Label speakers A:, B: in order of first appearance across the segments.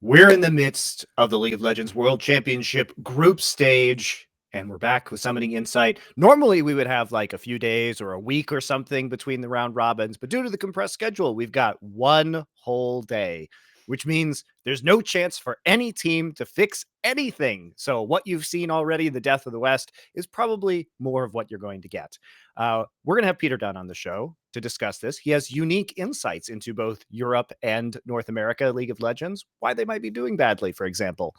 A: We're in the midst of the League of Legends World Championship group stage, and we're back with Summoning Insight. Normally, we would have like a few days or a week or something between the round robins, but due to the compressed schedule, we've got one whole day, which means there's no chance for any team to fix anything. So what you've seen already, the death of the West, is probably more of what you're going to get. We're going to have Peter Dunn on the show to discuss this. He has unique insights into both Europe and North America League of Legends, why they might be doing badly, for example,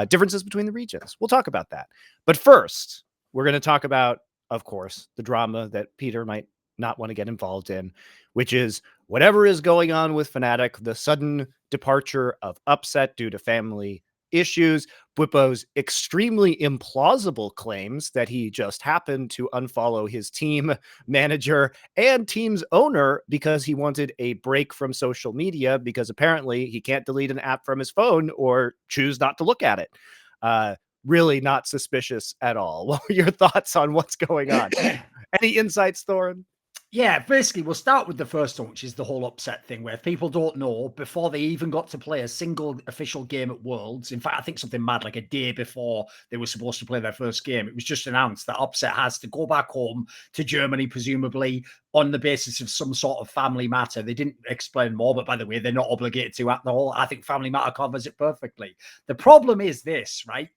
A: differences between the regions. We'll talk about that. But first, we're going to talk about, of course, the drama that Peter might not want to get involved in, which is whatever is going on with Fnatic, the sudden departure of Upset due to family issues, Bwipo's extremely implausible claims that he just happened to unfollow his team manager and team's owner because he wanted a break from social media because apparently he can't delete an app from his phone or choose not to look at it. Really not suspicious at all. What were your thoughts on what's going on? Any insights, Thorin?
B: Yeah, basically, we'll start with the first one, which is the whole Upset thing, where people don't know before they even got to play a single official game at Worlds. In fact, I think something mad, like a day before they were supposed to play their first game, it was just announced that Upset has to go back home to Germany, presumably on the basis of some sort of family matter. They didn't explain more, but by the way, they're not obligated to at all. I think family matter covers it perfectly. The problem is this, right?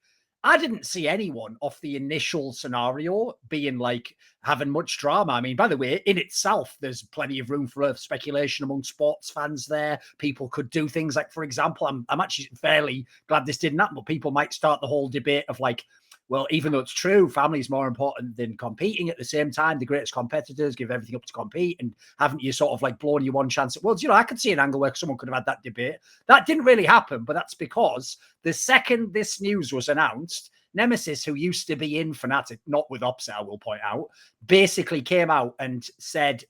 B: I didn't see anyone off the initial scenario being like having much drama. I mean, by the way, in itself, there's plenty of room for speculation among sports fans there. People could do things like, for example, I'm actually fairly glad this didn't happen, but people might start the whole debate of like, well, even though it's true, family is more important than competing. At the same time, the greatest competitors give everything up to compete, and haven't you sort of like blown your one chance at Worlds? You know, I could see an angle where someone could have had that debate. That didn't really happen, but that's because the second this news was announced, Nemesis, who used to be in Fnatic, not with Upset, I will point out, basically came out and said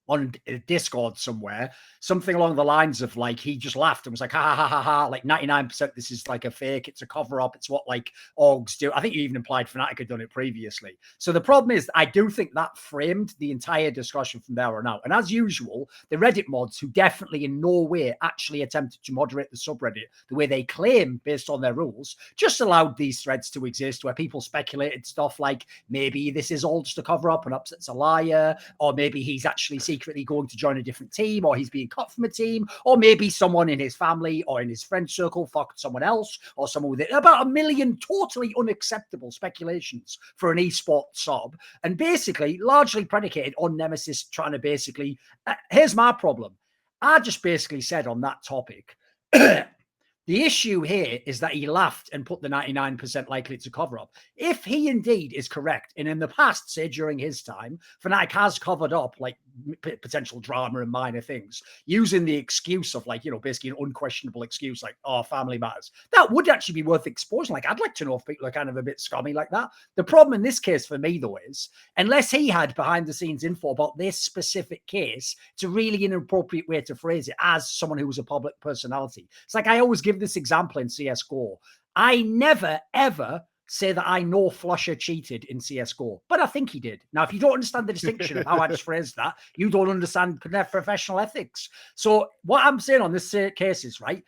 B: on Discord somewhere, something along the lines of like, he just laughed and was like, ha ha ha ha ha, like 99% this is like a fake, it's a cover up, it's what like orgs do. I think you even implied Fnatic had done it previously. So the problem is, I do think that framed the entire discussion from there on out. And as usual, the Reddit mods, who definitely in no way actually attempted to moderate the subreddit the way they claim based on their rules, just allowed these threads to exist where people speculated stuff like maybe this is all just a cover up and Upset's a liar, or maybe he's actually secretly going to join a different team, or he's being cut from a team, or maybe someone in his family or in his friend circle fucked someone else, or someone with it. About a million totally unacceptable speculations for an esport sub, and basically largely predicated on Nemesis trying to basically, here's my problem. I just basically said on that topic, the issue here is that he laughed and put the 99% likely to cover up. If he indeed is correct, and in the past, say during his time, Fnatic has covered up like potential drama and minor things using the excuse of like, you know, basically an unquestionable excuse like, oh, family matters. That would actually be worth exposing. Like, I'd like to know if people are kind of a bit scummy like that. The problem in this case for me, though, is unless he had behind the scenes info about this specific case, it's a really inappropriate way to phrase it as someone who was a public personality. It's like I always give this example in CSGO. I never, ever say that I know Flusher cheated in CSGO, but I think he did. Now, if you don't understand the distinction of how I just phrased that, you don't understand professional ethics. So what I'm saying on this case is, right,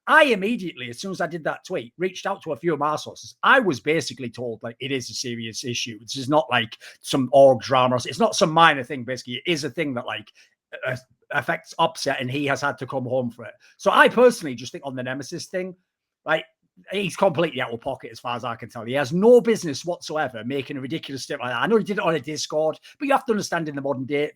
B: I immediately, as soon as I did that tweet, reached out to a few of my sources. I was basically told like it is a serious issue. This is not like some org drama. It's not some minor thing. Basically, it is a thing that like affects Upset, and he has had to come home for it. So I personally just think on the Nemesis thing, like, he's completely out of pocket as far as I can tell. He has no business whatsoever making a ridiculous statement like that. I know he did it on a Discord, but you have to understand in the modern day,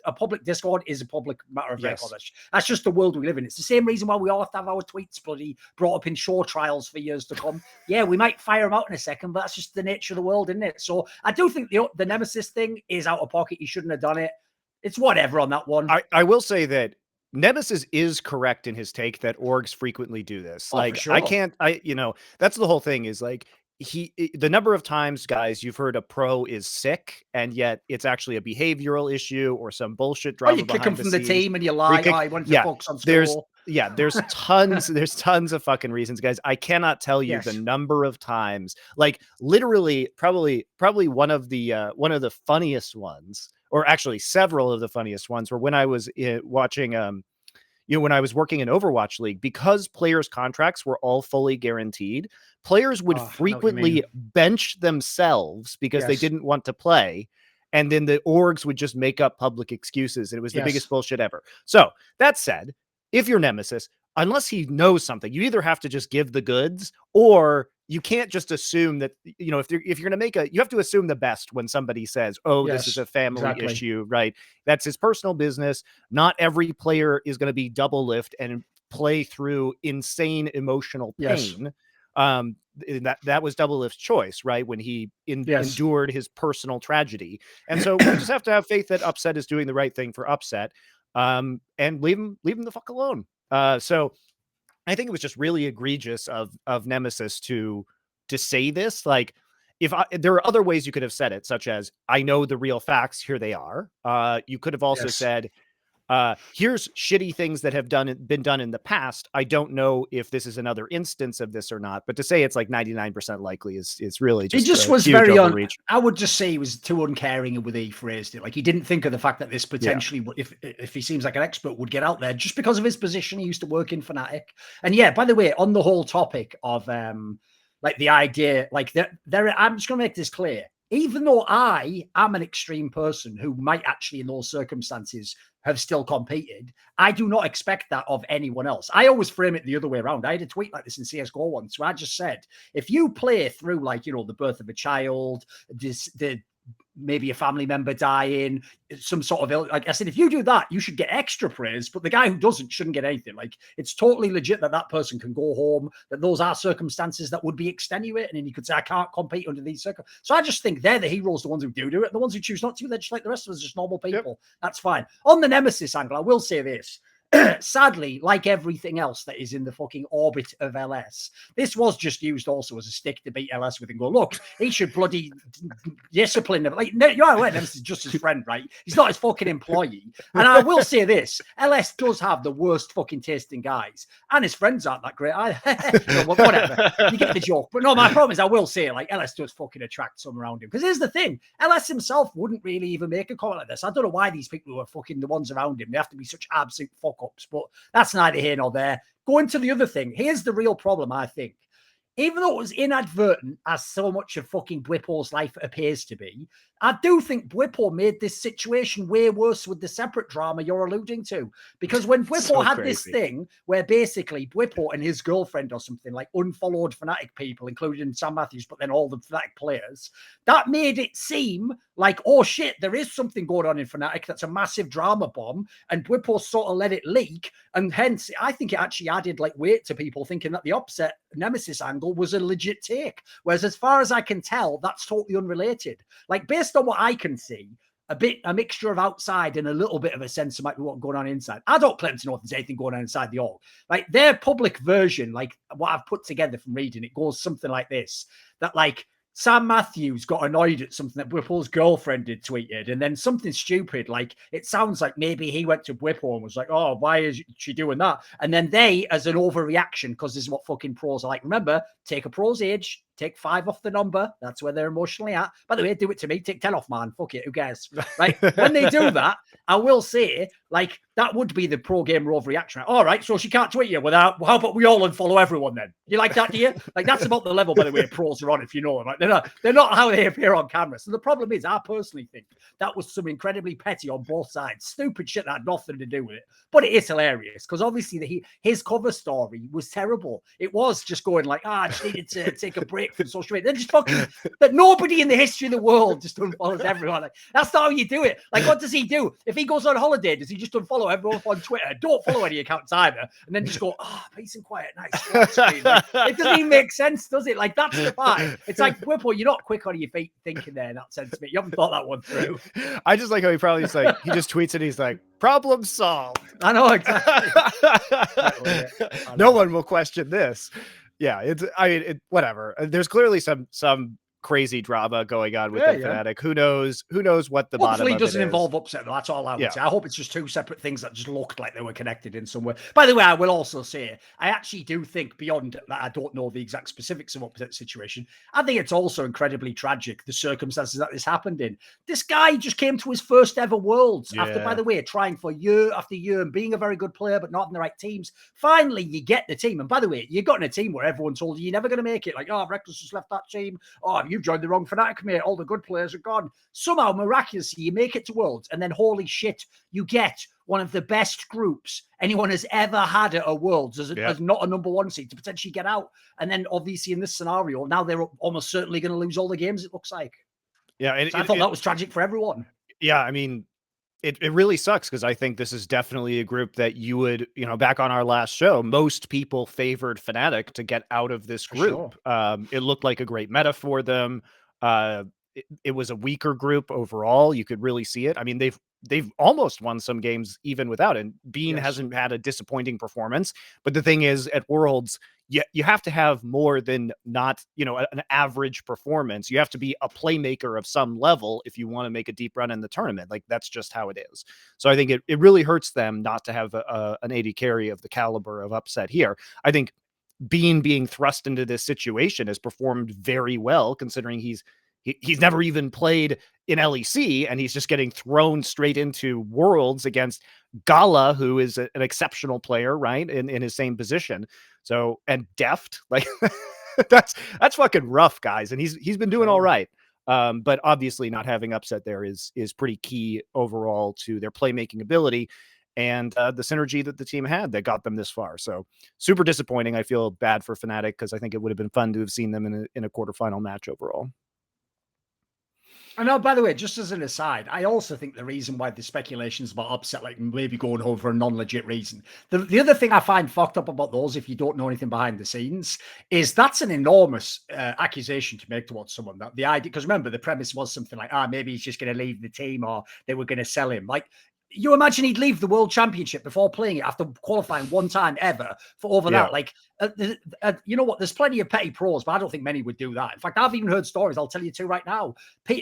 B: a public Discord is a public matter of record. That's just the world we live in. It's the same reason why we all have to have our tweets bloody brought up in show trials for years to come. Yeah, we might fire him out in a second, but that's just the nature of the world, isn't it? So I do think the Nemesis thing is out of pocket. He shouldn't have done it. It's whatever on that one.
A: I will say that Nemesis is correct in his take that orgs frequently do this. Like,
B: sure.
A: you know, that's the whole thing is like, the number of times, guys, you've heard a pro is sick, and yet it's actually a behavioral issue or some bullshit drama.
B: Or you kick him from the team and you lie, I went to focus on school.
A: There's tons of fucking reasons, guys. I cannot tell you the number of times, like literally probably one of the funniest ones, or actually several of the funniest ones, were when I was watching when I was working in Overwatch League, because players' contracts were all fully guaranteed, players would frequently bench themselves because they didn't want to play. And then the orgs would just make up public excuses. And it was the biggest bullshit ever. So that said, if you're Nemesis, unless he knows something, you either have to just give the goods, or you can't just assume that, if you're going to make you have to assume the best when somebody says, oh, this is a family issue, right? That's his personal business. Not every player is going to be double lift and play through insane emotional pain. That was Double Lift's choice, right? When he endured his personal tragedy. And so we just have to have faith that Upset is doing the right thing for Upset, and leave him the fuck alone. So I think it was just really egregious of Nemesis to say this. Like, there are other ways you could have said it, such as, I know the real facts, here they are. You could have also said, here's shitty things that have been done in the past. I don't know if this is another instance of this or not, but to say it's like 99% likely is really just,
B: it just was very overreach. I would just say he was too uncaring in the way he phrased it. Like, he didn't think of the fact that this potentially, if he seems like an expert, would get out there just because of his position. He used to work in Fnatic. And by the way, on the whole topic of like the idea, like I'm just gonna make this clear. Even though I am an extreme person who might actually in those circumstances have still competed, I do not expect that of anyone else. I always frame it the other way around. I had a tweet like this in CSGO once where I just said, if you play through, like, the birth of a child, maybe a family member dying, some sort of like I said, if you do that, you should get extra praise, but the guy who doesn't shouldn't get anything. Like, it's totally legit that person can go home, that those are circumstances that would be extenuating, and you could say, I can't compete under these circumstances. So I just think they're the heroes, the ones who do it. The ones who choose not to, they're just like the rest of us, just normal people. That's fine. On the Nemesis angle, I will say this. Sadly, like everything else that is in the fucking orbit of LS, this was just used also as a stick to beat LS with and go, look, he should bloody discipline them. Like, you're aware, this is just his friend, right? He's not his fucking employee. And I will say this, LS does have the worst fucking tasting guys, and his friends aren't that great either. Whatever, you get the joke. But no, my problem is, I will say, like, LS does fucking attract some around him. Because here's the thing, LS himself wouldn't really even make a comment like this. I don't know why these people who are fucking the ones around him, they have to be such absolute fuck ups, but that's neither here nor there. Going to the other thing, here's the real problem, I think. Even though it was inadvertent, as so much of fucking Bwipo's life appears to be, I do think Bwipo made this situation way worse with the separate drama you're alluding to. Because when Bwipo had this thing where basically Bwipo and his girlfriend or something like unfollowed Fnatic people, including Sam Matthews, but then all the Fnatic players, that made it seem like, oh shit, there is something going on in Fnatic that's a massive drama bomb, and Bwipo sort of let it leak. And hence, I think it actually added like weight to people thinking that the Upset Nemesis angle was a legit take. Whereas as far as I can tell, that's totally unrelated. Like, based on what I can see, a mixture of outside and a little bit of a sense of might be what's going on inside. I don't claim to know if there's anything going on inside the org. Like, their public version, like what I've put together from reading, it goes something like this, that like Sam Matthews got annoyed at something that Bwipo's girlfriend had tweeted, and then something stupid, like it sounds like maybe he went to Bwipo and was like, oh, why is she doing that? And then they, as an overreaction, because this is what fucking pros are like, remember, take a pro's age, take 5 off the number. That's where they're emotionally at. By the way, do it to me. Take 10 off, man. Fuck it. Who cares? Right? When they do that, I will say, like, that would be the pro gamer overreaction. Right? All right, so she can't tweet you without, how about we all unfollow everyone then? You like that, do you? Like, that's about the level, by the way, pros are on, if you know them. Right? They're not how they appear on camera. So the problem is, I personally think that was some incredibly petty on both sides. Stupid shit that had nothing to do with it. But it is hilarious, because obviously his cover story was terrible. It was just going like, I just needed to take a break from social media. They're just fucking, that nobody in the history of the world just unfollows everyone. Like, that's not how you do it. Like, what does he do? If he goes on holiday, does he just unfollow everyone on Twitter? Don't follow any accounts either. And then just go, peace and quiet, nice. Like, it doesn't even make sense, does it? Like, that's the part. It's like, Bwipo, you're not quick on your feet thinking there in that sense, mate. You haven't thought that one through.
A: I just like how he probably just like, he just tweets it. He's like, problem solved.
B: I know, exactly.
A: No one will question this. Yeah, whatever. There's clearly some crazy drama going on
B: Yeah,
A: within
B: yeah.
A: Fnatic. Who knows what the bottom
B: Hopefully it
A: of it
B: doesn't
A: is.
B: involve upset, though. That's all I would
A: Yeah.
B: say. I hope it's just two separate things that just looked like they were connected in some way. By the way, I will also say, I actually do think beyond that, I don't know the exact specifics of upset situation. I think it's also incredibly tragic, the circumstances that this happened in. This guy just came to his first ever Worlds after, by
A: Yeah.
B: the way, trying for year after year and being a very good player, but not in the right teams. Finally, you get the team. And by the way, you got in a team where everyone told you you're never going to make it. Like, oh, Reckless just left that team. Oh, you joined the wrong Fnatic, mate. All the good players are gone. Somehow, miraculously, you make it to Worlds, and then holy shit, you get one of the best groups anyone has ever had at a Worlds as not a number one seed to potentially get out. And then obviously in this scenario, now they're almost certainly going to lose all the games, it looks like.
A: Yeah.
B: So I thought that was tragic for everyone.
A: Yeah. I mean, it really sucks because I think this is definitely a group that you would, back on our last show, most people favored Fnatic to get out of this group.
B: Sure.
A: It looked like a great meta for them. It was a weaker group overall. You could really see it. I mean, they've almost won some games even without it. Bean hasn't had a disappointing performance, but the thing is, at Worlds, you have to have more than not, an average performance. You have to be a playmaker of some level if you want to make a deep run in the tournament. Like, that's just how it is. So I think it really hurts them not to have an AD carry of the caliber of upset here. I think Bean being thrust into this situation has performed very well, considering he's never even played in LEC, and he's just getting thrown straight into Worlds against Gala, who is an exceptional player, right, in his same position. So, and Deft, like that's fucking rough, guys. And he's been doing all right. But obviously not having upset there is pretty key overall to their playmaking ability and the synergy that the team had that got them this far. So super disappointing. I feel bad for Fnatic because I think it would have been fun to have seen them in a quarterfinal match overall.
B: I know, by the way, just as an aside, I also think the reason why the speculations about upset, like maybe going home for a non-legit reason. The other thing I find fucked up about those, if you don't know anything behind the scenes, is that's an enormous accusation to make towards someone. That the idea, because remember, the premise was something like, maybe he's just going to leave the team or they were going to sell him. Like, you imagine he'd leave the World Championship before playing it after qualifying one time ever for over that. Like, you know what? There's plenty of petty pros, but I don't think many would do that. In fact, I've even heard stories. I'll tell you two right now.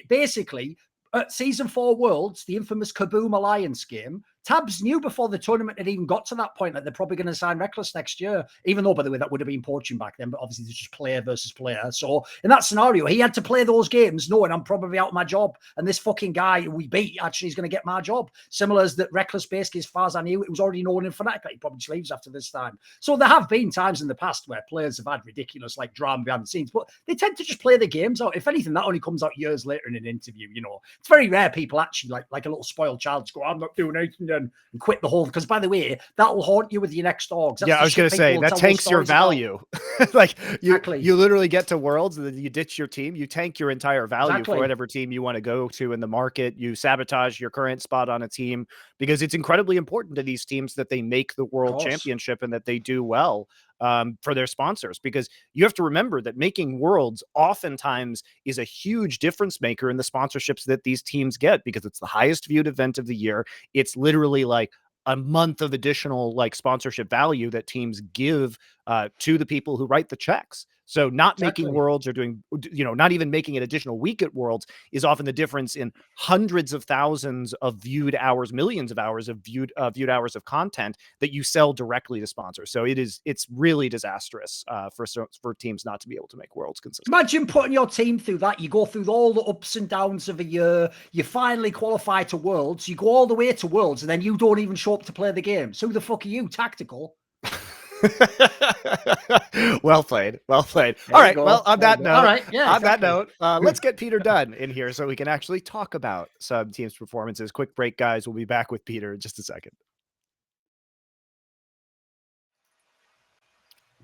B: Basically, at Season 4 Worlds, the infamous Kaboom Alliance game, Tabs knew before the tournament had even got to that point that they're probably going to sign Reckless next year, even though, by the way, that would have been poaching back then, but obviously it's just player versus player. So in that scenario, he had to play those games knowing I'm probably out of my job, and this fucking guy who we beat actually is going to get my job. Similar as that Reckless, basically, as far as I knew, it was already known in Fnatic that he probably just leaves after this time. So there have been times in the past where players have had ridiculous like drama behind the scenes, but they tend to just play the games out. If anything, that only comes out years later in an interview. It's very rare people actually like a little spoiled child just go, I'm not doing anything, and quit the whole. Because by the way, that will haunt you with your next orgs.
A: I was going to say that tanks your value. Like you literally get to Worlds and then you ditch your team. You tank your entire value for whatever team you want to go to in the market. You sabotage your current spot on a team because it's incredibly important to these teams that they make the World Championship and that they do well for their sponsors, because you have to remember that making Worlds oftentimes is a huge difference maker in the sponsorships that these teams get, because it's the highest viewed event of the year. It's literally like a month of additional like sponsorship value that teams give to the people who write the checks. So not making Worlds or doing, not even making an additional week at Worlds is often the difference in hundreds of thousands of viewed hours, millions of hours of viewed hours of content that you sell directly to sponsors. So it's really disastrous for teams not to be able to make Worlds consistent.
B: Imagine putting your team through that. You go through all the ups and downs of a year. You finally qualify to Worlds. You go all the way to Worlds, and then you don't even show up to play the game. So who the fuck are you? Tactical.
A: Well played. All right. Well, on that note, let's get Peter Dunn in here so we can actually talk about some teams' performances. Quick break, guys. We'll be back with Peter in just a second.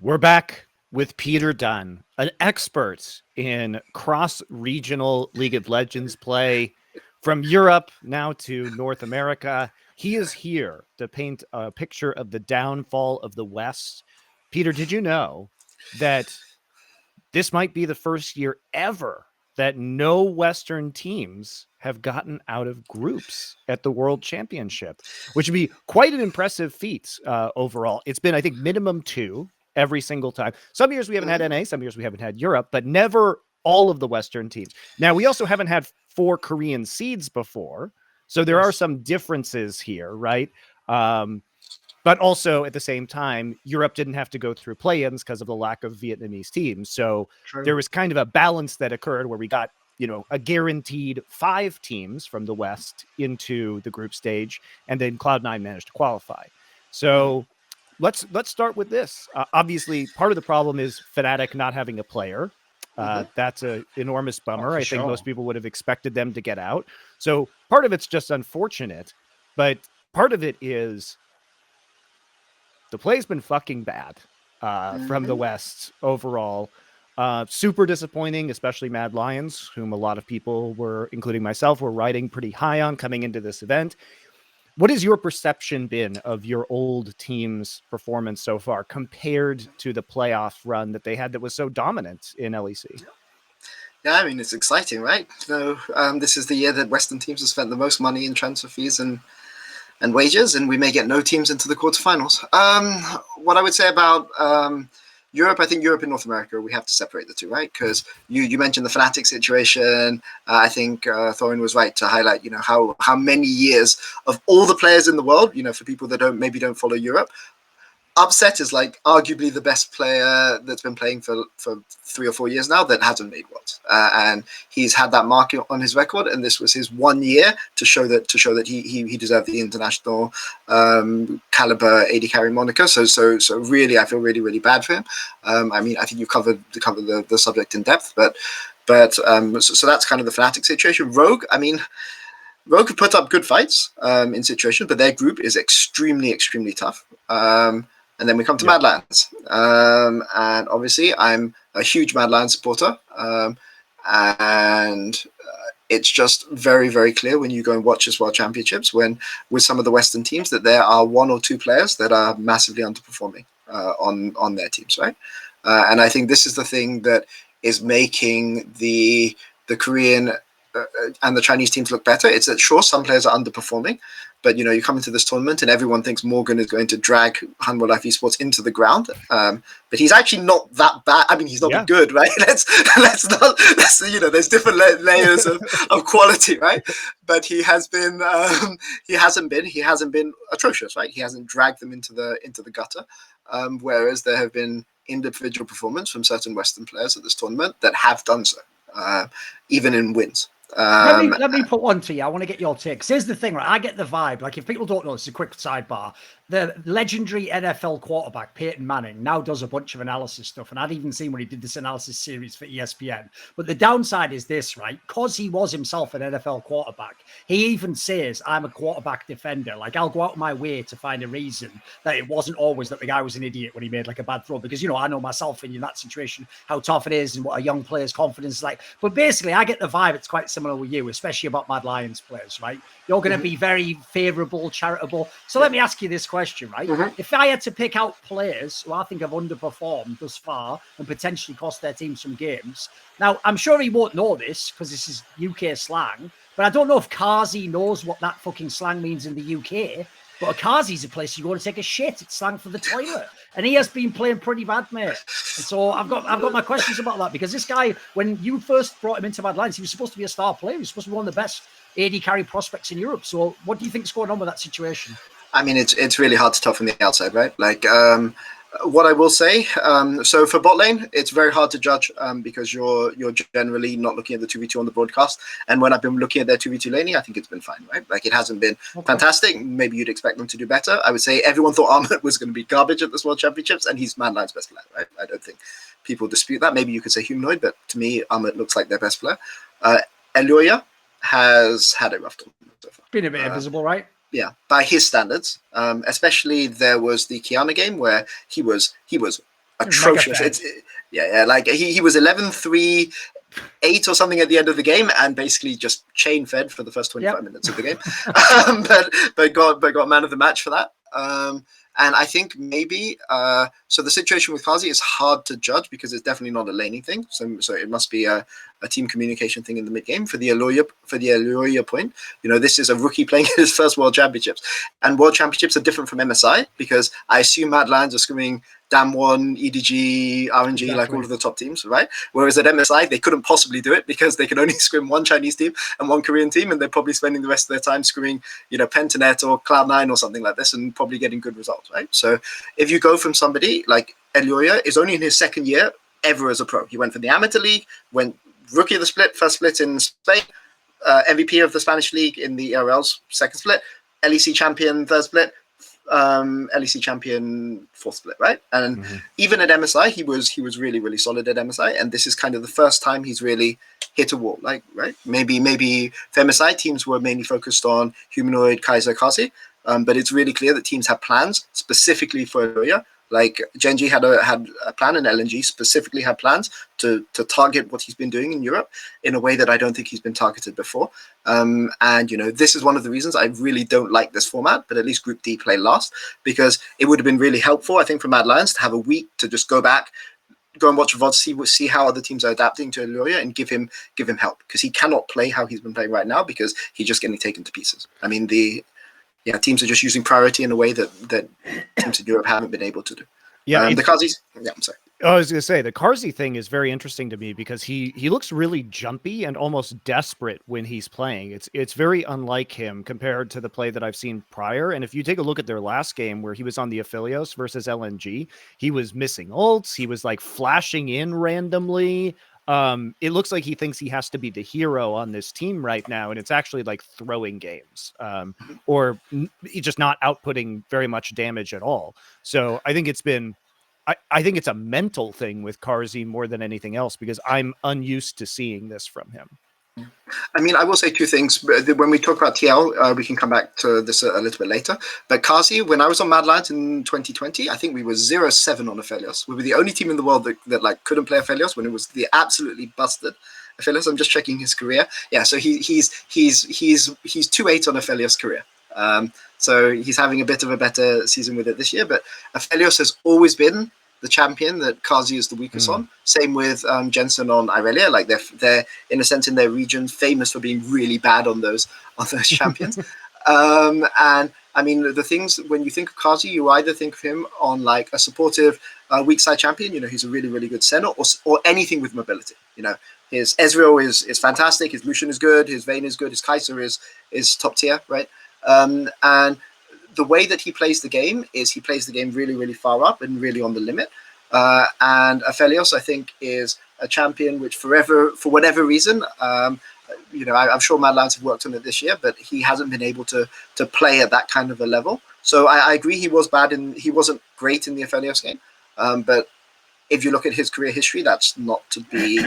A: We're back with Peter Dunn, an expert in cross-regional League of Legends play from Europe now to North America. He is here to paint a picture of the downfall of the West. Peter, did you know that this might be the first year ever that no Western teams have gotten out of groups at the World Championship, which would be quite an impressive feat overall. It's been, I think, minimum 2 every single time. Some years we haven't had NA, some years we haven't had Europe, but never all of the Western teams. Now, we also haven't had 4 Korean seeds before, so there are some differences here, right? But also at the same time, Europe didn't have to go through play-ins because of the lack of Vietnamese teams. So there was kind of a balance that occurred where we got, you know, a guaranteed 5 teams from the West into the group stage, and then Cloud9 managed to qualify. So let's start with this. Obviously, part of the problem is Fnatic not having a player. That's an enormous bummer. I think most people would have expected them to get out. So part of it's just unfortunate, but part of it is the play's been fucking bad from the West overall. Super disappointing, especially Mad Lions, whom a lot of people were, including myself, were riding pretty high on coming into this event. What has your perception been of your old team's performance so far compared to the playoff run that they had that was so dominant in LEC?
C: Yeah, I mean, it's exciting, right? So this is the year that Western teams have spent the most money in transfer fees and wages, and we may get no teams into the quarterfinals. What I would say about Europe, I think Europe and North America, we have to separate the two, right? Because you mentioned the Fnatic situation. I think Thorin was right to highlight, you know, how many years of all the players in the world, you know, for people that don't follow Europe, Upset is like arguably the best player that's been playing for 3 or 4 years now that hasn't made what, and he's had that mark on his record, and this was his 1 year to show that he deserved the international caliber AD carry moniker. So really, I feel really bad for him. I mean, I think you covered the subject in depth, but so that's kind of the Fnatic situation. Rogue, I mean, Rogue have put up good fights in situations, but their group is extremely tough. And then we come to Mad Lions. And obviously, I'm a huge Mad Lions supporter. And it's just very clear when you go and watch this World Championships, when with some of the Western teams, that there are 1 or 2 players that are massively underperforming on their teams, right? And I think this is the thing that is making the Korean and the Chinese teams look better. It's that, sure, some players are underperforming, but, you know, you come into this tournament and everyone thinks Morgan is going to drag Hanwha Life Esports into the ground. But he's actually not that bad. I mean, he's not been good, right? Let's you know, there's different layers of quality, right? But he has been, he hasn't been atrocious, right? He hasn't dragged them into the gutter. Whereas there have been individual performance from certain Western players at this tournament that have done so, even in wins.
B: Let me put one to you. I want to get your take. Here's the thing, right? I get the vibe. Like, if people don't know, this is a quick sidebar. The legendary NFL quarterback, Peyton Manning, now does a bunch of analysis stuff. And I'd even seen when he did this analysis series for ESPN. But the downside is this, right? Because he was himself an NFL quarterback, he even says, I'm a quarterback defender. Like, I'll go out of my way to find a reason that it wasn't always that the guy was an idiot when he made like a bad throw. Because, you know, I know myself in that situation, how tough it is and what a young player's confidence is like. But basically, I get the vibe it's quite similar with you, especially about Mad Lions players, right? You're going to be very favorable, charitable. So let me ask you this question, right? If I had to pick out players who I think have underperformed thus far and potentially cost their team some games. Now, I'm sure he won't know this because this is UK slang, but I don't know if Kazi knows what that fucking slang means in the UK. But a Kazi's a place you go to take a shit. It's slang for the toilet. And he has been playing pretty bad, mate. And so I've got my questions about that, because this guy, when you first brought him into Mad Lions, he was supposed to be a star player. He was supposed to be one of the best AD carry prospects in Europe. So what do you think is going on with that situation?
C: I mean, it's really hard to tell from the outside, right? Like, what I will say, so for bot lane, it's very hard to judge because you're generally not looking at the 2v2 on the broadcast. And when I've been looking at their 2v2 laning, I think it's been fine, right? Like, it hasn't been fantastic. Maybe you'd expect them to do better. I would say everyone thought Ahmed was going to be garbage at this World Championships, and he's Mad Lions' best player, right? I don't think people dispute that. Maybe you could say Humanoid, but to me, Ahmed looks like their best player. Eluya has had a rough tournament so far.
B: Been a bit invisible, right?
C: Yeah, by his standards, especially there was the Kiana game where he was atrocious. Like he was 11-3, 8 or something at the end of the game, and basically just chain fed for the first 25 minutes of the game. but got man of the match for that. And I think maybe so the situation with Kazi is hard to judge because it's definitely not a laning thing. So it must be a team communication thing in the mid game. For the Aloya point, this is a rookie playing his first World Championships, and World Championships are different from MSI because I assume Mad Lions are screaming DAMWON, EDG, RNG,
B: Exactly.
C: like all of the top teams, right? Whereas at MSI, they couldn't possibly do it because they could only scrim one Chinese team and one Korean team, and they're probably spending the rest of their time screaming, Pentanet or Cloud9 or something like this, and probably getting good results, right? So if you go from somebody like Elioya is only in his second year ever as a pro. He went for the Amateur League, went rookie of the split, first split in Spain, MVP of the Spanish League in the ERL's second split, LEC champion third split, LEC champion fourth split, right? And even at MSI, he was really, really solid at MSI, and this is kind of the first time he's really hit a wall, like, right? Maybe for MSI, teams were mainly focused on Humanoid, Kaiser, Kazi, but it's really clear that teams have plans specifically for Aloya. Like Gen.G had a plan, and LNG specifically had plans to target what he's been doing in Europe in a way that I don't think he's been targeted before. And this is one of the reasons I really don't like this format, but at least Group D play last, because it would have been really helpful, I think, for Mad Lions to have a week to just go back, go and watch a VOD, see how other teams are adapting to Aloya, and give him help, because he cannot play how he's been playing right now because he's just getting taken to pieces. I mean, teams are just using priority in a way that teams in Europe haven't been able to do.
A: Yeah,
C: the Kazis. Yeah, I'm sorry.
A: I was going to say the Karzi thing is very interesting to me because he looks really jumpy and almost desperate when he's playing. It's very unlike him compared to the play that I've seen prior. And if you take a look at their last game where he was on the Aphelios versus LNG, he was missing ults. He was like flashing in randomly. It looks like he thinks he has to be the hero on this team right now, and it's actually like throwing games, or he's just not outputting very much damage at all. So I think I think it's a mental thing with Karzi more than anything else, because I'm unused to seeing this from him.
C: I mean, I will say two things. When we talk about TL, we can come back to this a little bit later. But Kazi, when I was on Mad Lions in 2020, I think we were 0-7 on Aphelios. We were the only team in the world that like couldn't play Aphelios when it was the absolutely busted Aphelios. I'm just checking his career. Yeah, so he's 2-8 on Aphelios' career. So he's having a bit of a better season with it this year. But Aphelios has always been the champion that Kazi is the weakest on. Same with Jensen on Irelia. Like they're in a sense in their region famous for being really bad on those champions. And I mean, the things when you think of Kazi, you either think of him on like a supportive weak side champion. He's a really, really good center, or anything with mobility. His Ezreal is fantastic. His Lucian is good. His Vayne is good. His Kaiser is top tier, right? And the way that he plays the game is he plays the game really, really far up and really on the limit. And Aphelios, I think, is a champion which for whatever reason, I'm sure Mad Lions have worked on it this year, but he hasn't been able to play at that kind of a level. So I agree he wasn't great in the Aphelios game. But if you look at his career history, that's not to be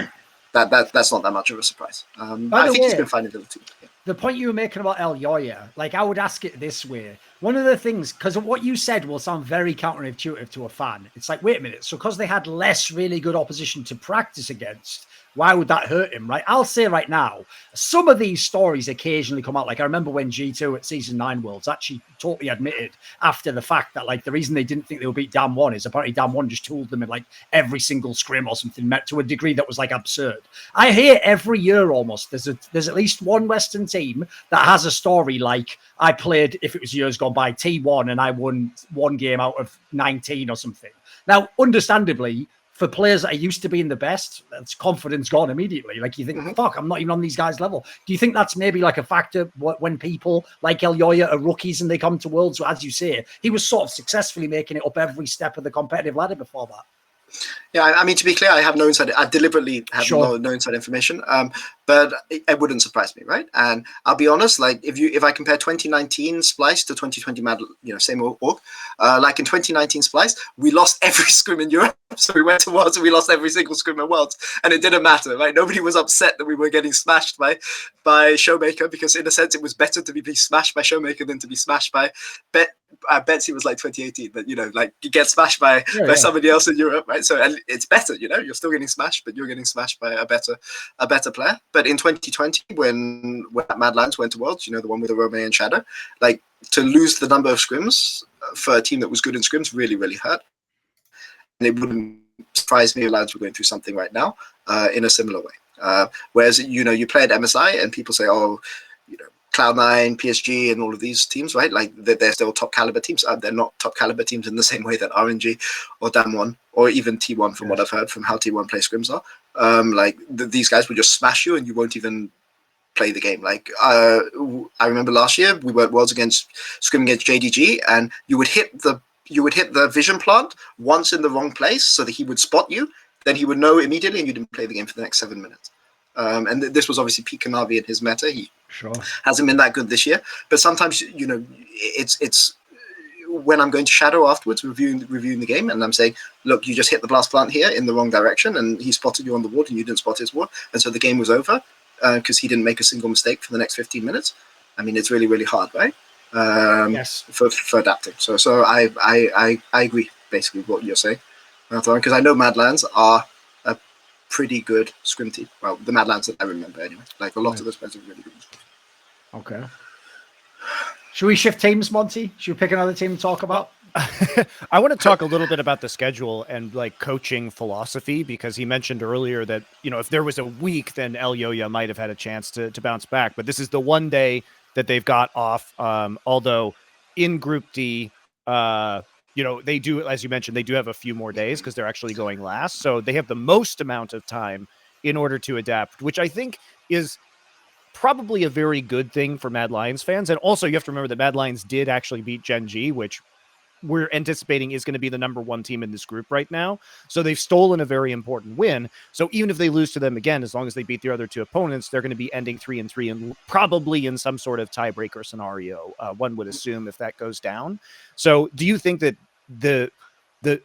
C: that's not that much of a surprise. I think he's been fine in the team. Yeah.
B: The point you were making about Elioya, like I would ask it this way. One of the things, because what you said will sound very counterintuitive to a fan. It's like, wait a minute. So because they had less really good opposition to practice against, why would that hurt him, right? I'll say right now, some of these stories occasionally come out. Like I remember when G2 at Season 9 Worlds actually totally admitted after the fact that like the reason they didn't think they would beat DAMWON is apparently DAMWON just tooled them in like every single scrim or something, met to a degree that was like absurd. I hear every year almost there's at least one Western team that has a story like I played, if it was years gone by, T1 and I won one game out of 19 or something. Now, understandably, for players that are used to being the best, that's confidence gone immediately. Like you think, fuck, I'm not even on these guys' level. Do you think that's maybe like a factor when people like Elioya are rookies and they come to Worlds? So as you say, he was sort of successfully making it up every step of the competitive ladder before that.
C: Yeah, I mean, to be clear, I have no inside. I deliberately have no inside information, but it wouldn't surprise me, right? And I'll be honest, like if I compare 2019 Splice to 2020 Mad, same org. Like in 2019 Splice, we lost every scrim in Europe, so we went to Worlds and we lost every single scrim in Worlds, and it didn't matter, right? Nobody was upset that we were getting smashed by Showmaker, because in a sense it was better to be smashed by Showmaker than to be smashed by Betsy was like 2018, but like you get smashed by somebody else in Europe, right? So it's better, you know, you're still getting smashed, but you're getting smashed by a better player. But in 2020, when Mad Lions went to Worlds, you know, the one with the Romeo and Shadow, like, to lose the number of scrims for a team that was good in scrims really, really hurt. And it wouldn't surprise me if Lions were going through something right now in a similar way. Whereas, you know, you play at MSI and people say, oh, you know, Cloud9, PSG, and all of these teams, right? Like, they're still top caliber teams. They're not top caliber teams in the same way that RNG or DAMWON or even T1, from what I've heard from how T1 play scrims are. Like, these guys will just smash you and you won't even play the game. Like, I remember last year we were Worlds scrimming against Gen.G, and you would hit the vision plant once in the wrong place so that he would spot you. Then he would know immediately, and you didn't play the game for the next 7 minutes. And this was obviously Pete Kanavi in his meta. He hasn't been that good this year. But sometimes, you know, it's when I'm going to Shadow afterwards, reviewing the game, and I'm saying, look, you just hit the blast plant here in the wrong direction, and he spotted you on the ward, and you didn't spot his ward, and so the game was over because he didn't make a single mistake for the next 15 minutes. I mean, it's really, really hard, right? For adapting. So I agree basically with what you're saying, because I know Mad Lions are a pretty good scrim team. Well, the Mad Lions that I remember anyway. Like, a lot of those players are really good.
B: Okay. Should we shift teams, Monty? Should we pick another team to talk about?
A: I want to talk a little bit about the schedule and like coaching philosophy, because he mentioned earlier that, you know, if there was a week, then El Yoya might have had a chance to bounce back. But this is the one day that they've got off. Although in Group D, you know, they do, as you mentioned, they do have a few more days because they're actually going last. So they have the most amount of time in order to adapt, which I think is probably a very good thing for Mad Lions fans. And also you have to remember that Mad Lions did actually beat Gen.G, which we're anticipating is going to be the #1 team in this group right now. So they've stolen a very important win. So even if they lose to them again, as long as they beat their other two opponents, they're going to be ending 3-3 and probably in some sort of tiebreaker scenario. One would assume if that goes down. So do you think that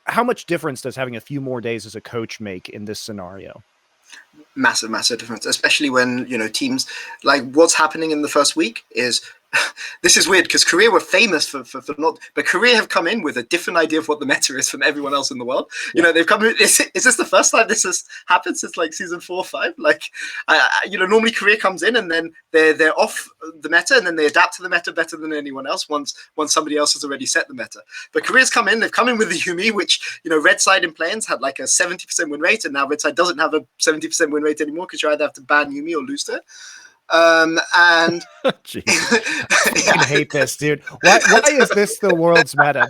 A: how much difference does having a few more days as a coach make in this scenario?
C: Massive difference, especially when, you know, teams like what's happening in the first week is this is weird because Korea were famous for not, but Korea have come in with a different idea of what the meta is from everyone else in the world. You know, they've come in. Is this the first time this has happened since like season 4 or 5? Like, you know, normally Korea comes in and then they're off the meta and then they adapt to the meta better than anyone else once somebody else has already set the meta. But Korea's come in. They've come in with the Yumi, which, you know, Red Side in play-ins had like a 70% win rate, and now Red Side doesn't have a 70% win rate anymore because you either have to ban Yumi or lose to it. And
A: I hate this, dude. Why is this the world's meta?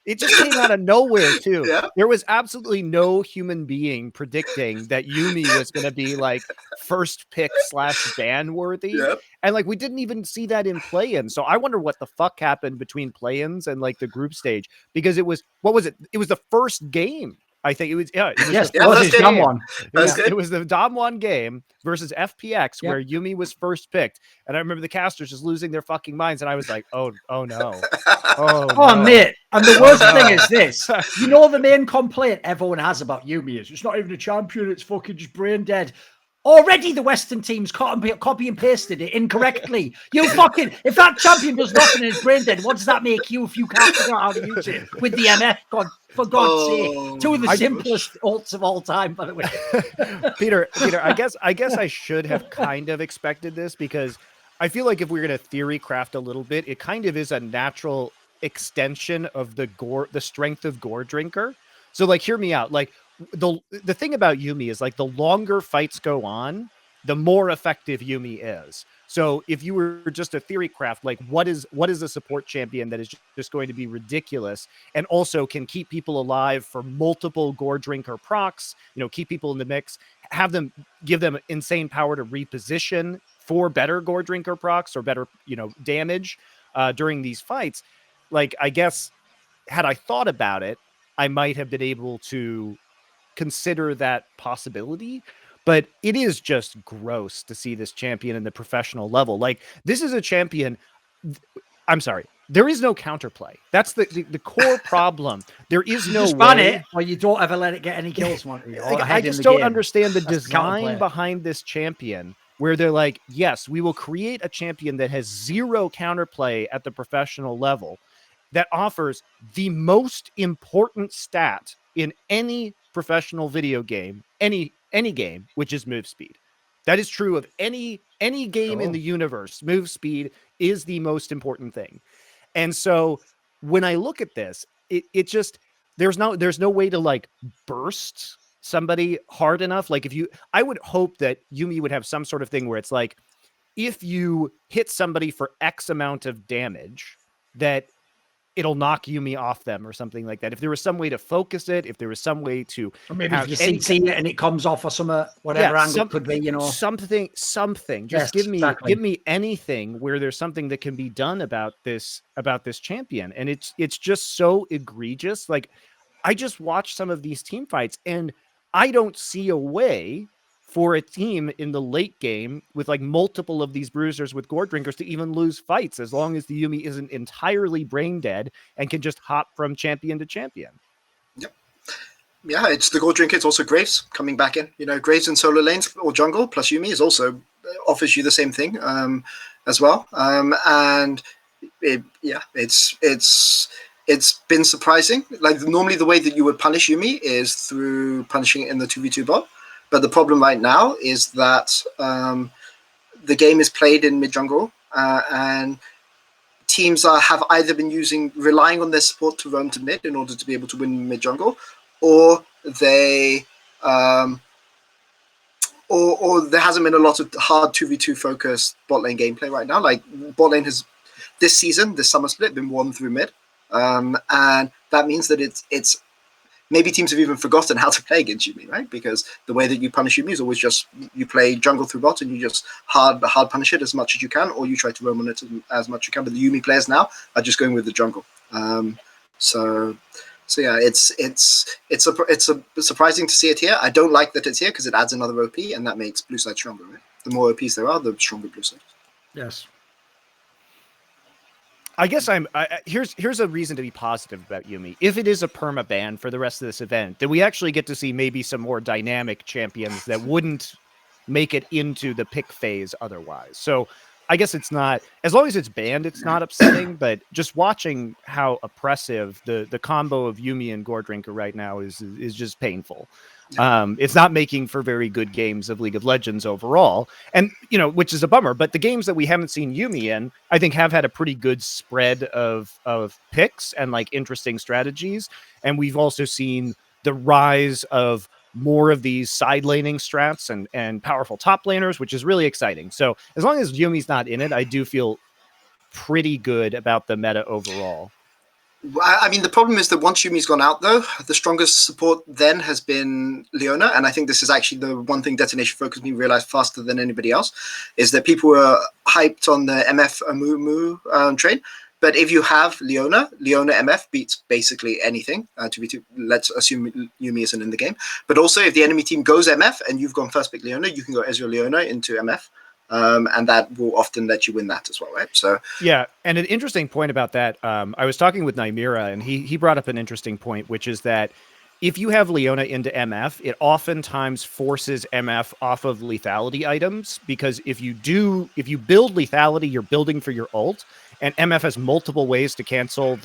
A: It just came out of nowhere too. Yeah. There was absolutely no human being predicting that Yumi was going to be like first pick / ban worthy. Yep. And like, we didn't even see that in play-ins. So I wonder what the fuck happened between play-ins and like the group stage, because it was, what was it? It was the first game. I think it was, it was
B: DAMWON.
A: It was the DAMWON game versus FPX where Yumi was first picked. And I remember the casters just losing their fucking minds. And I was like, oh no.
B: Oh, mate. And the worst thing is this. You know, the main complaint everyone has about Yumi is it's not even a champion. It's fucking just brain dead. Already the Western teams copy and pasted it incorrectly. You fucking, if that champion does nothing and is brain dead, what does that make you if you can't figure out how to use it with the MF? God, for God's sake. Two of the simplest ults of all time, by the way.
A: Peter, I guess I should have kind of expected this, because I feel like if we're going to theory craft a little bit, it kind of is a natural extension of the strength of Gore Drinker. So like, hear me out. Like, the thing about Yumi is like the longer fights go on, the more effective Yumi is. So if you were just a theory craft, like what is a support champion that is just going to be ridiculous and also can keep people alive for multiple Gore Drinker procs, you know, keep people in the mix, give them insane power to reposition for better Gore Drinker procs or better, you know, damage during these fights. Like, I guess had I thought about it, I might have been able to consider that possibility, but it is just gross to see this champion in the professional level. Like, this is a champion. I'm sorry. There is no counterplay. That's the core problem. There is no
B: just ban it, or you don't ever let it get any kills.
A: I just don't understand the design behind this champion, where they're like, yes, we will create a champion that has zero counterplay at the professional level, that offers the most important stat in any professional video game, any game, which is move speed. That is true of any game in the universe. Move speed is the most important thing. And so when I look at this, it just, there's no way to like burst somebody hard enough. Like I would hope that Yuumi would have some sort of thing where it's like, if you hit somebody for X amount of damage, that it'll knock Yuumi off them or something like that. If there was some way to focus it, if there was some way to,
B: or maybe if you see it and it comes off or some whatever angle it could be, you know, something.
A: Just give me anything where there's something that can be done about this champion. And it's just so egregious. Like, I just watched some of these team fights, and I don't see a way for a team in the late game with like multiple of these bruisers with gore drinkers to even lose fights, as long as the Yuumi isn't entirely brain dead and can just hop from champion to champion.
C: Yep. Yeah, it's the gore drinker. It's also Graves coming back in. You know, Graves in solo lanes or jungle plus Yuumi is also offers you the same thing as well. And it's been surprising. Like, normally the way that you would punish Yuumi is through punishing it in the 2v2 bot. But the problem right now is that the game is played in mid-jungle, and teams have either been relying on their support to roam to mid in order to be able to win mid-jungle, or they or there hasn't been a lot of hard 2v2 focused bot lane gameplay right now. Like, bot lane has this season, this summer split, been won through mid, and that means that it's maybe teams have even forgotten how to play against Yuumi, right? Because the way that you punish Yuumi is always just you play jungle through bot and you just hard punish it as much as you can, or you try to roam on it as much as you can. But the Yuumi players now are just going with the jungle. So yeah, it's surprising to see it here. I don't like that it's here because it adds another OP, and that makes blue side stronger, right? The more OPs there are, the stronger blue side.
B: Yes.
A: I guess here's a reason to be positive about Yuumi. If it is a perma ban for the rest of this event, then we actually get to see maybe some more dynamic champions that wouldn't make it into the pick phase otherwise. So I guess it's not, as long as it's banned, it's not upsetting, but just watching how oppressive the combo of Yuumi and Gore Drinker right now is just painful. It's not making for very good games of League of Legends overall, and which is a bummer. But the games that we haven't seen Yuumi in, I think, have had a pretty good spread of picks and like interesting strategies. And we've also seen the rise of more of these side laning strats and powerful top laners, which is really exciting. So as long as Yuumi's not in it, I do feel pretty good about the meta overall.
C: I mean, the problem is that once Yuumi's gone out, though, the strongest support then has been Leona. And I think this is actually the one thing Detonation Focus Me realized faster than anybody else, is that people were hyped on the MF Amumu train. But if you have Leona MF beats basically anything. Let's assume Yuumi isn't in the game. But also, if the enemy team goes MF and you've gone first pick Leona, you can go Ezreal Leona into MF. And that will often let you win that as well, right? So
A: yeah, and an interesting point about that, I was talking with Nymira, and he brought up an interesting point, which is that if you have Leona into MF, it oftentimes forces MF off of lethality items, because if you build lethality, you're building for your ult, and MF has multiple ways to cancel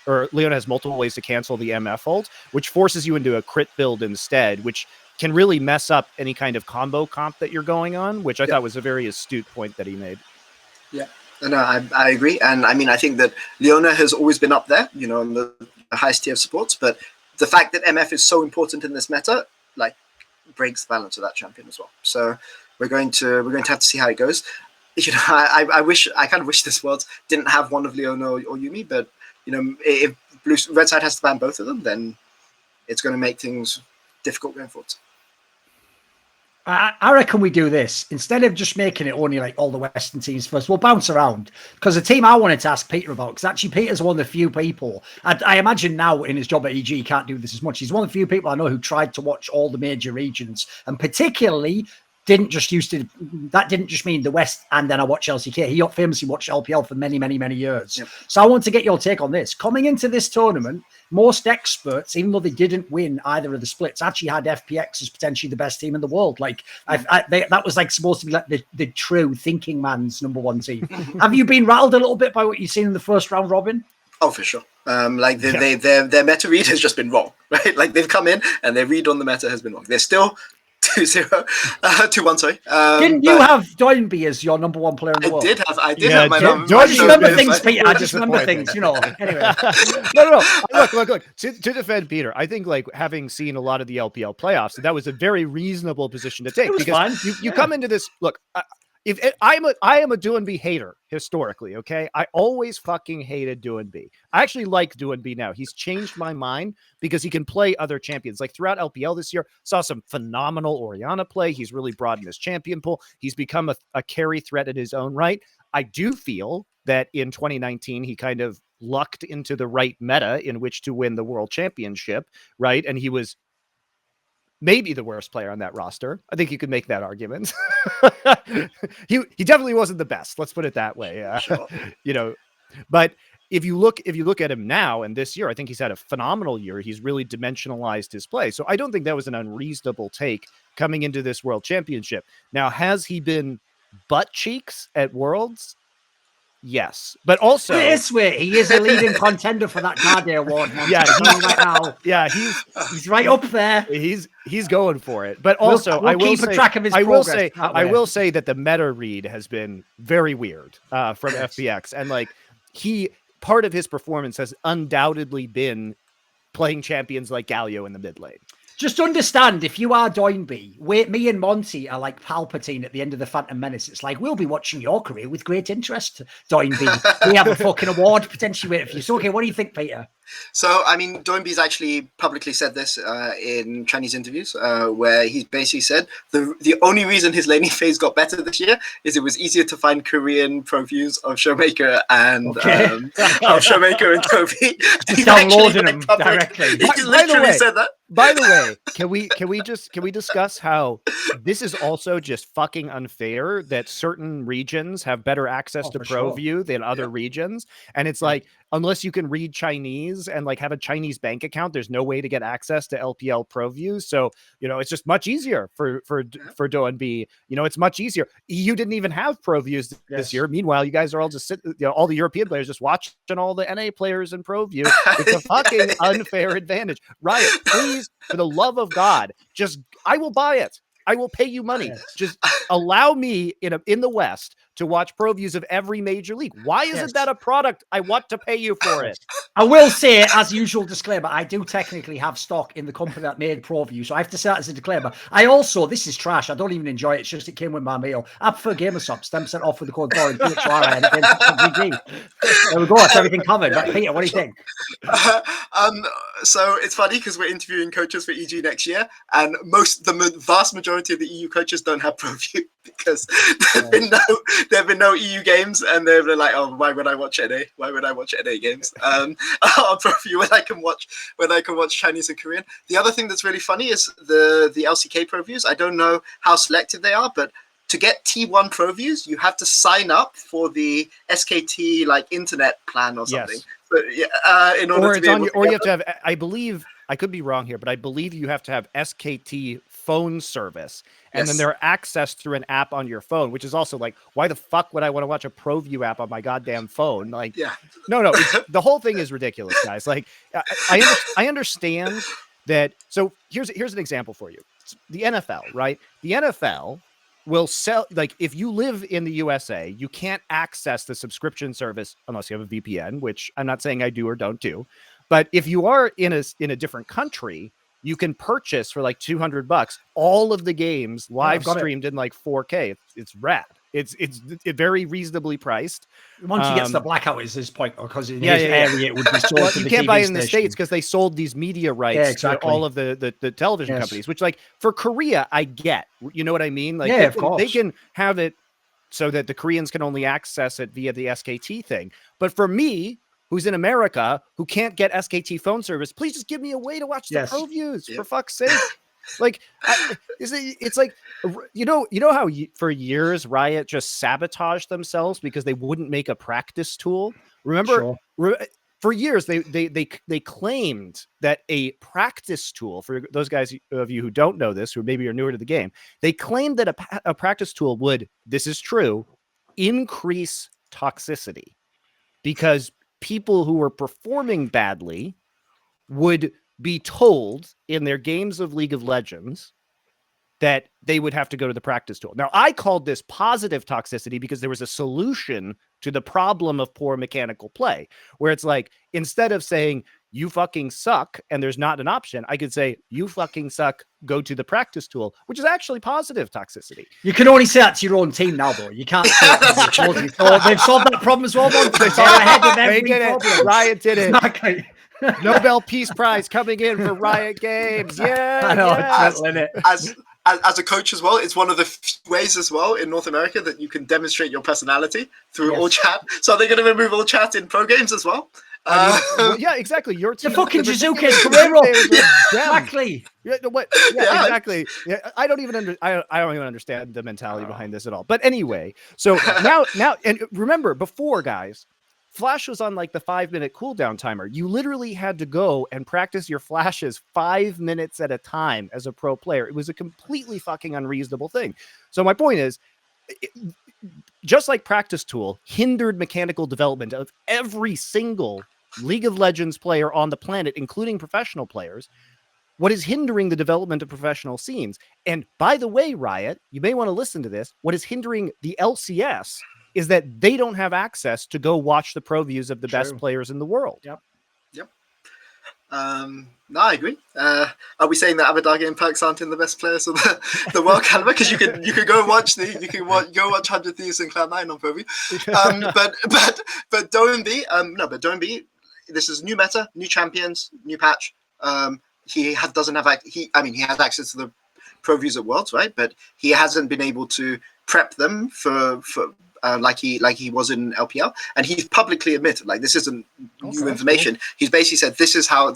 A: Leona has multiple ways to cancel the MF ult, which forces you into a crit build instead, which can really mess up any kind of combo comp that you're going on, which I thought was a very astute point that he made.
C: Yeah, no, I agree. And I mean, I think that Leona has always been up there, in the highest tier of supports, but the fact that MF is so important in this meta, like, breaks the balance of that champion as well. So we're going to have to see how it goes. I kind of wish this world didn't have one of Leona or Yuumi, but if Red Side has to ban both of them, then it's going to make things difficult going forward.
B: I reckon we do this. Instead of just making it only like all the Western teams first, we'll bounce around. Because the team I wanted to ask Peter about, because actually Peter's one of the few people, I imagine now in his job at EG, he can't do this as much. He's one of the few people I know who tried to watch all the major regions, and particularly that didn't just mean the West and then I watch LCK. He famously watched LPL for many, many, many years. Yep. So I want to get your take on this. Coming into this tournament, most experts, even though they didn't win either of the splits, actually had FPX as potentially the best team in the world. Like that was like supposed to be like the true thinking man's number one team. Have you been rattled a little bit by what you've seen in the first round robin?
C: Oh, for sure. Like their meta read has just been wrong, right? Like they've come in and their read on the meta has been wrong. They're still 2-0, 2-1, sorry.
B: Didn't you have Doinby as your #1 player in the world?
C: I did have my number.
B: I just remember things, Peter. I just remember things, you know. Anyway.
A: No. Look. To defend Peter, I think like having seen a lot of the LPL playoffs, that was a very reasonable position to take because you come into this. Look, if I am a Doinby hater historically, okay? I always fucking hated Doinby. I actually like Doinby now. He's changed my mind because he can play other champions. Like throughout LPL this year, saw some phenomenal Orianna play. He's really broadened his champion pool. He's become a carry threat in his own right. I do feel that in 2019, he kind of lucked into the right meta in which to win the world championship, right? And he was maybe the worst player on that roster. I think you could make that argument. he definitely wasn't the best. Let's put it that way.
C: Sure.
A: You know, but if you look at him now and this year, I think he's had a phenomenal year. He's really dimensionalized his play. So I don't think that was an unreasonable take coming into this world championship. Now, has he been butt cheeks at Worlds? Yes, but also
B: this way he is a leading contender for that Garde award.
A: Yeah,
B: right now.
A: Yeah,
B: he's right up there.
A: He's going for it. But also,
B: we'll keep track of his progress.
A: I will say that the meta read has been very weird from FPX, and like part of his performance has undoubtedly been playing champions like Galio in the mid lane.
B: Just understand, if you are Doinby, me and Monty are like Palpatine at the end of the Phantom Menace. It's like, we'll be watching your career with great interest, Doinby. We have a fucking award potentially waiting for you. So, okay, what do you think, Peter?
C: So, I mean, Doinby's actually publicly said this in Chinese interviews, where he basically said the only reason his laning phase got better this year is it was easier to find Korean pro views of Showmaker and Showmaker and Kobe.
B: He's downloading them directly.
C: He literally said that.
A: By the way, can we discuss how this is also just fucking unfair that certain regions have better access to ProView than other regions, and it's like, unless you can read Chinese and like have a Chinese bank account, there's no way to get access to LPL ProView. So, you know, it's just much easier for Doinby. You know, it's much easier. EU didn't even have ProViews this year. Meanwhile, you guys are all just all the European players just watching all the NA players in ProView. It's a fucking unfair advantage. Riot, please, for the love of God, I will buy it. I will pay you money. Just allow me in the West to watch ProViews of every major league. Why isn't that a product? I want to pay you for it.
B: I will say, as usual disclaimer, I do technically have stock in the company that made ProView, so I have to say that as a disclaimer. I also, this is trash. I don't even enjoy it. It's just it came with my meal. I prefer GamerSops, 10% off with the code Thorin. There we go. That's everything covered. Right, Peter, what do you think?
C: So it's funny because we're interviewing coaches for EG next year, and the vast majority of the EU coaches don't have ProView because there have been no EU games, and they're like, oh, why would I watch NA? Why would I watch NA games on ProView when I can watch Chinese and Korean? The other thing that's really funny is the LCK ProViews. I don't know how selective they are, but to get T1 ProViews, you have to sign up for the SKT like internet plan or something.
A: Yes.
C: But, in order
A: or you have to have, I believe, I could be wrong here, but I believe you have to have SKT phone service, and then they're accessed through an app on your phone, which is also like, why the fuck would I want to watch a ProView app on my goddamn phone? Like, no, the whole thing is ridiculous, guys. Like, I understand that. So here's an example for you. The NFL, right? The NFL will sell, like, if you live in the USA, you can't access the subscription service unless you have a VPN, which I'm not saying I do or don't do. But if you are in a different country, you can purchase for like $200 all of the games live streamed in like 4K. It's rad. It's very reasonably priced.
B: Once he gets the blackout, is his point, because in his area it would be sold.
A: Well, you can't buy it in the States because they sold these media rights to all of the television companies. Which, like, for Korea, I get. You know what I mean? Like,
B: of course,
A: they can have it so that the Koreans can only access it via the SKT thing. But for me, who's in America, who can't get SKT phone service, please just give me a way to watch the ProViews, for fuck's sake. Like, it's like, you know how for years Riot just sabotaged themselves because they wouldn't make a practice tool. Remember, for years they claimed that a practice tool, for those guys of you who don't know this, who maybe are newer to the game, they claimed that a practice tool would, this is true, increase toxicity, because people who were performing badly would be told in their games of League of Legends that they would have to go to the practice tool. Now, I called this positive toxicity because there was a solution to the problem of poor mechanical play, where it's like, instead of saying, you fucking suck, and there's not an option, I could say, you fucking suck, go to the practice tool, which is actually positive toxicity.
B: You can only say that to your own team now, though. You can't say it to your opponent. So they've solved that problem as well, man. They're ahead of every problem.
A: Riot did it.
B: Exactly.
A: Nobel Peace Prize coming in for Riot Games. Yeah,
B: I know.
A: yes.
C: As a coach as well, it's one of the few ways as well in North America that you can demonstrate your personality through all chat. So are they going to remove all chat in pro games as well?
A: Well, yeah, exactly. Your team,
B: the fucking Jizuke Guerrero.
A: Exactly. Yeah, what? Yeah, exactly. Yeah, I don't even understand the mentality behind this at all. But anyway, so now, and remember, before, guys, Flash was on like the 5-minute cooldown timer. You literally had to go and practice your flashes 5 minutes at a time as a pro player. It was a completely fucking unreasonable thing. So my point is, just like practice tool hindered mechanical development of every single League of Legends player on the planet, including professional players, what is hindering the development of professional scenes? And by the way, Riot, you may want to listen to this. What is hindering the LCS is that they don't have access to go watch the pro views of the best players in the world.
B: Yep.
C: No, I agree. Are we saying that Abadar game packs aren't in the best players of the world caliber? Because you could go and watch go watch 100 Thieves and Cloud9 on proview. But DAMWON, this is new meta, new champions, new patch. He has access to the pro views at Worlds, right? But he hasn't been able to prep them for like he was in LPL, and he's publicly admitted like this isn't new information. Cool. He's basically said this is how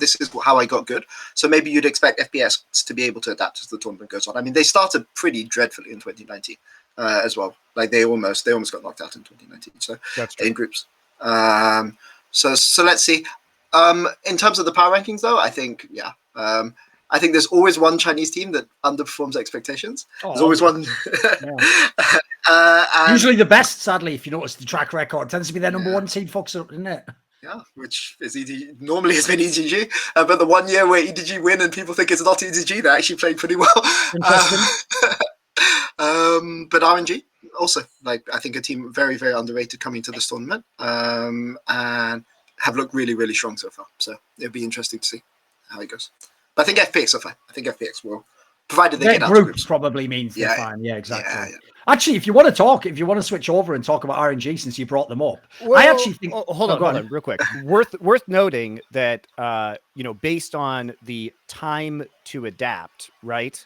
C: I got good. So maybe you'd expect FPS to be able to adapt as the tournament goes on. I mean, they started pretty dreadfully in 2019 as well. Like they almost got knocked out in 2019. So that's true. In groups. So let's see. In terms of the power rankings, though, I think I think there's always one Chinese team that underperforms expectations. There's always one.
B: Usually the best, sadly, if you notice the track record, tends to be their number one team, fucks up, isn't it?
C: Yeah, which is normally has been EDG. But the 1 year where EDG win and people think it's not EDG, they actually played pretty well. But RNG also, like, I think a team very, very underrated coming to this tournament, and have looked really, really strong so far. So it'll be interesting to see how it goes. But I think FPX are fine. I think FPX will, provided they get out of groups.
B: Probably means they're fine. Yeah, exactly. Actually, if you want to switch over and talk about RNG since you brought them up, I actually think.
A: Hold on, real quick. worth noting that based on the time to adapt, right?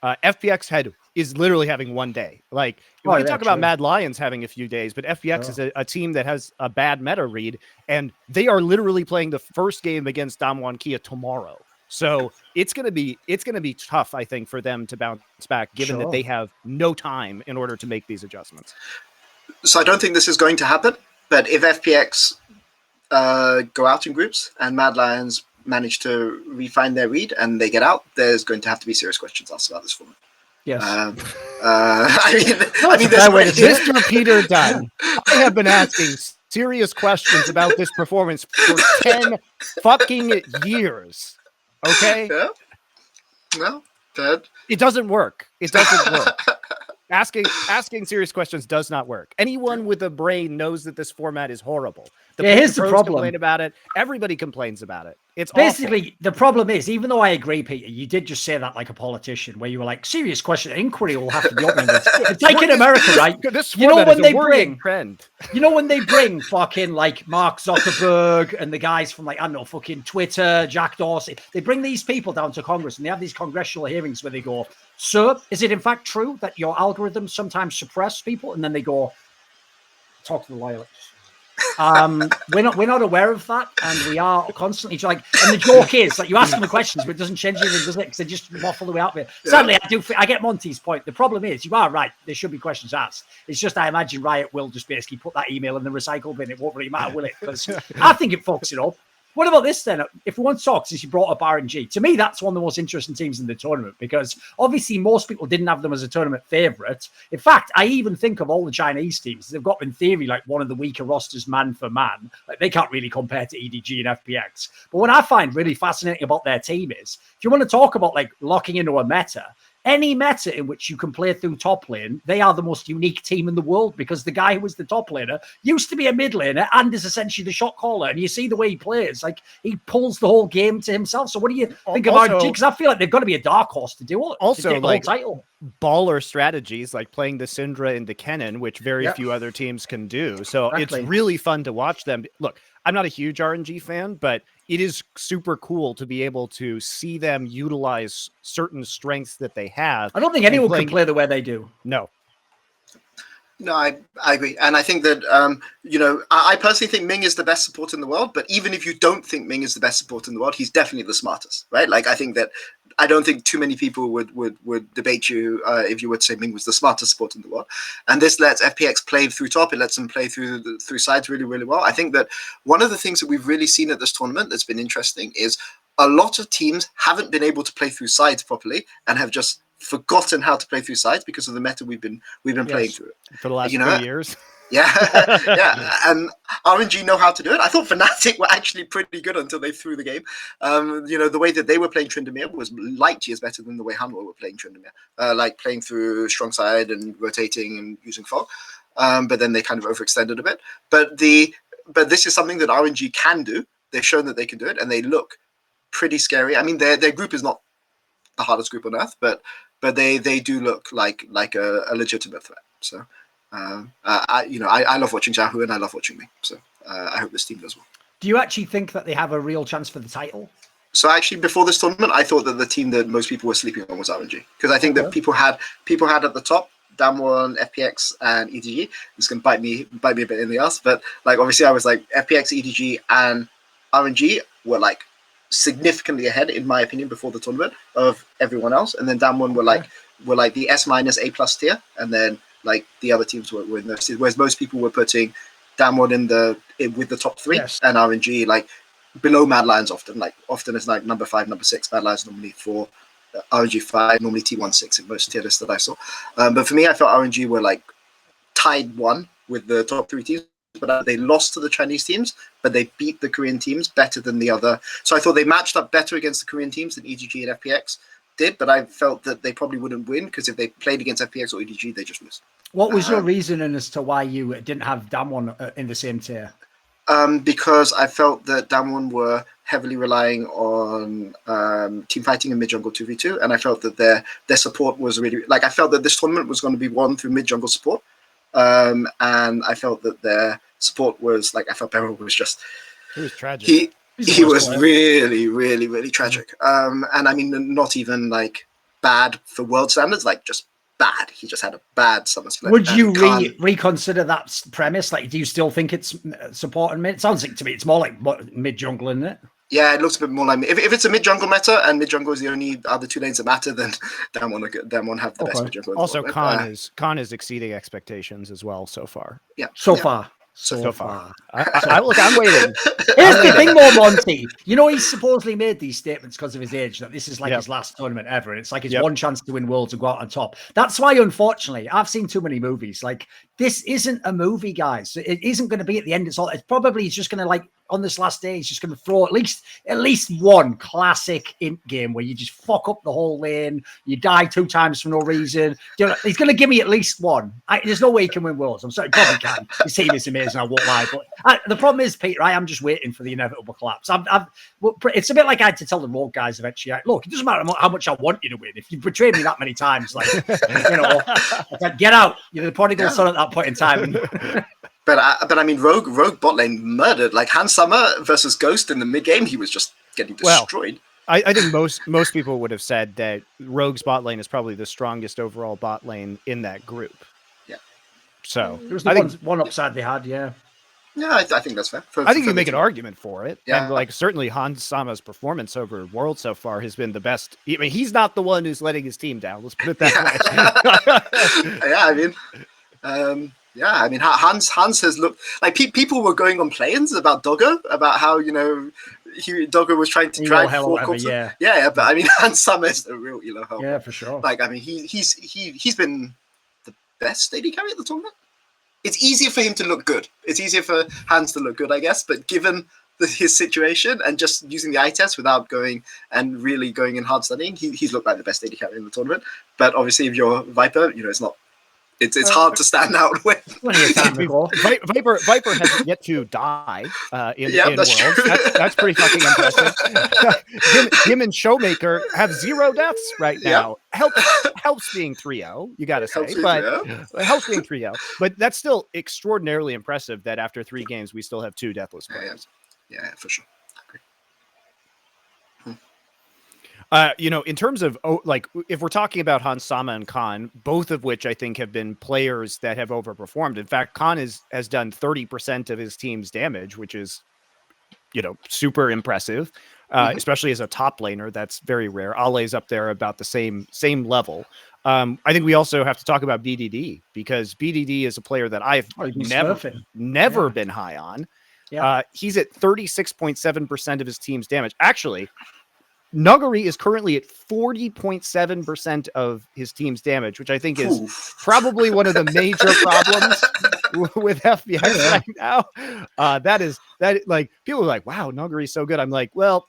A: FPX is literally having 1 day. Like we can talk about Mad Lions having a few days, but FPX is a team that has a bad meta read, and they are literally playing the first game against DAMWON Kia tomorrow. So it's gonna be tough, I think, for them to bounce back, given that they have no time in order to make these adjustments.
C: So I don't think this is going to happen. But if FPX go out in groups and Mad Lions manage to refine their read and they get out, there's going to have to be serious questions asked about this format.
B: Yes.
A: Mr. Peter Dunn, I have been asking serious questions about this performance for 10 fucking years. Okay.
C: Yeah. No, Ted.
A: It doesn't work. It doesn't work. Asking serious questions does not work. Anyone with a brain knows that this format is horrible.
B: Here's the problem.
A: Complain about it. Everybody complains about it. It's
B: basically
A: awful.
B: The problem is, even though I agree, Peter, you did just say that like a politician, where you were like, serious question, inquiry will have to be open. It's like in America, right?
A: You know when they bring trend.
B: You know when they bring fucking like Mark Zuckerberg and the guys from like, I don't know, fucking Twitter, Jack Dorsey. They bring these people down to Congress and they have these congressional hearings where they go, "Sir, is it in fact true that your algorithms sometimes suppress people?" And then they go, "Talk to the lawyer." We're not aware of that, and we are constantly like. And the joke is that you ask them the questions, but it doesn't change anything, does it? Because they just waffle the way out of it. Yeah. Sadly, I get Monty's point. The problem is, you are right. There should be questions asked. It's just I imagine Riot will just basically put that email in the recycle bin. It won't really matter, will it? Because I think it fucks it up. What about this then? If we want to talk, since you brought up RNG, to me, that's one of the most interesting teams in the tournament because obviously most people didn't have them as a tournament favorite. In fact, I even think of all the Chinese teams, they've got in theory like one of the weaker rosters man for man. Like, they can't really compare to EDG and FPX. But what I find really fascinating about their team is, if you want to talk about like locking into a meta, any meta in which you can play through top lane, they are the most unique team in the world because the guy who was the top laner used to be a mid laner and is essentially the shot caller. And you see the way he plays, like he pulls the whole game to himself. So what do you think about RNG? Because I feel like they've got to be a dark horse to do it.
A: Also,
B: to get the
A: like
B: whole title.
A: Baller strategies like playing the Syndra into Kennen, which very few other teams can do. So it's really fun to watch them. Look, I'm not a huge RNG fan, but it is super cool to be able to see them utilize certain strengths that they have.
B: I don't think anyone can play the way they do.
A: No.
C: No, I agree. And I think that, you know, I personally think Ming is the best support in the world, but even if you don't think Ming is the best support in the world, he's definitely the smartest, right? Like, I think that, I don't think too many people would debate you if you would say Ming was the smartest support in the world. And this lets FPX play through top. It lets them play through sides really, really well. I think that one of the things that we've really seen at this tournament that's been interesting is a lot of teams haven't been able to play through sides properly and have just forgotten how to play through sides because of the meta we've been playing through it
A: for the last 3 years.
C: Yeah, yeah, and RNG know how to do it. I thought Fnatic were actually pretty good until they threw the game. You know, the way that they were playing Tryndamere was light years better than the way Hanwha were playing Tryndamere, like playing through strong side and rotating and using fog. But then they kind of overextended a bit. But this is something that RNG can do. They've shown that they can do it, and they look pretty scary. I mean, their group is not the hardest group on earth, but they do look like a legitimate threat. So. I love watching Yahoo and I love watching me. So I hope this team does well.
B: Do you actually think that they have a real chance for the title?
C: So actually, before this tournament, I thought that the team that most people were sleeping on was RNG because I think that people had at the top DAMWON, FPX, and EDG. It's going to bite me a bit in the ass, but like obviously I was like FPX, EDG, and RNG were like significantly ahead in my opinion before the tournament of everyone else, and then DAMWON were like the S- A+ tier, and then like the other teams were in those tiers, whereas most people were putting DAMWON with the top three, and RNG like below Mad Lions often it's like number 5, number 6, Mad Lions normally 4, RNG 5, normally T1 6 in most tier lists that I saw. But for me, I felt RNG were like tied 1 with the top 3 teams, but they lost to the Chinese teams, but they beat the Korean teams better than the other. So I thought they matched up better against the Korean teams than EDG and FPX did, but I felt that they probably wouldn't win because if they played against FPX or EDG, they just lose.
B: What was your reasoning as to why you didn't have DAMWON in the same tier?
C: Because I felt that DAMWON were heavily relying on team fighting and mid jungle 2v2, and I felt that their support was really I felt that this tournament was going to be won through mid jungle support, and I felt that their support was I felt Beryl was just
A: it was tragic.
C: He was really, really, really tragic. And I mean, not even bad for world standards, just bad. He just had a bad summer split.
B: Would you reconsider that premise? Do you still think it's support and mid? It sounds like to me it's more like mid jungle, isn't it?
C: Yeah, it looks a bit more like if it's a mid jungle meta and mid jungle is the only other 2 lanes that matter, then DAMWON have the best mid jungle.
A: Also, Khan is exceeding expectations as well so far.
C: Yeah,
B: so far.
A: I'm waiting.
B: Here's the thing, more Monty. You know, he's supposedly made these statements because of his age that this is his last tournament ever. And it's like his one chance to win Worlds and go out on top. That's why, unfortunately, I've seen too many movies. This isn't a movie, guys. It isn't going to be at the end. It's probably he's just going to on this last day, he's just going to throw at least one classic int game where you just fuck up the whole lane, you die 2 times for no reason. He's going to give me at least one. There's no way he can win Worlds. I'm sorry, he probably can. His team is amazing. I won't lie. But the problem is, Peter, I am just waiting for the inevitable collapse. It's a bit like I had to tell the road guys eventually. Look, it doesn't matter how much I want you to win. If you've betrayed me that many times, get out. You're the prodigal son at that point in time.
C: But I mean, Rogue bot lane murdered. Hans Summer versus Ghost in the mid game, he was just getting destroyed.
A: I think most people would have said that Rogue's bot lane is probably the strongest overall bot lane in that group.
C: Yeah.
A: So
B: it was the one upside they had. Yeah.
C: Yeah, I think that's fair.
A: I think you make an argument for it. Yeah. And certainly Hans Sama's performance over World so far has been the best. I mean, he's not the one who's letting his team down. Let's put it that
C: way. Yeah, I mean, Hans has looked like people were going on plans about Doggo, about how Doggo was trying to drag
B: hell,
C: 4
B: whatever,
C: corpses.
B: Yeah,
C: but I mean, Hans Summer is the real elo hell.
B: Yeah, for sure.
C: Like, I mean, he's been the best AD carry at the tournament. It's easier for him to look good. It's easier for Hans to look good, I guess. But given his situation and just using the eye test without going and really going in hard studying, he's looked like the best AD carry in the tournament. But obviously, if you're Viper, it's not. It's hard to stand out with.
B: Plenty of time to go.
A: Viper hasn't yet to die in
C: that's
A: Worlds. That's pretty fucking impressive. him and Showmaker have 0 deaths right now. Helps being 3-0, you got to say. Helps being 3-0. But that's still extraordinarily impressive that after 3 games, we still have 2 deathless players.
C: Yeah, for sure.
A: In terms of if we're talking about Hans Sama and Khan, both of which I think have been players that have overperformed. In fact, Khan has done 30% of his team's damage, which is, super impressive, especially as a top laner. That's very rare. Ale's up there about the same level. I think we also have to talk about BDD, because BDD is a player that I've never been high on. Yeah. He's at 36.7% of his team's damage. Actually, Nuggery is currently at 40.7% of his team's damage, which I think is probably one of the major problems with FPX right now. People are like, wow, Nuggery's so good. I'm like, well,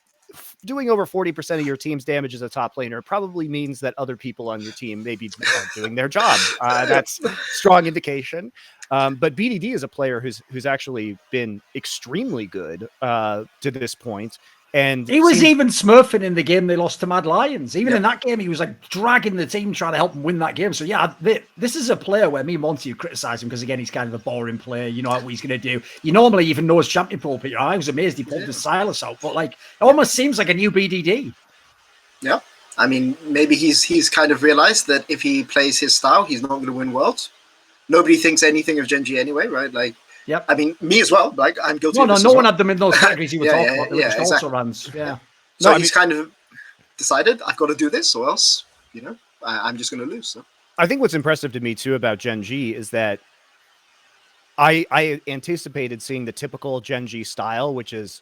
A: doing over 40% of your team's damage as a top laner probably means that other people on your team maybe aren't doing their job. That's strong indication. But BDD is a player who's actually been extremely good to this point. And
B: he was even smurfing in the game they lost to Mad Lions. Even in that game, he was like dragging the team, trying to help them win that game. So yeah, this is a player where me and Monty criticize him because again, he's kind of a boring player. You know what he's going to do. You normally even know his champion pool, but I was amazed he pulled the Silas out. But it almost seems like a new BDD.
C: Yeah, I mean, maybe he's kind of realized that if he plays his style, he's not going to win Worlds. Nobody thinks anything of Gen.G anyway, right?
B: Yep.
C: I mean, me as well. I'm guilty.
B: No one had them in those categories you were talking about. They were just also runs. Yeah.
C: So he's kind of decided, I've got to do this, or else, I'm just going to lose. So.
A: I think what's impressive to me too about Gen.G is that I anticipated seeing the typical Gen.G style, which is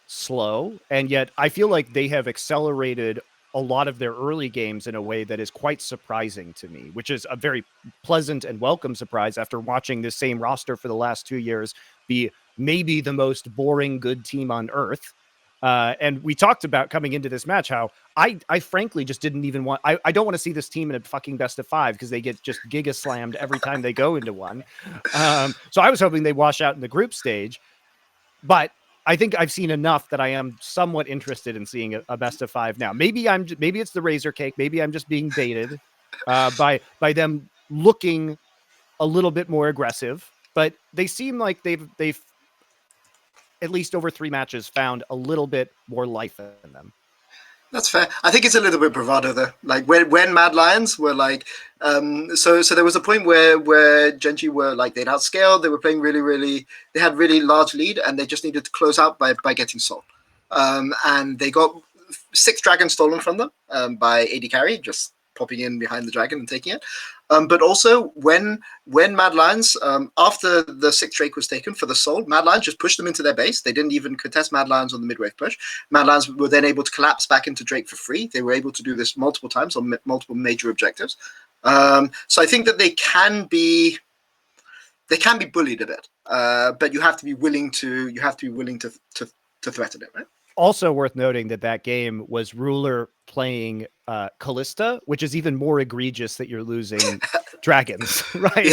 A: slow, and yet I feel like they have accelerated a lot of their early games in a way that is quite surprising to me, which is a very pleasant and welcome surprise after watching this same roster for the last 2 years be maybe the most boring good team on earth. And we talked about coming into this match how I frankly just didn't even want. I don't want to see this team in a fucking best of 5 because they get just giga slammed every time they go into one. So I was hoping they wash out in the group stage, but I think I've seen enough that I am somewhat interested in seeing a best of 5 now. Maybe it's the razor cake. Maybe I'm just being baited by them looking a little bit more aggressive, but they seem like they've at least over 3 matches found a little bit more life in them.
C: That's fair. I think it's a little bit bravado though. Like when Mad Lions were like, so there was a point where Gen.G were like they'd outscaled. They were playing really. They had really large lead, and they just needed to close out by getting soul. And they got 6 dragons stolen from them by AD carry, just popping in behind the dragon and taking it. But also when Mad Lions, after the 6th Drake was taken for the soul, Mad Lions just pushed them into their base. They didn't even contest Mad Lions on the mid-wave push. Mad Lions were then able to collapse back into Drake for free. They were able to do this multiple times on multiple major objectives. So I think that they can be bullied a bit, but you have to be willing to threaten it, right?
A: Also worth noting that game was Ruler playing Callista, which is even more egregious that you're losing dragons, right?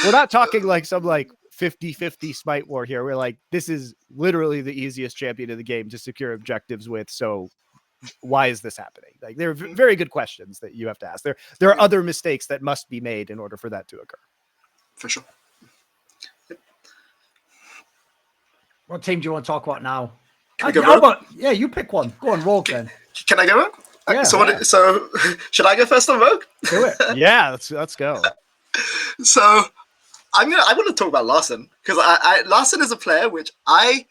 A: We're not talking like some 50-50 smite war here. We're like, this is literally the easiest champion of the game to secure objectives with. So why is this happening? Like, there are very good questions that you have to ask. There are other mistakes that must be made in order for that to occur.
C: For sure.
B: What team do you want to talk about now?
C: Yeah,
B: you pick one. Go on, Rogue then.
C: Can I go Rogue?
B: Yeah.
C: So should I go first on Rogue?
B: Do it.
A: Yeah, let's go.
C: So I want to talk about Larson, because Larson is a player which I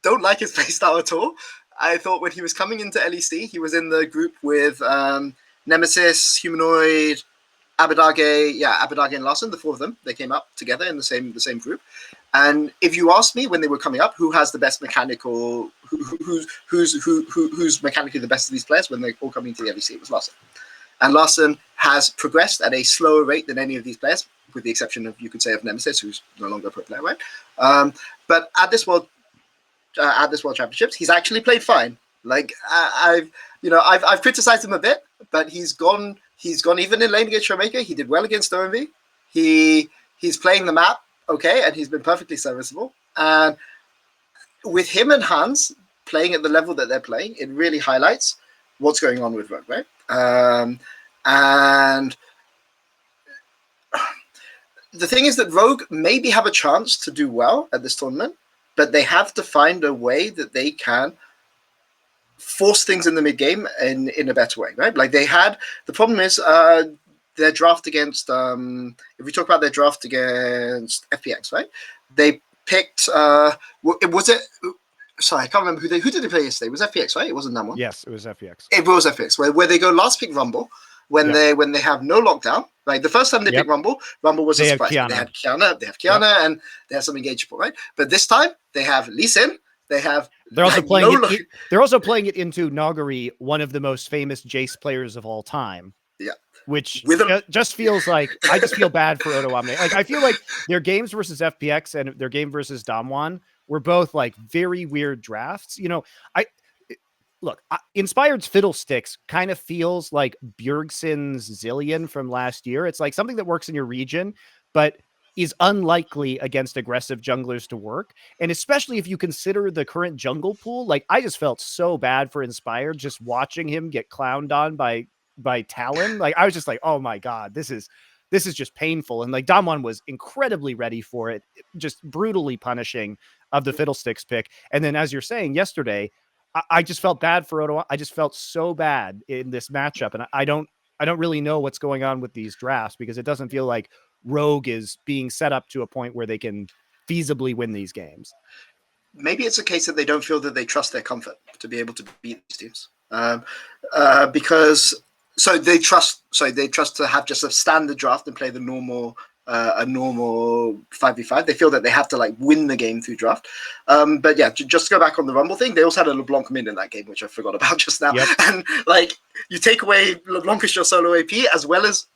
C: don't like his playstyle at all. I thought when he was coming into LEC, he was in the group with Nemesis, Humanoid, Abadage and Larson, the 4 of them. They came up together in the same group. And if you ask me when they were coming up, who has the best mechanical, who's mechanically the best of these players when they're all coming to the LEC, it was Larson. And Larson has progressed at a slower rate than any of these players, with the exception of, you could say, of Nemesis, who's no longer a pro player, right? But at this World Championships, he's actually played fine. Like I've criticized him a bit, but he's gone even in lane against Showmaker. He did well against OMV. He's playing the map okay, and he's been perfectly serviceable. And with him and Hans playing at the level that they're playing, it really highlights what's going on with Rogue, right? And the thing is that Rogue maybe have a chance to do well at this tournament, but they have to find a way that they can force things in the mid game in a better way, right? Like they had, the problem is their draft against, if we talk about their draft against FPX, right? They picked, sorry, I can't remember who did they play yesterday? It was FPX, right? It wasn't DAMWON.
A: Yes, it was FPX.
C: It was FPX, where they go last pick Rumble when they have no lockdown. Like the first time they picked Rumble was a surprise. They had Kiana, and they have some engageable, right? But this time they have Lee Sin.
A: They're also playing it. They're also playing it into Nagari, one of the most famous Jace players of all time.
C: Yeah,
A: which just feels like I just feel bad for Odo Omni. Like I feel like their games versus FPX and their game versus DAMWON were both like very weird drafts. You know, Inspired's Fiddlesticks kind of feels like Bjergsen's Zillion from last year. It's like something that works in your region, but is unlikely against aggressive junglers to work. And especially if you consider the current jungle pool, like I just felt so bad for Inspired just watching him get clowned on by Talon. Like I was just like, oh my God, this is just painful. And like DAMWON was incredibly ready for it, just brutally punishing of the Fiddlesticks pick. And then as you're saying yesterday, I just felt bad for Odo. I just felt so bad in this matchup. And I don't really know what's going on with these drafts because it doesn't feel like Rogue is being set up to a point where they can feasibly win these games.
C: Maybe it's a case that they don't feel that they trust their comfort to be able to beat these teams. Because they trust to have just a standard draft and play the normal a normal 5v5. They feel that they have to like win the game through draft. But yeah, just to go back on the Rumble thing, they also had a LeBlanc mid in that game, which I forgot about just now. Yep. And like you take away LeBlanc as your solo AP as well as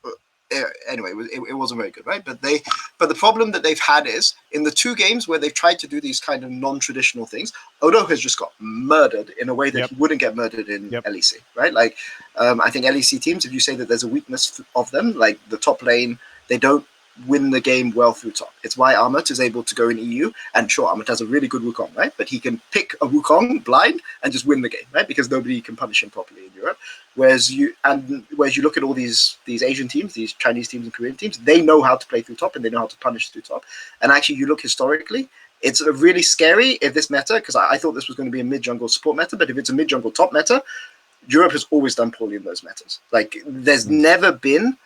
C: anyway, it wasn't very good, right? But the problem that they've had is in the two games where they've tried to do these kind of non-traditional things, Odo has just got murdered in a way that he wouldn't get murdered in LEC, right? Like I think LEC teams, if you say that there's a weakness of them, like the top lane, they don't win the game well through top. It's why Armut is able to go in EU, and sure, Armut has a really good Wukong, right? But he can pick a Wukong blind and just win the game, right? Because nobody can punish him properly in Europe. Whereas you look at all these Asian teams, these Chinese teams and Korean teams, they know how to play through top and they know how to punish through top. And actually, you look historically, it's really scary if this meta, because I thought this was going to be a mid-jungle support meta, but if it's a mid-jungle top meta, Europe has always done poorly in those metas. Like, there's never been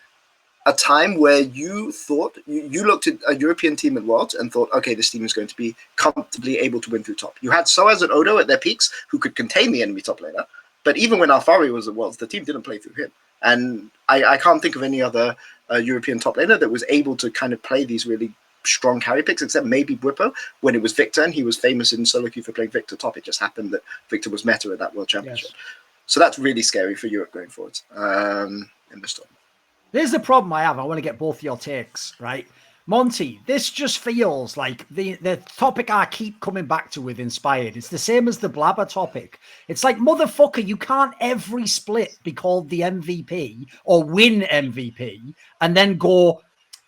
C: a time where you thought you looked at a European team at Worlds and thought, okay, this team is going to be comfortably able to win through top. You had Soaz and Odo at their peaks who could contain the enemy top laner, but even when Alfari was at Worlds, the team didn't play through him. And I can't think of any other European top laner that was able to kind of play these really strong carry picks, except maybe Bwipo when it was Victor, and he was famous in solo queue for playing Victor top. It just happened that Victor was meta at that World Championship. Yes. So that's really scary for Europe going forward in this tournament.
B: Here's the problem I have. I want to get both your takes, right? Monty, this just feels like the topic I keep coming back to with Inspired. It's the same as the Blabber topic. It's like, motherfucker, you can't every split be called the MVP or win MVP and then go,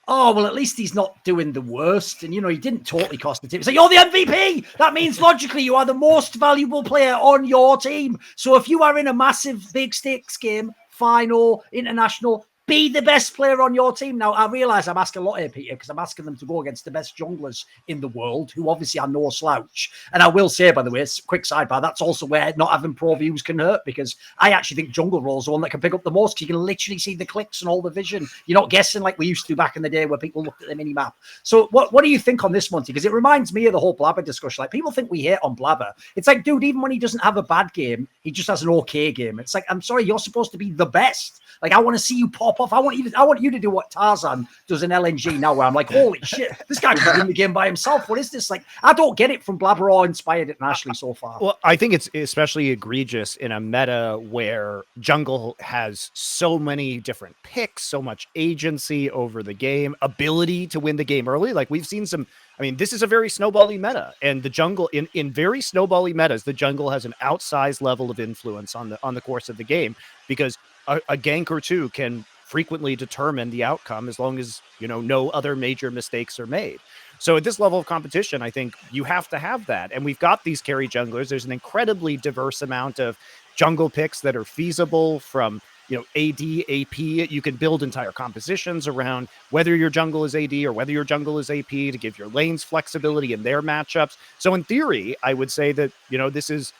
B: oh, well, at least he's not doing the worst. And, you know, he didn't totally cost the team. It's like, you're the MVP. That means logically you are the most valuable player on your team. So if you are in a massive big stakes game, final, international, be the best player on your team. Now, I realize I'm asking a lot here, Peter, because I'm asking them to go against the best junglers in the world, who obviously are no slouch. And I will say, by the way, quick sidebar, that's also where not having pro views can hurt, because I actually think jungle role's the one that can pick up the most, because you can literally see the clicks and all the vision. You're not guessing like we used to back in the day where people looked at the mini map. So what do you think on this, Monty? Because it reminds me of the whole Blabber discussion. Like, people think we hate on Blabber. It's like, dude, even when he doesn't have a bad game, he just has an okay game. It's like, I'm sorry, you're supposed to be the best. Like, I want to see you pop pop off. I want you to do what Tarzan does in LNG now, where I'm like, holy shit, this guy can win the game by himself. What is this? Like, I don't get it from Blabber or Inspired and Ashley so far.
A: Well, I think it's especially egregious in a meta where jungle has so many different picks, so much agency over the game, ability to win the game early. Like we've seen some, I mean, this is a very snowbally meta, and the jungle in very snowbally metas, the jungle has an outsized level of influence on the course of the game, because a gank or two can frequently determine the outcome as long as, you know, no other major mistakes are made. So at this level of competition, I think you have to have that. And we've got these carry junglers. There's an incredibly diverse amount of jungle picks that are feasible, from, you know, AD, AP. You can build entire compositions around whether your jungle is AD or whether your jungle is AP to give your lanes flexibility in their matchups. So in theory, I would say that, you know, this is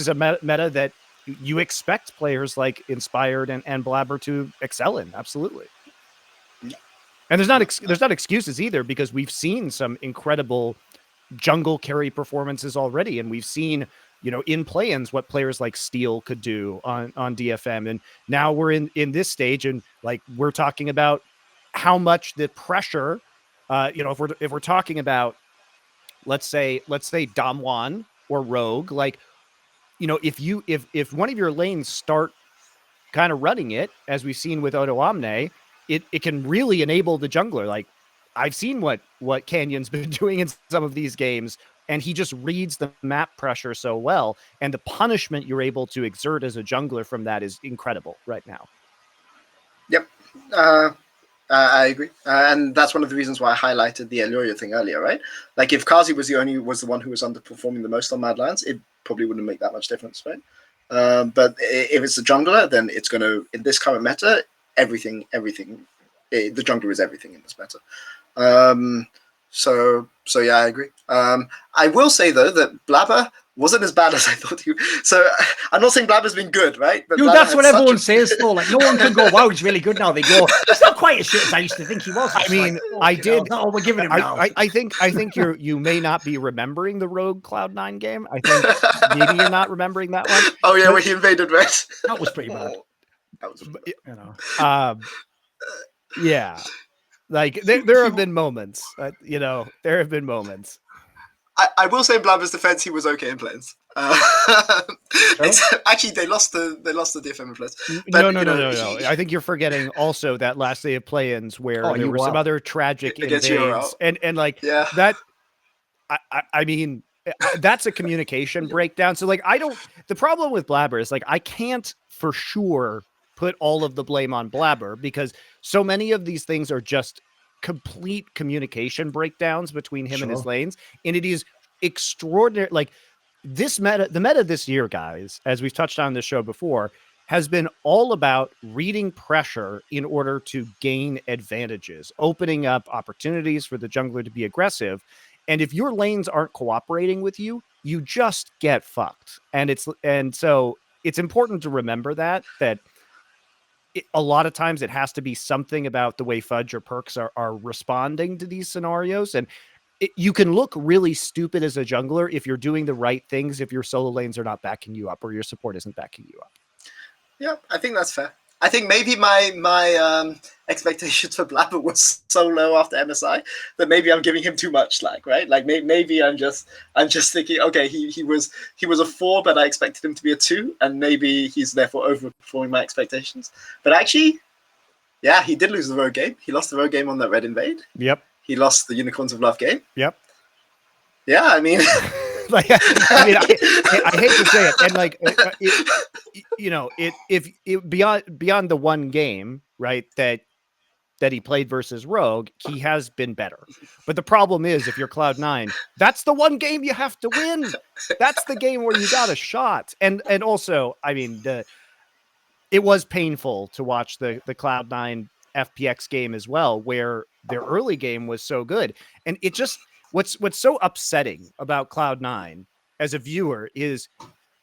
A: a meta that you expect players like Inspired and Blabber to excel in. Absolutely. And there's not excuses either, because we've seen some incredible jungle carry performances already, and we've seen, you know, in play-ins what players like Steel could do on DFM, and now we're in this stage, and like we're talking about how much the pressure, you know, if we're talking about, let's say DAMWON or Rogue, like, you know, if one of your lanes start kind of running it, as we've seen with Odo Omne, it can really enable the jungler. Like I've seen what Canyon's been doing in some of these games, and he just reads the map pressure so well, and the punishment you're able to exert as a jungler from that is incredible right now.
C: Yep. I agree. And that's one of the reasons why I highlighted the Eloria thing earlier, right? Like if Kazi was the one who was underperforming the most on Mad Lions, it probably wouldn't make that much difference, right? But if it's a jungler, then it's going to, in this current meta, everything, the jungler is everything in this meta. So yeah, I agree. I will say though that Blabber wasn't as bad as I thought he. So I'm not saying Blabber's been good, right? But
B: dude, that's what everyone says though. Like no one can go, wow, he's really good now. They go, that's not quite as shit as I used to think he was.
A: I mean,
B: like, oh,
A: I did.
B: No, we're giving him now.
A: I think you may not be remembering the Rogue Cloud9 game. I think maybe you're not remembering that one.
C: Oh yeah, where he invaded red.
B: That was pretty bad.
C: That was,
B: you know.
A: Yeah. Like there have been moments, you know, there have been moments.
C: I will say in Blabber's defense, he was okay in play-ins. Actually, they lost the DFM in play-ins.
A: No. I think you're forgetting also that last day of play-ins where there were some other tragic invades, and like that. I mean, that's a communication breakdown. So like, the problem with Blabber is like, I can't for sure put all of the blame on Blabber, because so many of these things are just complete communication breakdowns between him and his lanes. And it is extraordinary. Like the meta this year, guys, as we've touched on this show before, has been all about reading pressure in order to gain advantages, opening up opportunities for the jungler to be aggressive. And if your lanes aren't cooperating with you, you just get fucked. And so it's important to remember that a lot of times it has to be something about the way Fudge or Perks are responding to these scenarios. And you can look really stupid as a jungler if you're doing the right things, if your solo lanes are not backing you up or your support isn't backing you up.
C: Yeah, I think that's fair. I think maybe my expectations for Blabber was so low after MSI that maybe I'm giving him too much slack, right? Like maybe I'm just thinking, okay, he was a 4, but I expected him to be a 2, and maybe he's therefore overperforming my expectations. But actually, yeah, he did lose the road game. He lost the road game on that red invade.
A: Yep.
C: He lost the Unicorns of Love game.
A: Yep.
C: Yeah, I mean.
A: Like, I mean, I hate to say it, and like, you know, if beyond the one game, right, that he played versus Rogue, he has been better. But the problem is, if you're Cloud9, that's the one game you have to win. That's the game where you got a shot. And also, I mean, it was painful to watch the Cloud9 FPX game as well, where their early game was so good, and it just. What's so upsetting about Cloud9 as a viewer is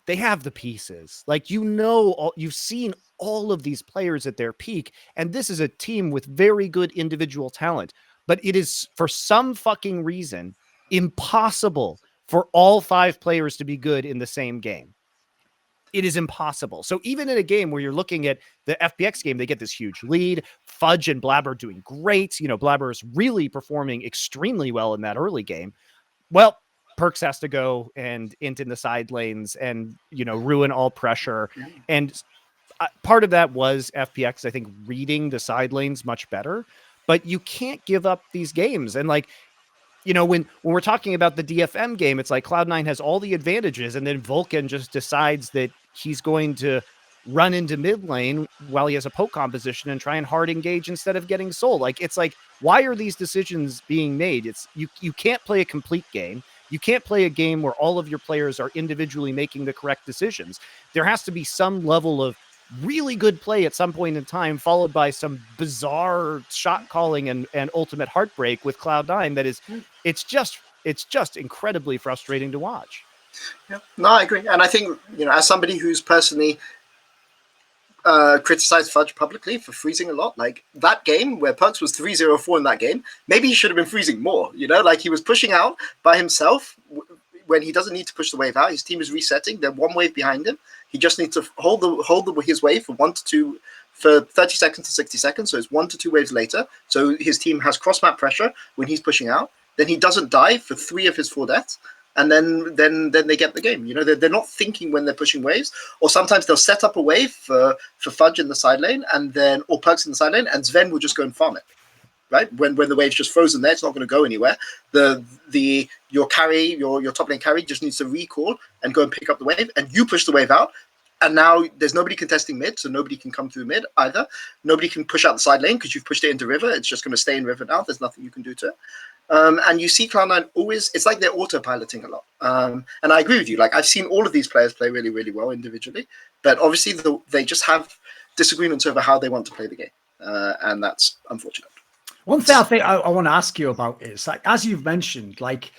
A: they have the pieces. Like, you've seen all of these players at their peak, and this is a team with very good individual talent, but it is, for some fucking reason, impossible for all 5 players to be good in the same game. it is impossible. So even in a game where you're looking at the FPX game, they get this huge lead. Fudge and Blabber doing great. You know, Blabber is really performing extremely well in that early game. Well, Perks has to go and int in the side lanes and, you know, ruin all pressure. And part of that was FPX, I think, reading the side lanes much better. But you can't give up these games. And like, you know, when we're talking about the DFM game, it's like Cloud9 has all the advantages, and then Vulcan just decides that he's going to run into mid lane while he has a poke composition and try and hard engage instead of getting soul. Like, it's like, why are these decisions being made? It's you can't play a complete game. You can't play a game where all of your players are individually making the correct decisions. There has to be some level of really good play at some point in time, followed by some bizarre shot calling and ultimate heartbreak with Cloud9 that is, it's just incredibly frustrating to watch.
C: Yeah, no, I agree. And I think, you know, as somebody who's personally criticized Fudge publicly for freezing a lot, like that game where Perks was 3-0-4 in that game, maybe he should have been freezing more, you know, like he was pushing out by himself when he doesn't need to push the wave out. His team is resetting. They're one wave behind him. He just needs to hold his wave for 30 seconds to 60 seconds. So it's 1 to 2 waves later. So his team has cross map pressure when he's pushing out. Then he doesn't die for 3 of his 4 deaths. And then they get the game. You know, they're not thinking when they're pushing waves. Or sometimes they'll set up a wave for Fudge in the side lane, or Perks in the side lane, and Sven will just go and farm it. Right, when the wave's just frozen there, it's not going to go anywhere. Your top lane carry just needs to recall and go and pick up the wave, and you push the wave out. And now there's nobody contesting mid, so nobody can come through mid either. Nobody can push out the side lane because you've pushed it into river. It's just going to stay in river now. There's nothing you can do to it. And you see Cloud9 always, it's like they're autopiloting a lot. And I agree with you. Like, I've seen all of these players play really, really well individually, but obviously they just have disagreements over how they want to play the game, and that's unfortunate.
B: One thing I think I want to ask you about is, like, as you've mentioned, like,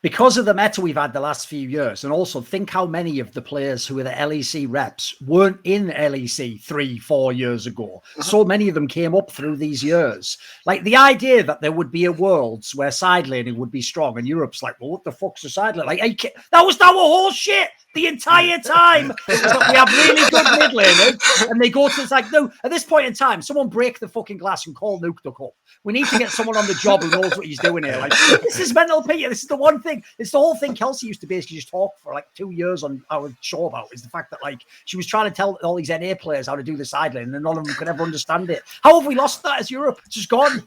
B: because of the meta we've had the last few years, and also think how many of the players who are the LEC reps weren't in LEC 3-4 years ago. So many of them came up through these years. Like, the idea that there would be a worlds where side laning would be strong, and Europe's like, well, what the fuck's a side lane? Like, that was our whole shit the entire time. We have really good mid laners, and they go to, it's like, no, at this point in time, someone break the fucking glass and call Nuke Duck up. We need to get someone on the job who knows what he's doing here. Like, this is mental, Peter. This is the one thing. It's the whole thing Kelsey used to basically just talk for like 2 years on our show about, is the fact that, like, she was trying to tell all these NA players how to do the side lane, and none of them could ever understand it. How have we lost that as Europe? It's just gone.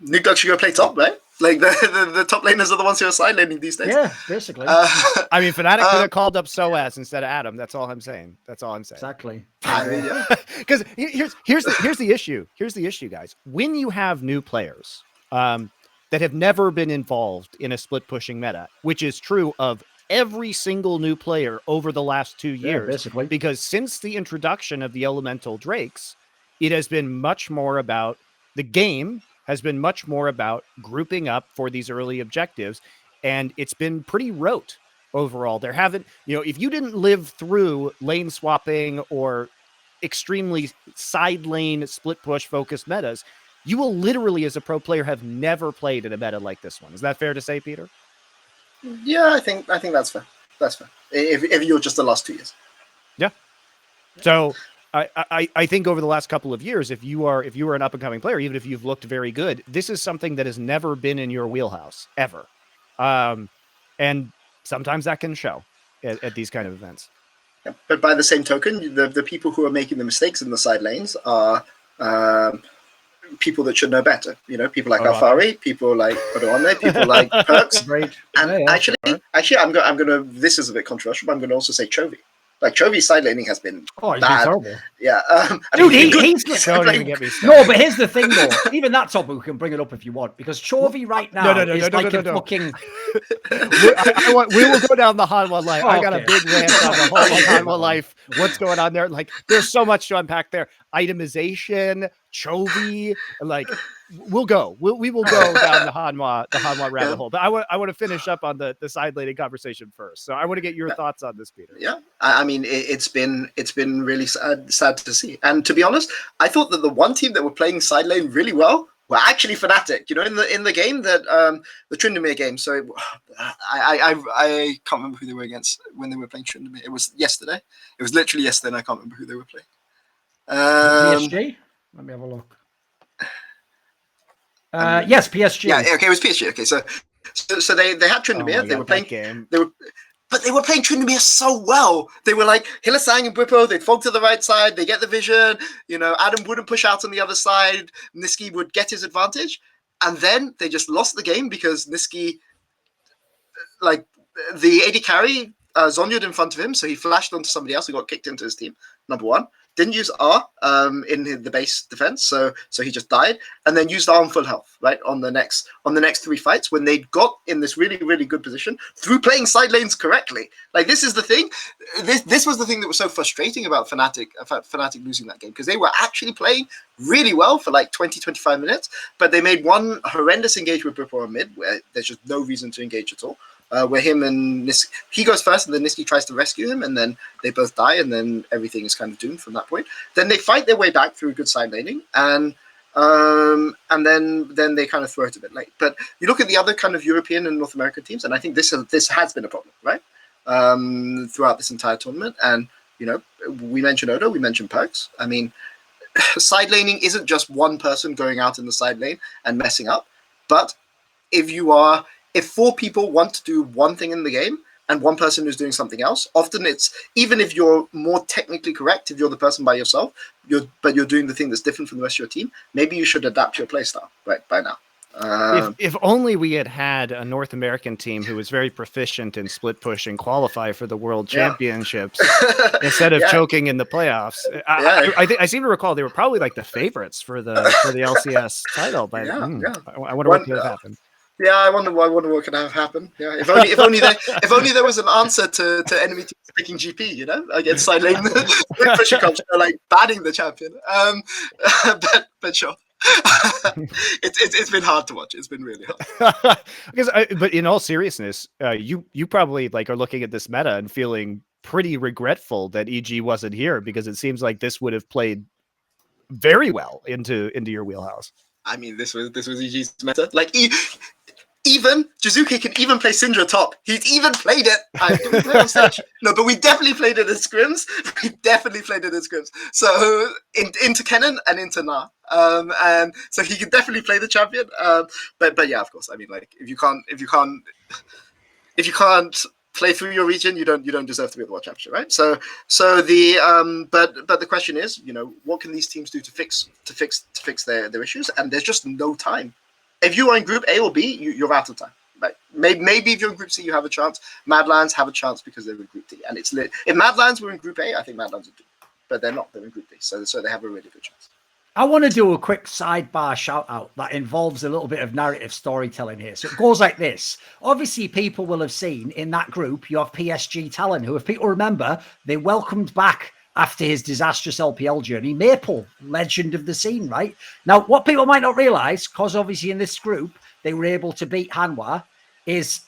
C: Nuke Duck should go play top, right? Like, the top laners are the ones who are side laning these days.
B: Yeah, basically.
A: I mean, Fnatic could have called up SOAS instead of Adam. That's all I'm saying.
B: Exactly.
A: Because here's the issue. Here's the issue, guys. When you have new players that have never been involved in a split pushing meta, which is true of every single new player over the last 2 years,
B: basically.
A: Because since the introduction of the elemental drakes, it has been much more about the game. Has been much more about grouping up for these early objectives, and it's been pretty rote overall. There haven't, you know, if you didn't live through lane swapping or extremely side lane split push focused metas, you will literally, as a pro player, have never played in a meta like this one. Is that fair to say, Peter?
C: Yeah, I think that's fair. That's fair. If you're just the last 2 years.
A: Yeah. So I think over the last couple of years, if you are an up and coming player, even if you've looked very good, this is something that has never been in your wheelhouse ever, and sometimes that can show at these kind of events.
C: Yeah, but by the same token, the people who are making the mistakes in the side lanes are people that should know better. You know, people like Alfari, people like Odoane, people like Perks.
B: Great.
C: And actually, I'm gonna. This is a bit controversial, but I'm gonna also say Chovy. Like, Chovy's side laning has been bad.
B: Terrible.
C: Yeah.
B: Dude, he's
A: don't even get me started.
B: No, but here's the thing, though. Even that topic, we can bring it up if you want, because Chovy right now is like a fucking...
A: we will go down the Hanwha life. I got a big rant on the whole Hanwha life. What's going on there? Like, there's so much to unpack there. Itemization, Chovy, like... We will go down the Hanwha rabbit hole. But I want to finish up on the side laning conversation first. So I want to get your thoughts on this, Peter.
C: Yeah, I mean, it's been really sad to see. And to be honest, I thought that the one team that were playing side lane really well were actually Fnatic. You know, in the game that the Tryndamere game. So I can't remember who they were against when they were playing Tryndamere. It was yesterday. It was literally yesterday, and I can't remember who they were playing.
B: PSG. Let me have a look. Yes, PSG.
C: Yeah, okay, it was PSG. Okay, so they had Tryndamere. They were playing
A: game.
C: But they were playing Tryndamere so well. They were like Hylissang and Bwipo, they'd fog to the right side, they get the vision, you know, Adam wouldn't push out on the other side, Nisqy would get his advantage, and then they just lost the game because Nisqy, like, the AD carry, Zhonyaed in front of him, so he flashed onto somebody else who got kicked into his team, number one. Didn't use R in the base defense, so he just died, and then used R on full health, right, on the next 3 fights when they got in this really, really good position through playing side lanes correctly. Like, this is the thing. This was the thing that was so frustrating about Fnatic losing that game, because they were actually playing really well for like 20-25 minutes, but they made one horrendous engage with Bwipo on mid where there's just no reason to engage at all. Where him and he goes first, and then Nisqy tries to rescue him, and then they both die, and then everything is kind of doomed from that point. Then they fight their way back through good side laning, and then they kind of throw it a bit late. But you look at the other kind of European and North American teams, and I think this has been a problem, right? Throughout this entire tournament, and you know, we mentioned Odo, we mentioned Perks. I mean, side laning isn't just one person going out in the side lane and messing up, but if 4 people want to do one thing in the game and one person is doing something else, often it's, even if you're more technically correct, if you're the person by yourself, but you're doing the thing that's different from the rest of your team, maybe you should adapt your playstyle right by now.
A: If only we had a North American team who was very proficient in split push and qualify for the World Championships instead of choking in the playoffs. I seem to recall they were probably like the favorites for the LCS title, but I wonder what could have happened.
C: Yeah, I wonder what could have happened. Yeah, if only there was an answer to enemy teams picking GP, you know, against side lane pushing culture, like banning the champion. But sure, it's been hard to watch. It's been really hard.
A: But in all seriousness, you probably like are looking at this meta and feeling pretty regretful that EG wasn't here, because it seems like this would have played very well into your wheelhouse.
C: I mean, this was EG's meta. Like, even Jizuki can even play Syndra top. He's even played it. Did we play on stage? No, but we definitely played it in scrims. So into Kennen and into Na. And so he can definitely play the champion. But yeah, of course. I mean, like, if you can't play through your region, you don't deserve to be at the World Championship, right? So the but the question is, you know, what can these teams do to fix their issues? And there's just no time. If you are in Group A or B, you're out of time. Like, maybe if you're in Group C, you have a chance. Madlands have a chance because they're in Group D, and it's lit. If Madlands were in Group A, I think Madlands would do, but they're not. They're in Group D, so they have a really good chance.
B: I want to do a quick sidebar shout out that involves a little bit of narrative storytelling here. So it goes like this. Obviously, people will have seen in that group, you have PSG Talon, who, if people remember, they welcomed back after his disastrous LPL journey, Maple, legend of the scene, right? Now, what people might not realize, because obviously in this group, they were able to beat Hanwha, is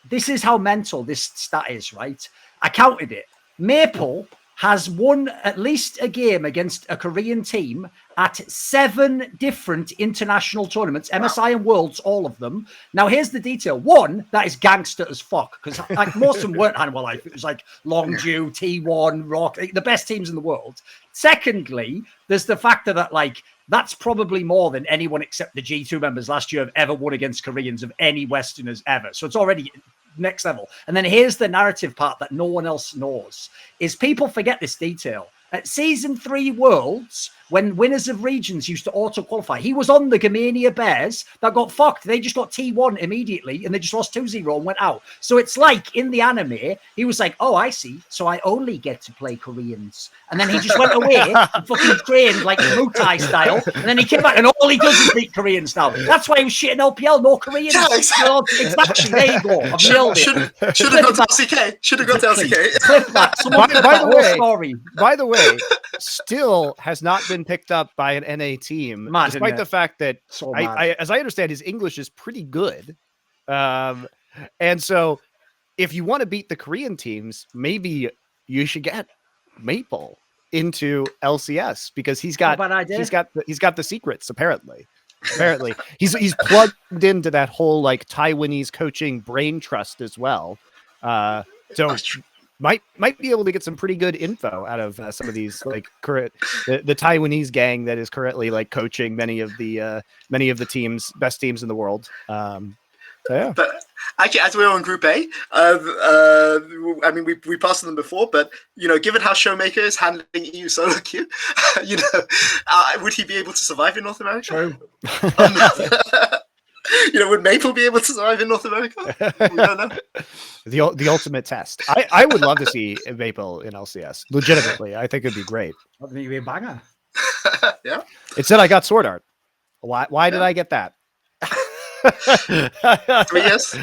B: this is how mental this stat is, right? I counted it. Maple has won at least a game against a Korean team at 7 different international tournaments, MSI and Worlds, all of them. Now, here's the detail. One, that is gangster as fuck, because like most of them weren't Hanwha Life. It was like Longdew, T1, Rock, the best teams in the world. Secondly, there's the factor that, like, that's probably more than anyone except the G2 members last year have ever won against Koreans of any Westerners ever. So it's already next level. And then here's the narrative part that no one else knows, is people forget this detail. At Season 3 Worlds, when winners of regions used to auto-qualify, he was on the Gamania Bears that got fucked. They just got T1 immediately, and they just lost 2-0 and went out. So it's like, in the anime, he was like, oh, I see. So I only get to play Koreans. And then he just went away and fucking trained, like, Muay style. And then he came back, and all he does is beat Koreans now. That's why he was shit in LPL, no Koreans.
C: Yeah, exactly.
B: There you go. I've nailed it.
C: Should have gone to LCK. Should have gone to LCK.
B: Clip that.
A: By the way, still has not been picked up by an NA team, despite the fact that, as I understand, his English is pretty good. And so if you want to beat the Korean teams, maybe you should get Maple into LCS, because he's got the secrets, apparently. Apparently, he's plugged into that whole like Taiwanese coaching brain trust as well. So might be able to get some pretty good info out of some of these like current the Taiwanese gang that is currently like coaching many of the best teams in the world. So yeah.
C: But actually, as we're on Group A, I mean, we passed them before, but given how Showmaker is handling EU solo queue, would he be able to survive in North America?
B: True.
C: Would Maple be able to survive in North America? We don't know.
A: The ultimate test. I would love to see Maple in LCS. Legitimately, I think it'd be great.
B: I think it'd be a banger.
C: Yeah.
A: It said I got Sword Art. Why did I get that?
C: 3 years.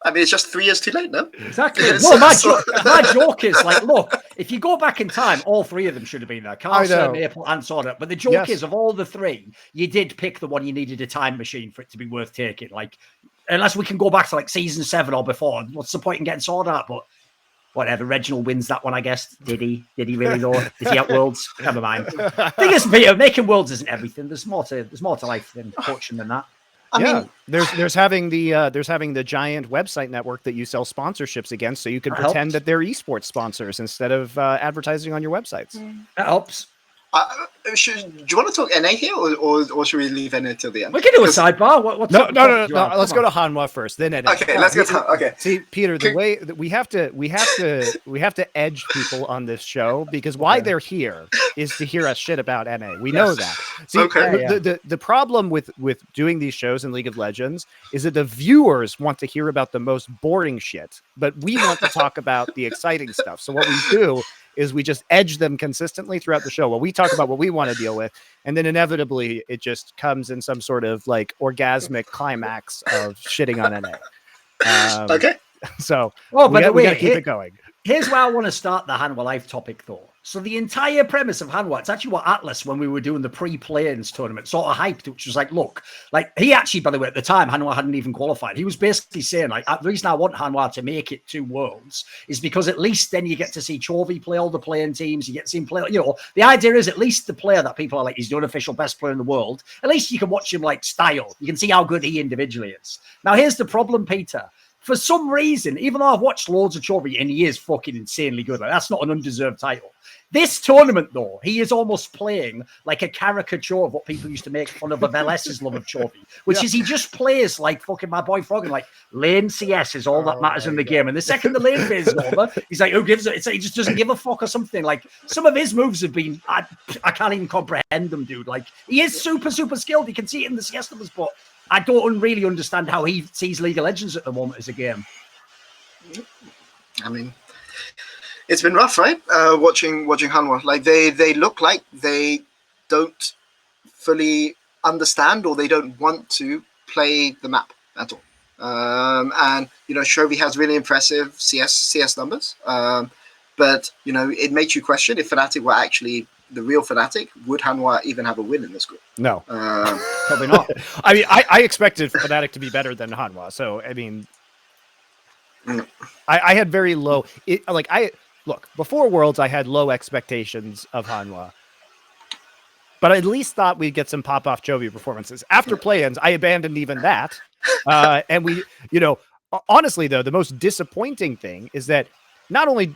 C: I mean, it's just 3 years too late, no?
B: Exactly. No, my joke is like, look, if you go back in time, all 3 of them should have been there. Carson, Maple, and Sword Art. But the joke is, of all the 3, you did pick the one you needed a time machine for it to be worth taking. Like, unless we can go back to like season 7 or before, what's the point in getting Sword Art? But whatever, Reginald wins that one, I guess. Did he? Did he really though? Is he at Worlds? Never mind. Thing is, Peter, making Worlds isn't everything. There's more to life than coaching than that.
C: I mean,
A: there's having the giant website network that you sell sponsorships against, so you can pretend that they're esports sponsors instead of advertising on your websites.
B: That helps.
C: Do you want to talk NA here, or should we leave NA till the end?
B: We can do a sidebar. What's
A: no. Let's go to Hanwha first, then NA.
C: Okay, let's go to okay.
A: See, Peter, the way that we have to edge people on this show, because why they're here is to hear us shit about NA. We know that. See, the problem with doing these shows in League of Legends is that the viewers want to hear about the most boring shit, but we want to talk about the exciting stuff. So what we do is we just edge them consistently throughout the show. Well, we talk about what we want to deal with, and then inevitably it just comes in some sort of like orgasmic climax of shitting on NA.
C: Okay.
A: So
B: we
A: gotta keep it going.
B: Here's where I want to start the Hanwha Life topic, though. So the entire premise of Hanwha, it's actually what Atlas, when we were doing the pre-play-ins tournament, sort of hyped, which was like, look, like he actually, by the way, at the time, Hanwha hadn't even qualified. He was basically saying, like, the reason I want Hanwha to make it to Worlds is because at least then you get to see Chovy play all the playing teams. You get to see him play, the idea is at least the player that people are like, he's the unofficial best player in the world. At least you can watch him like style. You can see how good he individually is. Now, here's the problem, Peter. For some reason, even though I've watched loads of Chovy and he is fucking insanely good, like that's not an undeserved title. This tournament, though, he is almost playing like a caricature of what people used to make fun of LS's love of Chovy, which is he just plays like fucking my boy Frog and like lane CS is all that matters in the game. And the second the lane phase is over, he's like, who gives it? It's like he just doesn't give a fuck or something. Like some of his moves have been, I can't even comprehend them, dude. Like he is super, super skilled. You can see it in the CS numbers, but I don't really understand how he sees League of Legends at the moment as a game.
C: I mean, it's been rough, right? Watching Hanwha. Like they look like they don't fully understand or they don't want to play the map at all. And Chovy has really impressive CS numbers. But it makes you question if Fnatic were actually the real Fnatic, would Hanwha even have a win in this group?
A: No,
B: probably not.
A: I mean, I expected Fnatic to be better than Hanwha. So I mean, I had very low. Look, before Worlds, I had low expectations of Hanwha, but I at least thought we'd get some pop-off Chovy performances. After play-ins, I abandoned even that. And we, honestly, though, the most disappointing thing is that not only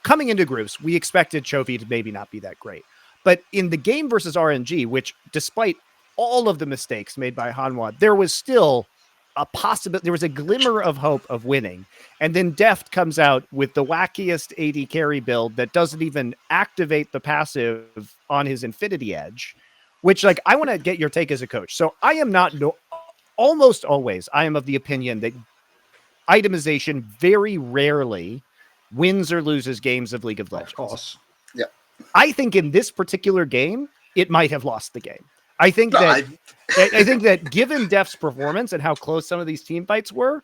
A: coming into groups, we expected Chovy to maybe not be that great, but in the game versus RNG, which despite all of the mistakes made by Hanwha, there was still a possibility, there was a glimmer of hope of winning. And then Deft comes out with the wackiest AD carry build that doesn't even activate the passive on his Infinity Edge, which like, I want to get your take as a coach. So I am not, almost always, I am of the opinion that itemization very rarely wins or loses games of League of Legends.
B: Of course.
C: Yeah.
A: I think in this particular game, it might have lost the game. I think that given Def's performance and how close some of these team fights were,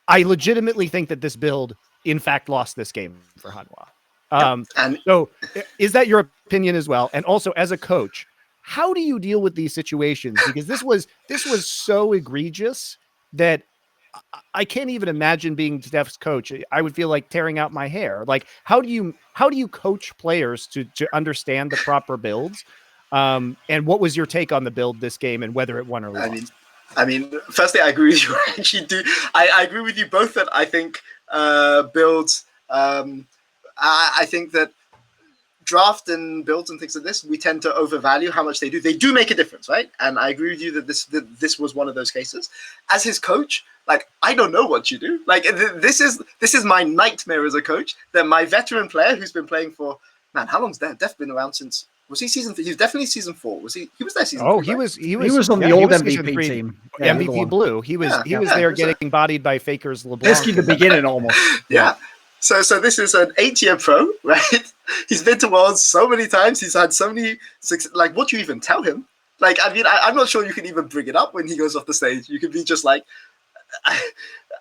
A: I legitimately think that this build, in fact, lost this game for Hanwha. So is that your opinion as well? And also as a coach, how do you deal with these situations? Because this was so egregious that I can't even imagine being Def's coach. I would feel like tearing out my hair. Like, how do you coach players to understand the proper builds? And what was your take on the build this game and whether it won or lost?
C: I mean, firstly, I agree with you. I actually do. I agree with you both that I think builds. I think that draft and builds and things like this, we tend to overvalue how much they do. They do make a difference, right? And I agree with you that this was one of those cases. As his coach, like, I don't know what you do. Like, this is my nightmare as a coach, that my veteran player who's been playing for, man, how long's Def been around since? Was he season? He was definitely season 4. Was he? He was there season.
A: Oh,
C: 3, right?
B: He was on the old MVP team.
A: Yeah, MVP Blue. He was there getting bodied by Faker's LeBlanc.
B: Basically the beginning almost.
C: Yeah. So this is an 8-year pro, right? He's been to Worlds so many times. He's had so many like, what do you even tell him? Like, I mean, I'm not sure you can even bring it up when he goes off the stage. You can be just like,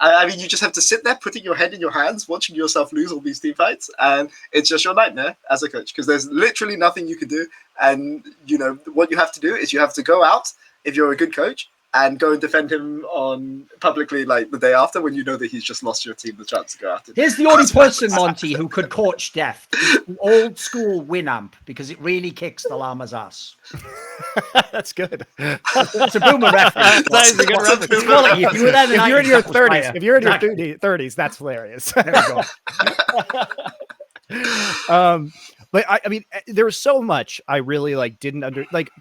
C: I mean, you just have to sit there, putting your head in your hands, watching yourself lose all these team fights, and it's just your nightmare as a coach, because there's literally nothing you can do. And, you know, what you have to do is you have to go out, if you're a good coach, and go and defend him on publicly, like, the day after, when you know that he's just lost your team the chance to go out.
B: Here's the only person, Monty, who could coach Deft. Old school Winamp, because it really kicks the llama's ass.
A: That's good.
B: It's a boomer reference.
A: That is a good reference.
B: If you were there in the
A: If you're in
B: 90s,
A: your
B: that was
A: 30s,
B: fire.
A: if you're in your
B: Exactly.
A: 30s, that's hilarious.
B: There we go.
A: But I mean, there's so much I really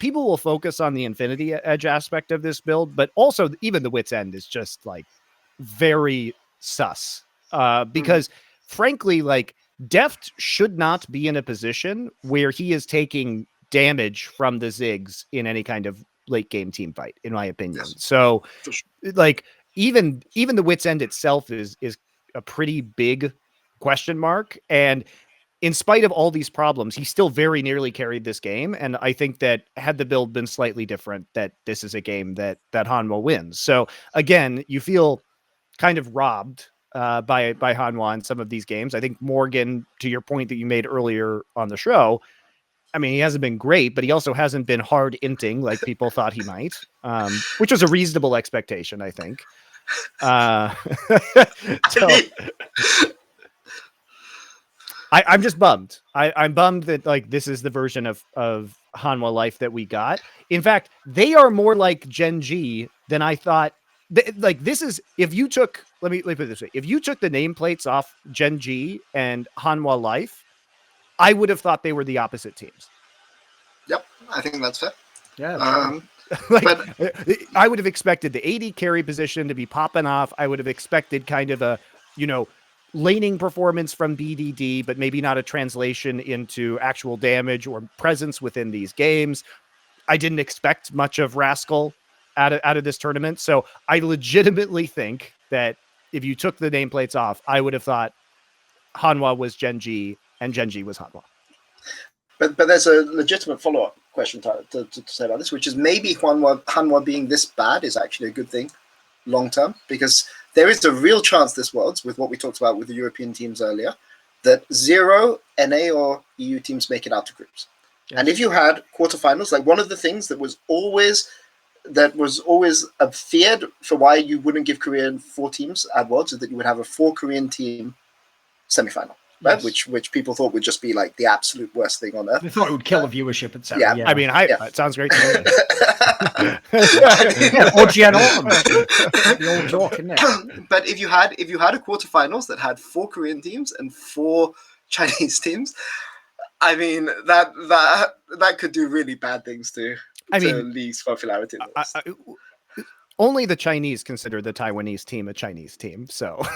A: people will focus on the Infinity Edge aspect of this build, but also even the Wit's End is just like very sus. Because frankly, like, Deft should not be in a position where he is taking damage from the Ziggs in any kind of late game team fight, in my opinion.
C: Yes.
A: So like, even the Wit's End itself is a pretty big question mark. And in spite of all these problems, he still very nearly carried this game. And I think that had the build been slightly different, that this is a game that Hanwha wins. So again, you feel kind of robbed by Hanwha in some of these games. I think Morgan, to your point that you made earlier on the show, I mean, he hasn't been great, but he also hasn't been hard inting like people thought he might, which was a reasonable expectation, I think. So, I'm just bummed. I'm bummed that, like, this is the version of Hanwha Life that we got. In fact, they are more like Gen.G than I thought. Like, this is, if you took, let me put it this way. If you took the nameplates off Gen.G and Hanwha Life, I would have thought they were the opposite teams.
C: Yep, I think that's fair.
B: Yeah.
A: I would have expected the AD carry position to be popping off. I would have expected kind of a, laning performance from BDD, but maybe not a translation into actual damage or presence within these games. I didn't expect much of Rascal out of this tournament. So I legitimately think that if you took the nameplates off, I would have thought Hanwha was Gen.G and Gen.G was Hanwha.
C: But there's a legitimate follow-up question to say about this, which is maybe Hanwha being this bad is actually a good thing long term, because there is a real chance this Worlds, with what we talked about with the European teams earlier, that 0 NA or EU teams make it out to groups. Yes. And if you had quarterfinals, like, one of the things that was always feared for why you wouldn't give Korean 4 teams at Worlds, is that you would have a 4 Korean team semifinal. Right? Yes. Which people thought would just be like the absolute worst thing on earth.
B: They thought it would kill the viewership, etc.
A: Yeah. I mean, it sounds great to me.
B: OG and Autumn. The old joke, isn't it?
C: But if you had a quarterfinals that had 4 Korean teams and 4 Chinese teams, I mean, that could do really bad things to league's popularity.
A: Only the Chinese consider the Taiwanese team a Chinese team, so put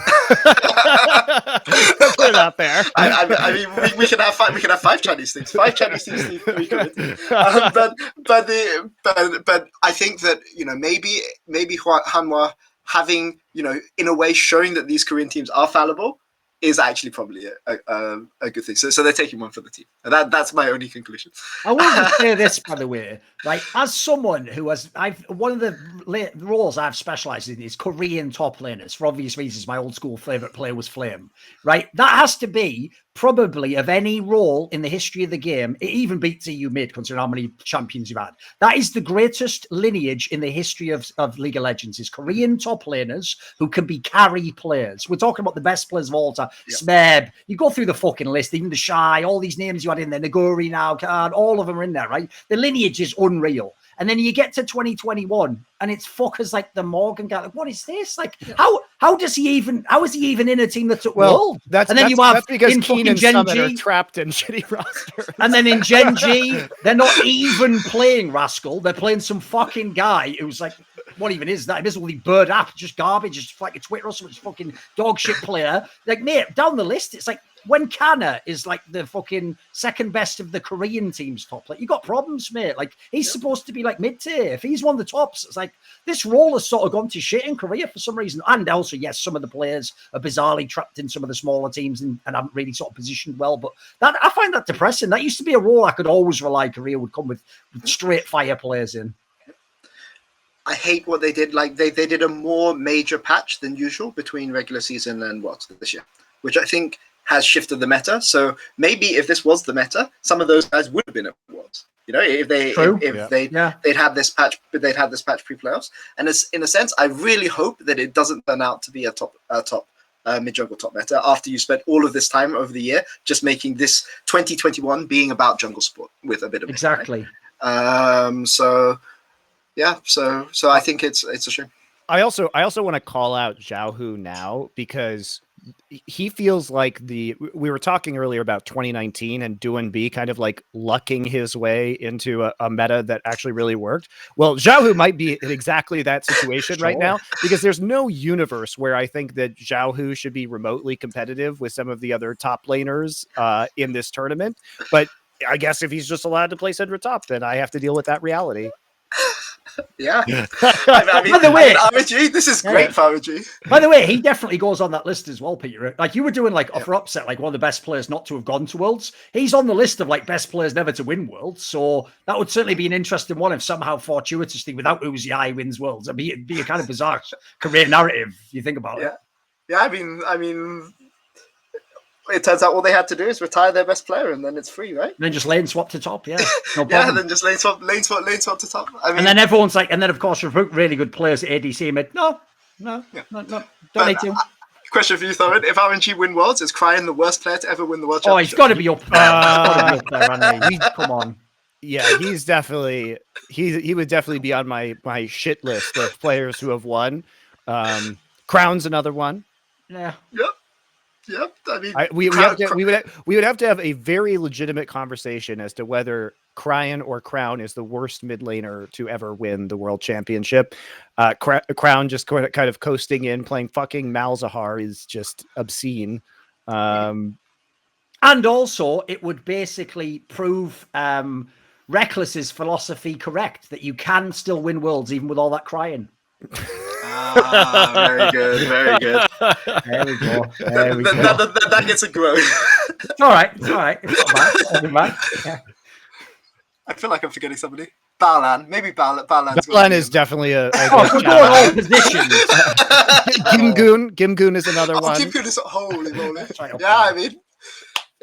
A: it out there.
C: I mean, we can have 5 Chinese teams, 5 Chinese teams, 3 Korean. But I think that maybe Hanwha having in a way showing that these Korean teams are fallible is actually probably a good thing. So they're taking one for the team. And that's my only conclusion.
B: I want to say this, by the way, like, as someone who one of the roles I've specialized in is Korean top laners. For obvious reasons, my old school favorite player was Flame, right? That has to be probably of any role in the history of the game. It even beats EU Mid, considering how many champions you've had. That is the greatest lineage in the history of League of Legends, is Korean top laners who can be carry players. We're talking about the best players of all time. Yep. Smeb, you go through the fucking list, even the Shy, all these names you had in there, Naguri now, Khan, all of them are in there, right? The lineage is unreal. And then you get to 2021 and it's fuckers like the Morgan guy. Like, what is this? Like, how is he even in a team that took world?
A: That's because Keen and Summit are trapped in shitty rosters.
B: And then in Gen.G, they're not even playing Rascal. They're playing some fucking guy who's like, what even is that? It isn't really bird app, just garbage, just like a Twitter or something, fucking dog shit player. Like, mate, down the list, it's like, when Kana is like the fucking second best of the Korean team's top, like, you got problems, mate. Like, he's supposed to be like mid-tier. If he's one of the tops, it's like this role has sort of gone to shit in Korea for some reason. And also, yes, some of the players are bizarrely trapped in some of the smaller teams and haven't really sort of positioned well. But that, I find that depressing. That used to be a role I could always rely Korea would come with straight fire players in.
C: I hate what they did. Like, they did a more major patch than usual between regular season and this year, which I think has shifted the meta. So maybe if this was the meta, some of those guys would have been at Worlds. You know, if they'd had this patch, but they'd had this patch pre-playoffs. And it's, in a sense, I really hope that it doesn't turn out to be a top mid-jungle top meta after you spent all of this time over the year just making this 2021 being about jungle sport with a bit of
B: exactly.
C: So I think it's a shame.
A: I also want to call out Xiaohu now because he feels like we were talking earlier about 2019 and DAMWON kind of like lucking his way into a meta that actually really worked. Well, Xiaohu might be in exactly that situation right now, because there's no universe where I think that Xiaohu should be remotely competitive with some of the other top laners in this tournament. But I guess if he's just allowed to play center top, then I have to deal with that reality.
C: Yeah. I mean, by the way, RNG, this is great for RNG.
B: By the way, he definitely goes on that list as well, Peter. Like, you were doing like for upset, like one of the best players not to have gone to Worlds. He's on the list of like best players never to win Worlds. So that would certainly be an interesting one if somehow fortuitously without Uzi he wins Worlds. It'd be a kind of bizarre career narrative if you think about it.
C: Yeah, I mean it turns out all they had to do is retire their best player, and then it's free, right?
B: And then just lane swap to top, no
C: yeah, and then just lane swap to top. I mean,
B: and then everyone's like, and then of course recruit really good players at ADC mid. No, don't need to.
C: Question for you, Thorin: if RNG win Worlds, is Cryan the worst player to ever win the World Championship?
B: Oh, he's got to be up there. Come on.
A: Yeah, he's definitely he would definitely be on my shit list of players who have won. Crown's another one.
B: Yeah.
C: Yep. I mean,
A: we would have to have a very legitimate conversation as to whether Cryan or Crown is the worst mid laner to ever win the world championship. Crown just kind of coasting in, playing fucking Malzahar is just obscene.
B: And also, it would basically prove Reckless's philosophy correct, that you can still win worlds even with all that crying.
C: Very good.
B: There we go.
C: That gets a growth.
B: All right. It's not bad. Yeah.
C: I feel like I'm forgetting somebody. Balan. Maybe Balan.
A: Balan is definitely a
B: we're going all positions.
A: Gimgoon is another one.
C: Gimgoon is holy moly. Yeah, I mean.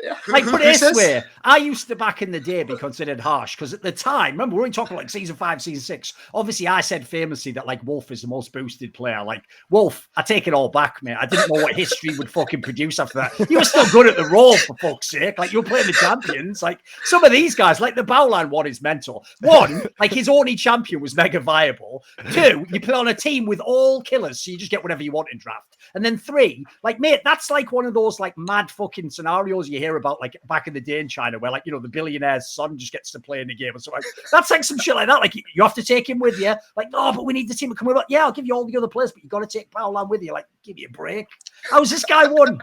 C: Yeah.
B: Like, put it this way, I used to back in the day be considered harsh because at the time, remember, we're only talking like season 5, season 6. Obviously, I said famously that like Wolf is the most boosted player. Like, Wolf, I take it all back, mate. I didn't know what history would fucking produce after that. You were still good at the role, for fuck's sake. Like, you were playing the champions. Like, some of these guys, like the Bowline one is mental. One, like his only champion was mega viable. 2, you play on a team with all killers, so you just get whatever you want in draft. And then 3, like, mate, that's like one of those like mad fucking scenarios you hear about like back in the day in China where like, you know, the billionaire's son just gets to play in the game or something. That's like some shit like that. Like, you have to take him with you. Like, no, but we need the team to come with. Like, yeah, I'll give you all the other players, but you got to take Paolan with you. Like, give me a break. How's this guy won?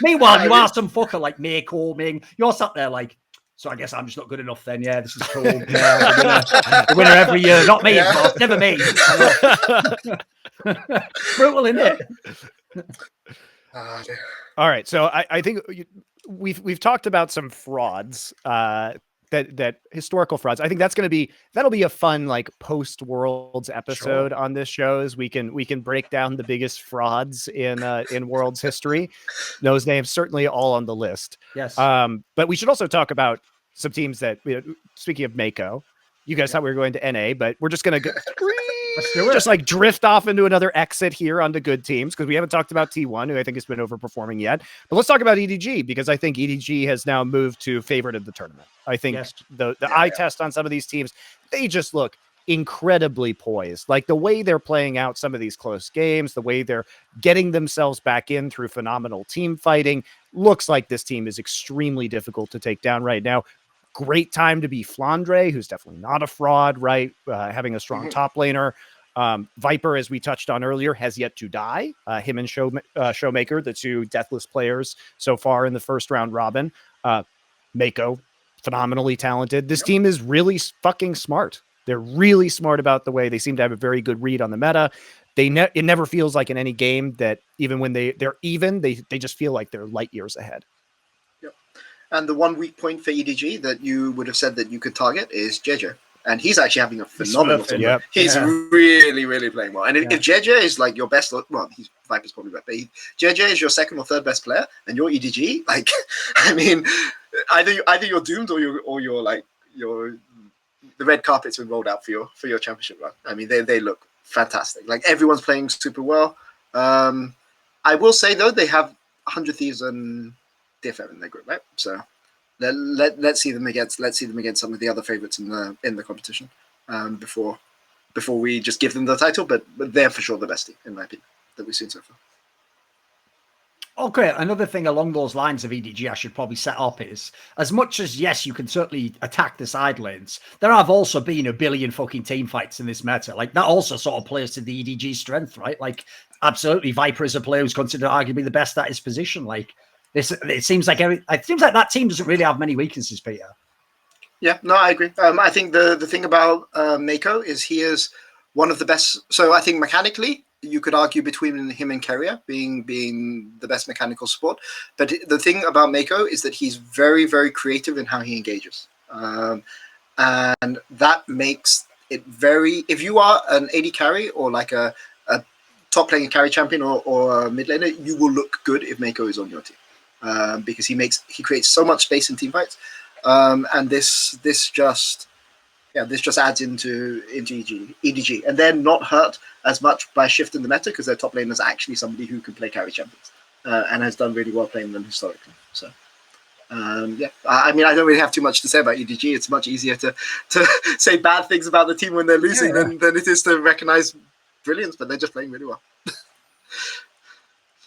B: Meanwhile, you are some fucker like Mako Ming. You're sat there like, so I guess I'm just not good enough then. Yeah, this is cool. Yeah, the winner every year. Not me, of course. Never me. Brutal, isn't it?
A: All right, so I think we've talked about some frauds that historical frauds. I think that'll be a fun like post Worlds episode on this show. As we can break down the biggest frauds in Worlds history. Those names certainly all on the list.
B: Yes.
A: But we should also talk about some teams that, speaking of Mako, you guys thought we were going to NA, but we're just going to just like drift off into another exit here onto good teams, because we haven't talked about T1, who I think has been overperforming yet. But let's talk about EDG, because I think EDG has now moved to favorite of the tournament. I think the eye test on some of these teams, they just look incredibly poised. Like the way they're playing out some of these close games, the way they're getting themselves back in through phenomenal team fighting, looks like this team is extremely difficult to take down right now. Great time to be Flandre, who's definitely not a fraud, right? Having a strong top laner. Viper, as we touched on earlier, has yet to die. Him and Showmaker, the two deathless players so far in the first round robin. Mako, phenomenally talented. This team is really fucking smart. They're really smart about the way they seem to have a very good read on the meta. It never feels like in any game that even when they're even, they just feel like they're light years ahead.
C: And the one weak point for EDG that you would have said that you could target is Gen.G. And he's actually having a phenomenal tournament. He's really, really playing well. And if Gen.G is like your best, well, Viper's probably better, but Gen.G is your second or third best player, and you're EDG, like, I mean, either you're doomed or you're like, the red carpet's been rolled out for your championship run. I mean, they look fantastic. Like, everyone's playing super well. I will say, though, they have 100 Thieves and DFM in their group, right? So let's see them against some of the other favorites in the competition before we just give them the title. But they're for sure the best team, in my opinion, that we've seen so far.
B: Okay, another thing along those lines of EDG I should probably set up is, as much as, yes, you can certainly attack the side lanes, there have also been a billion fucking team fights in this meta. Like, that also sort of plays to the EDG strength, right? Like, absolutely, Viper is a player who's considered arguably the best at his position. Like, it seems like that team doesn't really have many weaknesses, Peter.
C: Yeah, no, I agree. I think the thing about Mako is he is one of the best. So I think mechanically, you could argue between him and Keria being the best mechanical support. But the thing about Mako is that he's very, very creative in how he engages. And that makes it very... If you are an AD carry or like a top playing carry champion or a mid laner, you will look good if Mako is on your team. Because he creates so much space in team fights, and this just adds into EDG, and they're not hurt as much by shifting the meta because their top laner is actually somebody who can play carry champions and has done really well playing them historically. So I mean, I don't really have too much to say about EDG. It's much easier to say bad things about the team when they're losing than it is to recognize brilliance, but they're just playing really well.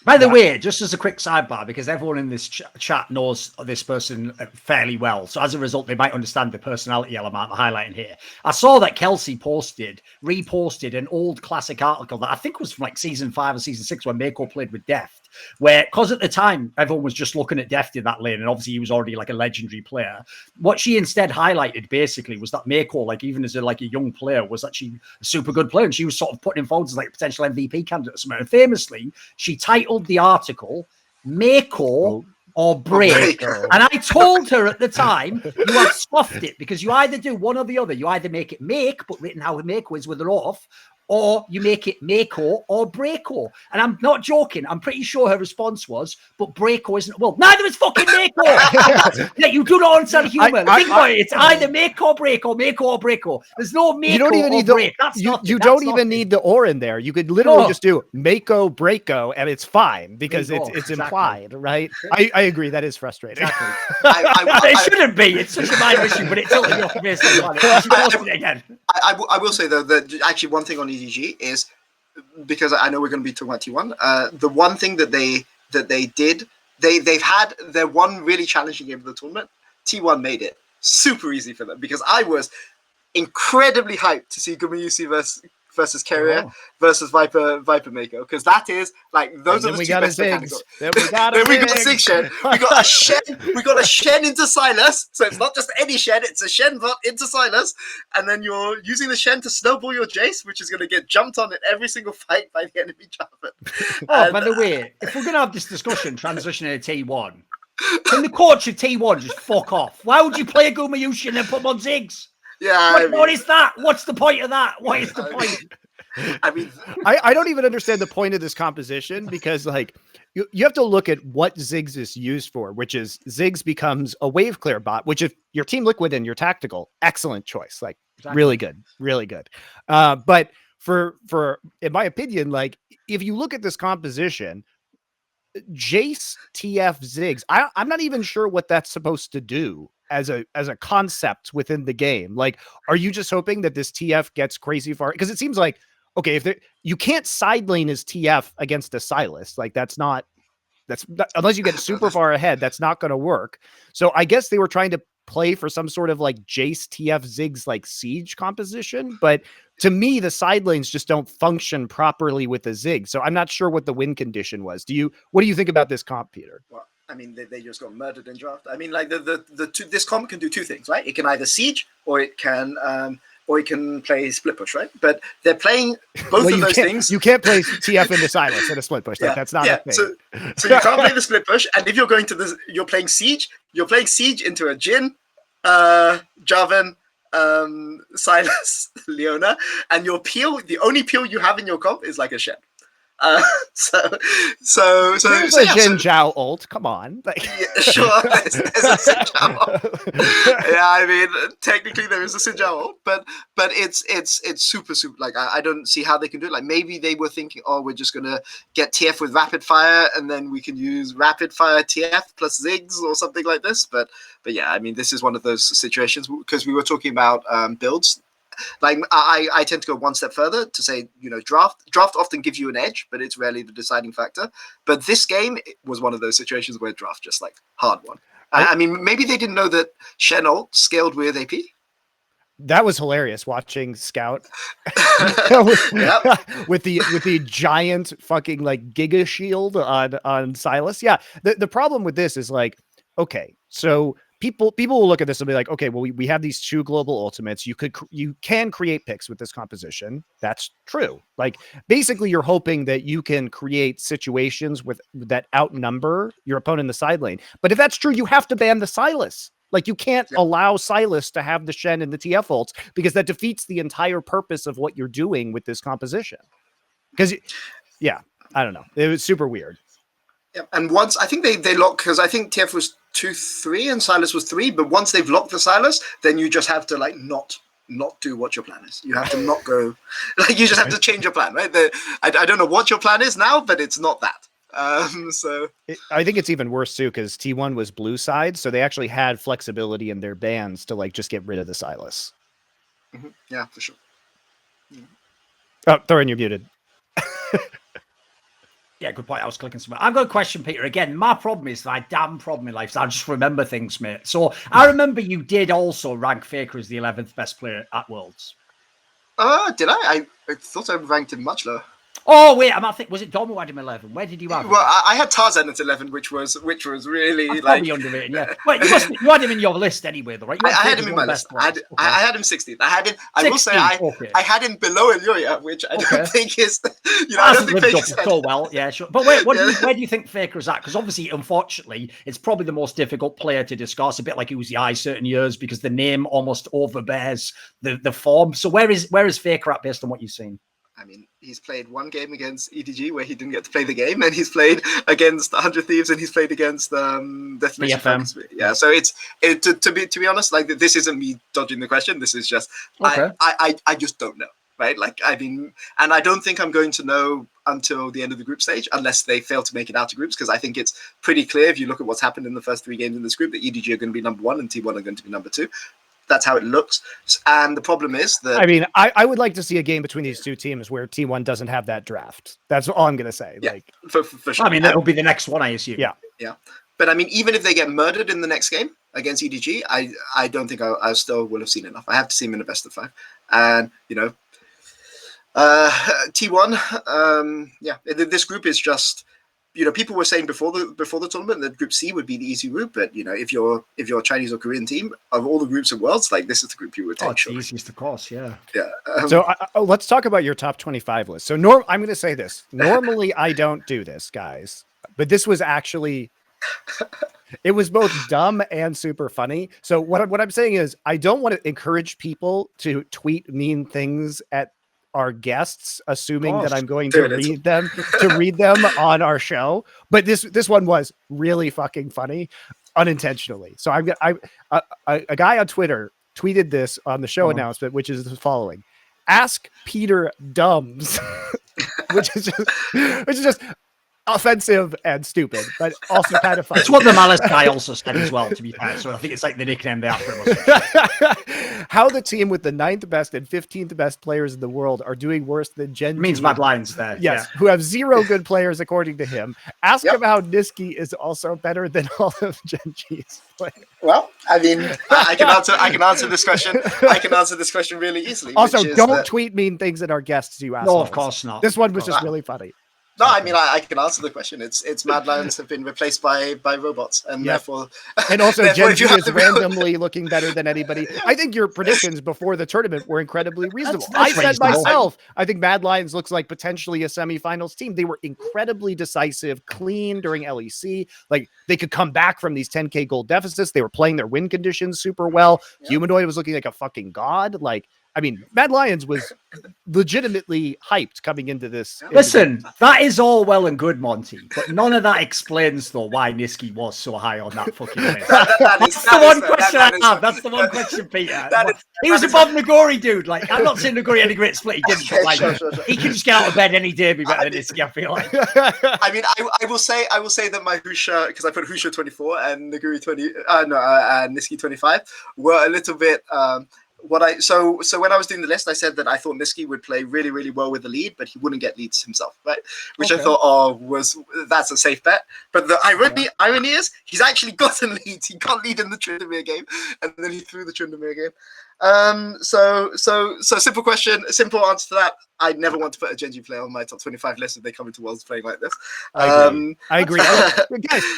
B: By the way, just as a quick sidebar, because everyone in this chat knows this person fairly well, so as a result, they might understand the personality element I'm highlighting here. I saw that Kelsey reposted an old classic article that I think was from like season 5 or season 6 when Mako played with Deft, where, because at the time, everyone was just looking at Deft in that lane, and obviously he was already like a legendary player. What she instead highlighted, basically, was that Mako, like even as a young player, was actually a super good player, and she was sort of putting him forward as like a potential MVP candidate or something. And famously, she titled the article Mako or Break. And I told her at the time, you have scoffed it, because you either do one or the other. You either make it Make, but written how Mako is with an off, or you make it Mako or Breako. And I'm not joking. I'm pretty sure her response was, but Breako isn't... Well, neither is fucking Mako. Yeah, you do not understand humor. Think about it. It's either Mako or Breako, Mako or Breako. There's no Mako
A: you don't even
B: or
A: need
B: Break.
A: You don't even need the or in there. You could literally just do Mako, Breako, and it's fine, because it's implied, right? I agree. That is frustrating.
B: Exactly. It shouldn't be. It's such a minor issue, but it's totally off base. She posted it again.
C: I will say, though, that actually one thing on EDG is, because I know we're going to be talking about T1, the one thing that they did, they've had their one really challenging game of the tournament. T1 made it super easy for them, because I was incredibly hyped to see Gumayusi versus Keria versus Viper Mako, because that is like those are the two best mechanics. Then we got Sig Shen. We got a Shen. We got a Shen into Silas. So it's not just any Shen; it's a Shen bot into Silas, and then you're using the Shen to snowball your Jace, which is going to get jumped on in every single fight by the enemy Jarvan.
B: By the way, if we're going to have this discussion transitioning to T1, Can the coach of T1 just fuck off? Why would you play a Gumayushi and then put him on Ziggs?
C: Yeah,
B: What is that? What's the point of that? What is the point?
C: I mean,
A: I don't even understand the point of this composition, because like you have to look at what Ziggs is used for, which is Ziggs becomes a wave clear bot, which if your team liquid and your tactical, excellent choice. Like really good, really good. But for in my opinion, like if you look at this composition, Jace, TF, Ziggs, I'm not even sure what that's supposed to do as a concept within the game. Like, are you just hoping that this TF gets crazy far? Because it seems like, okay, if you can't side lane as TF against a Sylas, like that's not unless you get super far ahead, that's not going to work. So I guess they were trying to play for some sort of like Jace, TF, Ziggs like siege composition, but to me the side lanes just don't function properly with the Ziggs. So I'm not sure what the win condition was. What do you think about this comp, Peter?
C: Well, I mean, they just got murdered in draft. I mean, like this comp can do two things, right? It can either siege or it can play split push, right? But they're playing both of those things.
A: You can't play TF into Sylas in a split push. Like, that's not a thing.
C: So you can't play the split push. And if you're going to you're playing siege into a Jhin, Jarvan, Sylas, Leona, and your peel, the only peel you have in your comp is like a Shen. So
A: Gen.G ult. Come on, like,
C: yeah, sure. There's a Xin Zhao ult. Yeah, I mean, technically there is a Xin Zhao ult, but it's super like I don't see how they can do it. Like maybe they were thinking, oh, we're just gonna get TF with rapid fire, and then we can use rapid fire TF plus Ziggs or something like this. But yeah, I mean, this is one of those situations because we were talking about builds. Like I tend to go one step further to say, draft often gives you an edge, but it's rarely the deciding factor. But this game was one of those situations where draft just like hard won. I mean, maybe they didn't know that Shen ult scaled with AP.
A: That was hilarious watching Scout with the giant fucking like giga shield on Sylas. Yeah, the problem with this is like, okay, so people will look at this and be like, okay, well, we have these two global ultimates. You can create picks with this composition. That's true. Like basically you're hoping that you can create situations that outnumber your opponent in the side lane. But if that's true, you have to ban the Sylas. Like you can't allow Sylas to have the Shen and the TF ults, because that defeats the entire purpose of what you're doing with this composition. Because I don't know. It was super weird.
C: Yeah, and once I think they lock, because I think TF was 2-3 and Sylas was 3, but once they've locked the Sylas, then you just have to like not do what your plan is. You have to not go, like you just have to change your plan, right? I don't know what your plan is now, but it's not that.
A: I think it's even worse too, because T1 was blue side, so they actually had flexibility in their bans to like just get rid of the Sylas.
C: Mm-hmm. Yeah, for sure.
A: Oh, Thorin, you're muted.
B: Yeah, good point. I was clicking somewhere. I've got a question, Peter. Again, my problem is my damn problem in life is I just remember things, mate. So I remember you did also rank Faker as the 11th best player at Worlds.
C: Did I? I thought I ranked him much lower.
B: Oh wait, I think was it Dom who had him 11? Where did you have him?
C: Well, I had Tarzan at 11, which was really
B: That's
C: like
B: probably underrated. Yeah, well, you had him in your list anyway, though, right?
C: I had him in my list. I had him 16th. I had him. I will say I had him below Illuria, which I don't think is. I don't think Faker's
B: so well. Yeah, sure. But wait, where do you think Faker's at? Because obviously, unfortunately, it's probably the most difficult player to discuss. A bit like he was the eye certain years, because the name almost overbears the form. So where is Faker at based on what you've seen?
C: I mean, he's played one game against EDG where he didn't get to play the game, and he's played against 100 Thieves, and he's played against Definition Focus. Yeah, so to be honest, like this isn't me dodging the question. This is just I just don't know, right? Like I mean, and I don't think I'm going to know until the end of the group stage, unless they fail to make it out to groups, because I think it's pretty clear if you look at what's happened in the first 3 games in this group that EDG are going to be number 1 and T1 are going to be number 2. That's how it looks. And the problem is that...
A: I mean, I would like to see a game between these two teams where T1 doesn't have that draft. That's all I'm going to say.
C: Yeah,
A: like,
C: for sure.
B: I mean, that'll be the next one, I assume.
A: Yeah.
C: Yeah. But I mean, even if they get murdered in the next game against EDG, I don't think I still will have seen enough. I have to see them in a best of 5. And, T1, this group is just... people were saying before the tournament that Group C would be the easy group, but if you're a Chinese or Korean team, of all the groups of Worlds, like this is the group you would take.
B: It's the easiest, of course, yeah.
C: Yeah.
A: So let's talk about your top 25 list. So I'm going to say this. Normally, I don't do this, guys, but this was actually It was both dumb and super funny. So what I'm saying is I don't want to encourage people to tweet mean things at our guests, assuming that I'm going to read them on our show. But this one was really fucking funny, unintentionally. So a guy on Twitter tweeted this on the show announcement, which is the following: "Ask Peter Dumbs," which is just offensive and stupid, but also kind of funny.
B: It's what the Malice guy also said as well, to be fair. So I think it's like the nickname they after him.
A: How the team with the 9th best and 15th best players in the world are doing worse than Gen.G.
B: Means Mad Lions there.
A: Yes, who have 0 good players according to him. Ask him how Niski is also better than all of Gen.G's players.
C: Well, I mean, I can answer this question. I can answer this question really easily.
A: Also, don't tweet mean things at our guests, you assholes.
B: No, of course not.
A: This one was just really funny.
C: No, I mean, I can answer the question. It's Mad Lions have been replaced by robots, and therefore,
A: and also Gen.G is randomly looking better than anybody. I think your predictions before the tournament were incredibly reasonable. I said myself, I think Mad Lions looks like potentially a semifinals team. They were incredibly decisive, clean during LEC. Like they could come back from these 10K gold deficits. They were playing their win conditions super well. Humanoid was looking like a fucking god. Like, I mean, Mad Lions was legitimately hyped coming into this.
B: Listen, that is all well and good, Monty, but none of that explains, though, why Niski was so high on that fucking list. That's the one question I have. That's the one question, Peter. He was above Nagori, dude. Like, I'm not saying Nagori had a great split. He didn't, but like, he can just get out of bed any day and be better than Niski, I feel like.
C: I mean, I will say that my Husha, because I put Husha 24 and Nagori 20, and Niski 25, were a little bit. So when I was doing the list, I said that I thought Niski would play really, really well with the lead, but he wouldn't get leads himself, right? Which I thought, that's a safe bet. But the irony is, he's actually gotten leads. He got lead in the Tryndamere game, and then he threw the Tryndamere game. So simple question, simple answer to that. I never want to put a Gen.G player on my top 25 list if they come into Worlds playing like this.
A: I agree.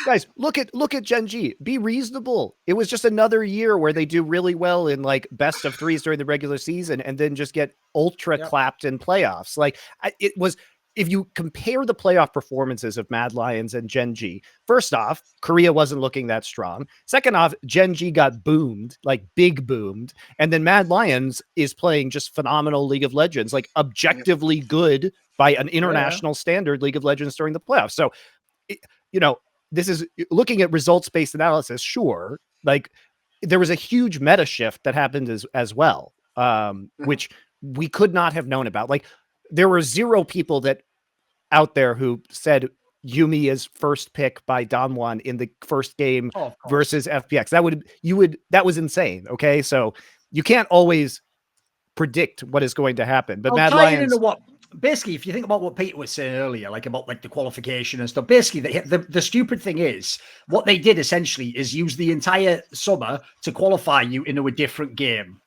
A: guys, look at Gen.G. Be reasonable. It was just another year where they do really well in like best of 3s during the regular season, and then just get ultra clapped in playoffs. Like it was. If you compare the playoff performances of Mad Lions and Gen.G, first off, Korea wasn't looking that strong. Second off, Gen.G got boomed, like big boomed. And then Mad Lions is playing just phenomenal League of Legends, like objectively good by an international standard League of Legends during the playoffs. So, this is looking at results-based analysis, sure. Like there was a huge meta shift that happened as well, which we could not have known about. Like there were 0 people that out there who said Yuumi is first pick by DAMWON in the first game versus FPX. That was insane. Okay. So you can't always predict what is going to happen, but Mad Lions.
B: Basically, if you think about what Peter was saying earlier, like about like the qualification and stuff, basically the stupid thing is what they did essentially is use the entire summer to qualify you into a different game.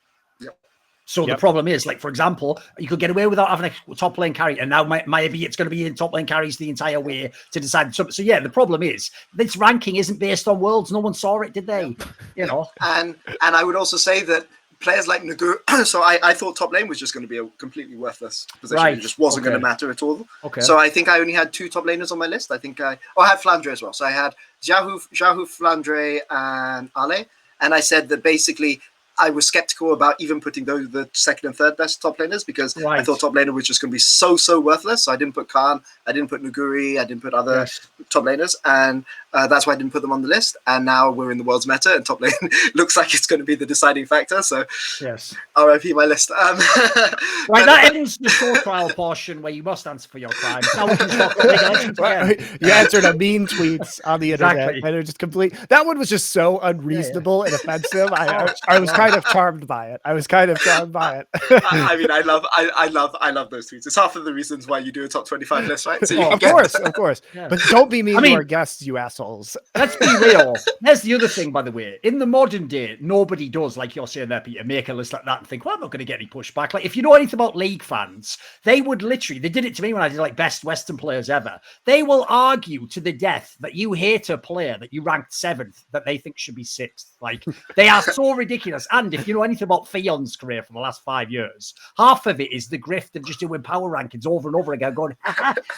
B: So the problem is, like, for example, you could get away without having a top lane carry, and now maybe it's going to be in top lane carries the entire way to decide. So yeah, the problem is this ranking isn't based on Worlds. No one saw it, did they?
C: And I would also say that players like Naguri. So I thought top lane was just going to be a completely worthless position. It just wasn't going to matter at all. So I think I only had 2 top laners on my list. I think I had Flandre as well. So I had Xiaohu, Flandre, and Ale. And I said that basically I was skeptical about even putting the second and third best top laners because I thought top laner was just going to be so worthless. So I didn't put Khan, I didn't put Naguri, I didn't put other top laners, and that's why I didn't put them on the list. And now we're in the world's meta, and top lane looks like it's going to be the deciding factor. So RIP my list.
B: That ends the short trial portion where you must answer for your crimes. Now we can start
A: you answered a mean tweets on the internet, and they're just complete. That one was just so unreasonable and offensive. I was kind of charmed by it. I mean, I love those tweets. It's half of the reasons why you do a top 25 list, right? So of course. Yeah. But don't be mean to our guests, you assholes.
B: Let's be real. There's the other thing, by the way. In the modern day, nobody does, like you're saying there, Peter, make a list like that and think, well, I'm not going to get any pushback. Like, if you know anything about League fans, they would literally, they did it to me when I did like best Western players ever. They will argue to the death that you hate a player that you ranked 7th that they think should be 6th. Like, they are so ridiculous. And if you know anything about Theon's career for the last 5 years, half of it is the grift of just doing power rankings over and over again, going,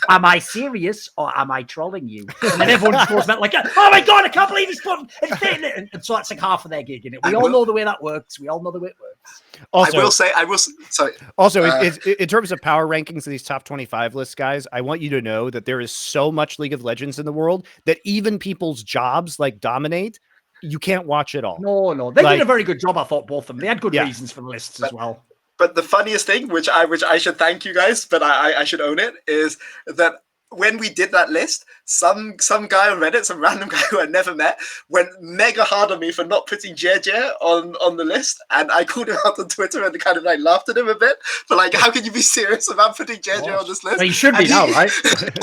B: am I serious or am I trolling you? And then everyone just goes back like, oh my God, I can't believe he's putting it. And so that's like half of their gig in it. We all know the way that works. We all know the way it works.
A: Also,
C: sorry.
A: Also, in terms of power rankings of these top 25 lists, guys, I want you to know that there is so much League of Legends in the world that even people's jobs like Dominate, you can't watch it all.
B: No. They did a very good job, I thought, both of them. They had good reasons for the lists as well.
C: But the funniest thing, which I should thank you guys, but I should own it, is that when we did that list, some guy on Reddit, some random guy who I never met, went mega hard on me for not putting Gen.G on the list, and I called him out on Twitter and kind of like laughed at him a bit. But like, how can you be serious about putting Gen.G on this list?
B: Well, you should be now, right?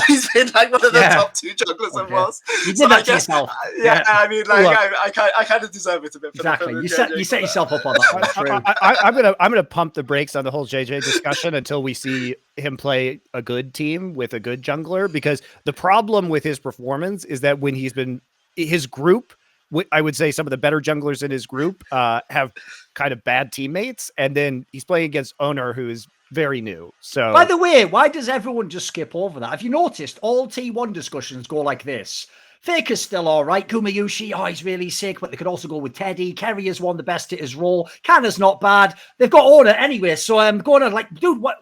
C: He's been like one of the top 2 jugglers of us.
B: You did that to yourself.
C: Yeah, I mean, like, I kind of deserve it a bit.
B: Exactly. You set yourself up on that one.
A: I'm gonna pump the brakes on the whole JJ discussion until we see him play a good team with a good jungler, because the problem with his performance is that when his group, I would say some of the better junglers in his group have kind of bad teammates, and then he's playing against Owner, who is very new. So,
B: by the way, why does everyone just skip over that? Have you noticed all T1 discussions go like this? Faker's still all right. Kumayushi, he's really sick, but they could also go with Teddy. Kerry is one of the best at his role. Kanna's not bad. They've got Owner anyway, so I'm going to like, dude, what?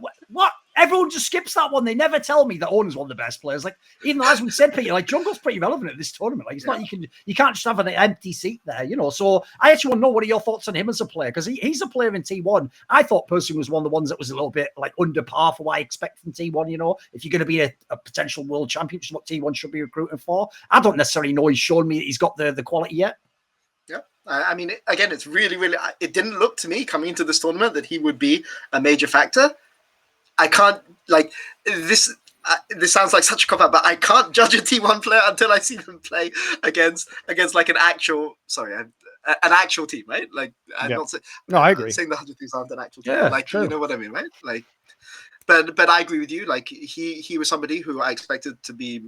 B: Everyone just skips that one. They never tell me that Owner's one of the best players. Like, even as we said, Peter, like jungle's pretty relevant at this tournament. Like, it's not you can't just have an empty seat there, you know. So I actually want to know what are your thoughts on him as a player, because he's a player in T1. I thought personally was one of the ones that was a little bit like under par for what I expect from T1. You know, if you're going to be a potential world champion, which is what T1 should be recruiting for. I don't necessarily know he's shown me that he's got the quality yet.
C: Yeah, I mean, again, it's really, it didn't look to me coming into this tournament that he would be a major factor. I can't, like, this sounds like such a cop-out, but I can't judge a T1 player until I see them play against like an actual team, right? Like, I'm not saying,
A: no, I agree.
C: I'm saying the 100 things aren't an actual team.
B: Yeah,
C: like,
B: true.
C: You know what I mean, right? Like, but I agree with you. Like, he was somebody who I expected to be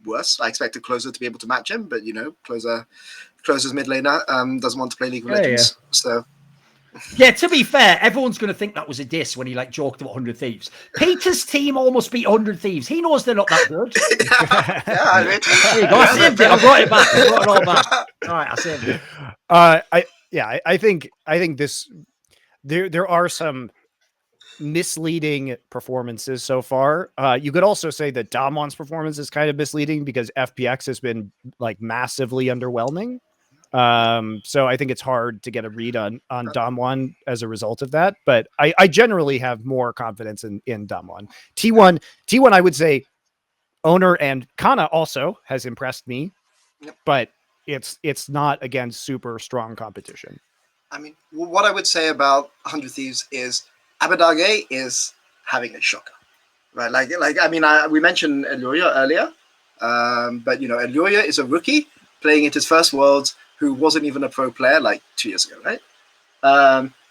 C: worse. I expected Closer to be able to match him, but, you know, Closer's mid laner doesn't want to play League of Legends. So...
B: Yeah, to be fair, everyone's going to think that was a diss when he like joked about 100 Thieves. Peter's team almost beat 100 Thieves. He knows they're not that good.
C: I mean,
B: there you go. I saved it. I brought it back. I brought it all back. All right, I saved it.
A: I think this there are some misleading performances so far. You could also say that DAMWON's performance is kind of misleading because FPX has been like massively underwhelming. So I think it's hard to get a read on DAMWON as a result of that, but I generally have more confidence in DAMWON. T1, I would say Owner and Kanna also has impressed me, but it's not against super strong competition.
C: I mean, what I would say about 100 Thieves is Abadage is having a shocker, right? Like I mean, we mentioned Eluria earlier, but you know, Eluria is a rookie playing at his first Worlds, who wasn't even a pro player like 2 years ago, right?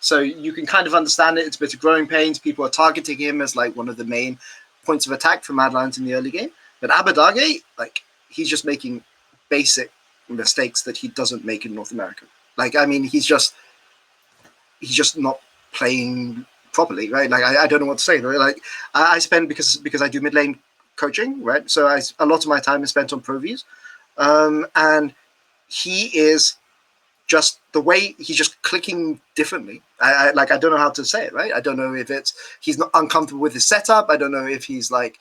C: So you can kind of understand it. It's a bit of growing pains. People are targeting him as like one of the main points of attack for Mad Lions in the early game. But Abadage, like, he's just making basic mistakes that he doesn't make in North America. Like, I mean, he's just not playing properly, right? Like, I don't know what to say. Right? Like, I spend, because I do mid lane coaching, right? So a lot of my time is spent on previews, and he is just the way he's just clicking differently. I don't know how to say it, right? I don't know if he's not uncomfortable with his setup. I don't know if he's like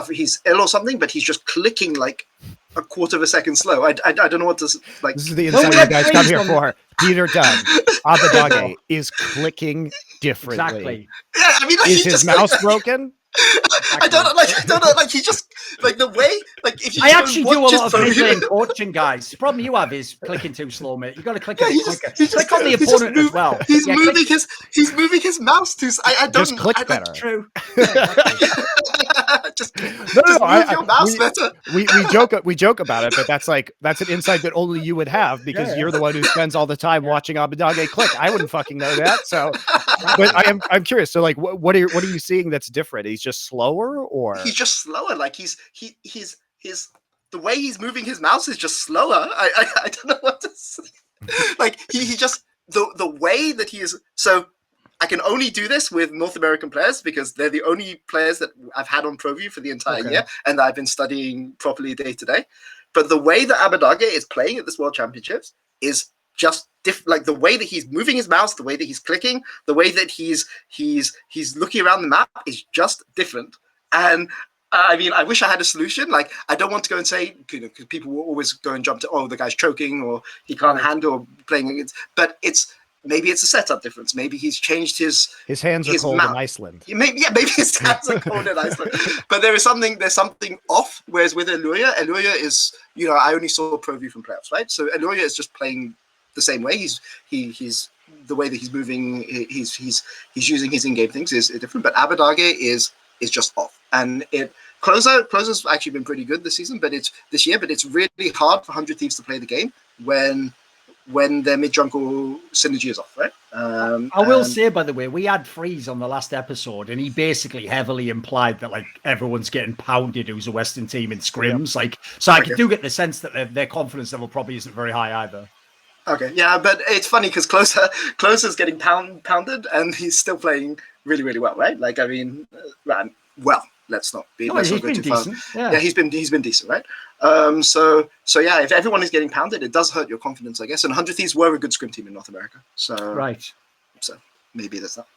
C: he's ill or something, but he's just clicking like a quarter of a second slow. I don't know what to like.
A: This is the insight you guys come here for. Peter Dunn, Abadage is clicking differently.
B: Exactly.
C: Yeah, I mean, like,
A: is his mouse broken?
C: I don't know. Like, he just like the way, like, if you
B: I actually do a lot of
C: mid
B: lane coaching, guys. The problem you have is clicking too slow, mate. You got to click it quicker. Click on the opponent as well.
C: He's moving his mouse too. I don't
A: just click better.
B: True.
C: just move your mouse better.
A: We joke about it, but that's an insight that only you would have because you're the one who spends all the time watching Abadage click. I wouldn't fucking know that. So, but I'm curious. So, like, what are you seeing that's different? He's just slower, or
C: he's just slower. Like he's the way he's moving his mouse is just slower. I don't know what to say. Like he just the way that he is. So I can only do this with North American players because they're the only players that I've had on ProView for the entire year, and that I've been studying properly day to day. But the way that Abadage is playing at this World Championships is just different. Like the way that he's moving his mouse, the way that he's clicking, the way that he's looking around the map is just different. And I mean, I wish I had a solution. Like, I don't want to go and say, because people will always go and jump to, oh, the guy's choking or he can't handle playing against. But maybe it's a setup difference. Maybe he's changed his
A: hands are cold in Iceland.
C: Maybe his hands are cold in Iceland. But there's something off. Whereas with Eluria is, I only saw ProView from playoffs, right? So Eluria is just playing the same way. He's the way that he's moving. He's using his in-game things is different. But Abadage is just off. And Closer's actually been pretty good this season, but it's really hard for 100 Thieves to play the game when their mid-jungle synergy is off, right?
B: I will say, by the way, we had Freeze on the last episode, and he basically heavily implied that like everyone's getting pounded who's a Western team in scrims. Like, so I do get the sense that their confidence level probably isn't very high either.
C: Okay, yeah, but it's funny because Closer's getting pounded, and he's still playing really, really well, right? Like, I mean, well. Let's not go too far. Yeah, he's been decent, right? So yeah, if everyone is getting pounded, it does hurt your confidence, I guess. And 100 Thieves were a good scrim team in North America, so So maybe that's that.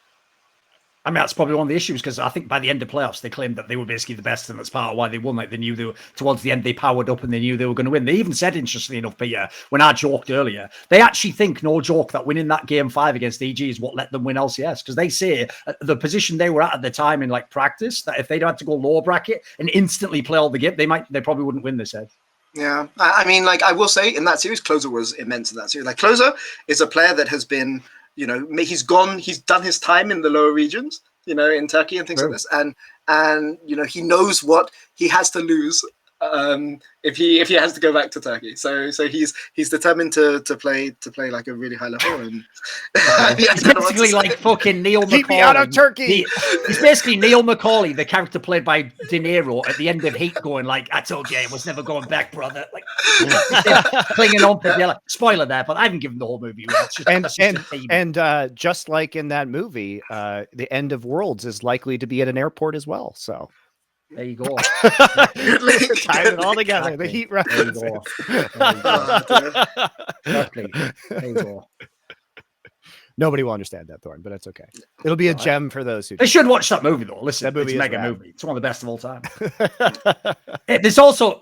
B: I mean, that's probably one of the issues because I think by the end of playoffs, they claimed that they were basically the best, and that's part of why they won. Like they knew towards the end, they powered up and they knew they were going to win. They even said, interestingly enough, Peter, when I joked earlier, they actually think, no joke, that winning that game 5 against EG is what let them win LCS because they say the position they were at the time in like practice that if they'd had to go lower bracket and instantly play all the game, they probably wouldn't win this head.
C: Yeah, I mean, like I will say in that series, Closer was immense in that series. Like Closer is a player that has been, he's done his time in the lower regions. In Turkey and things like this, and he knows what he has to lose if he has to go back to Turkey. So he's determined to play like a really high level. And
B: he's basically like fucking Neil McCauley.
A: Keep me out of Turkey.
B: He's basically Neil McCauley, the character played by De Niro at the end of Heat, going like, "I told you I was never going back, brother." Like clinging on to the spoiler there, but I haven't given the whole movie.
A: Just like in that movie, the end of Worlds is likely to be at an airport as well. So.
B: There you go.
A: Tying it all together. Exactly. The Heat reference.
B: There you go.
A: Nobody will understand that, Thorin, but that's okay. It'll be a gem for those who.
B: They should watch that movie, though. Listen,
A: that movie
B: it's a mega
A: rad.
B: movie. It's one of the best of all time. There's also,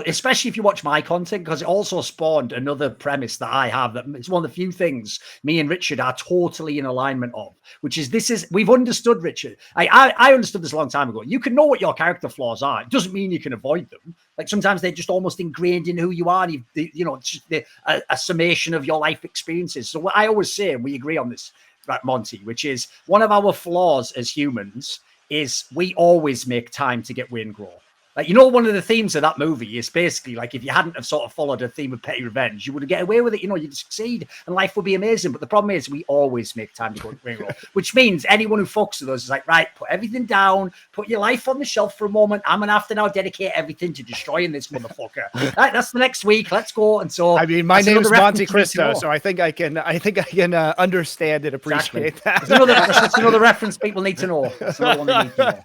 B: especially if you watch my content, because it also spawned another premise that I have. That it's one of the few things me and Richard are totally in alignment of, which is we've understood, Richard. I understood this a long time ago. You can know what your character flaws are. It doesn't mean you can avoid them. Like sometimes they're just almost ingrained in who you are. And it's just a summation of your life experiences. So what I always say, and we agree on this, right, Monty, which is one of our flaws as humans is we always make time to get win grow. Like, one of the themes of that movie is basically like if you hadn't have sort of followed a theme of petty revenge, you would get away with it. You'd succeed and life would be amazing. But the problem is we always make time to go win grow, which means anyone who fucks with us is like, right, put everything down, put your life on the shelf for a moment. I'm going to have to now dedicate everything to destroying this motherfucker. Right, that's the next week. Let's go. And so,
A: I mean, my name is MonteCristo, so I think I can understand and appreciate that.
B: That's another reference people need to know. That's another one they need to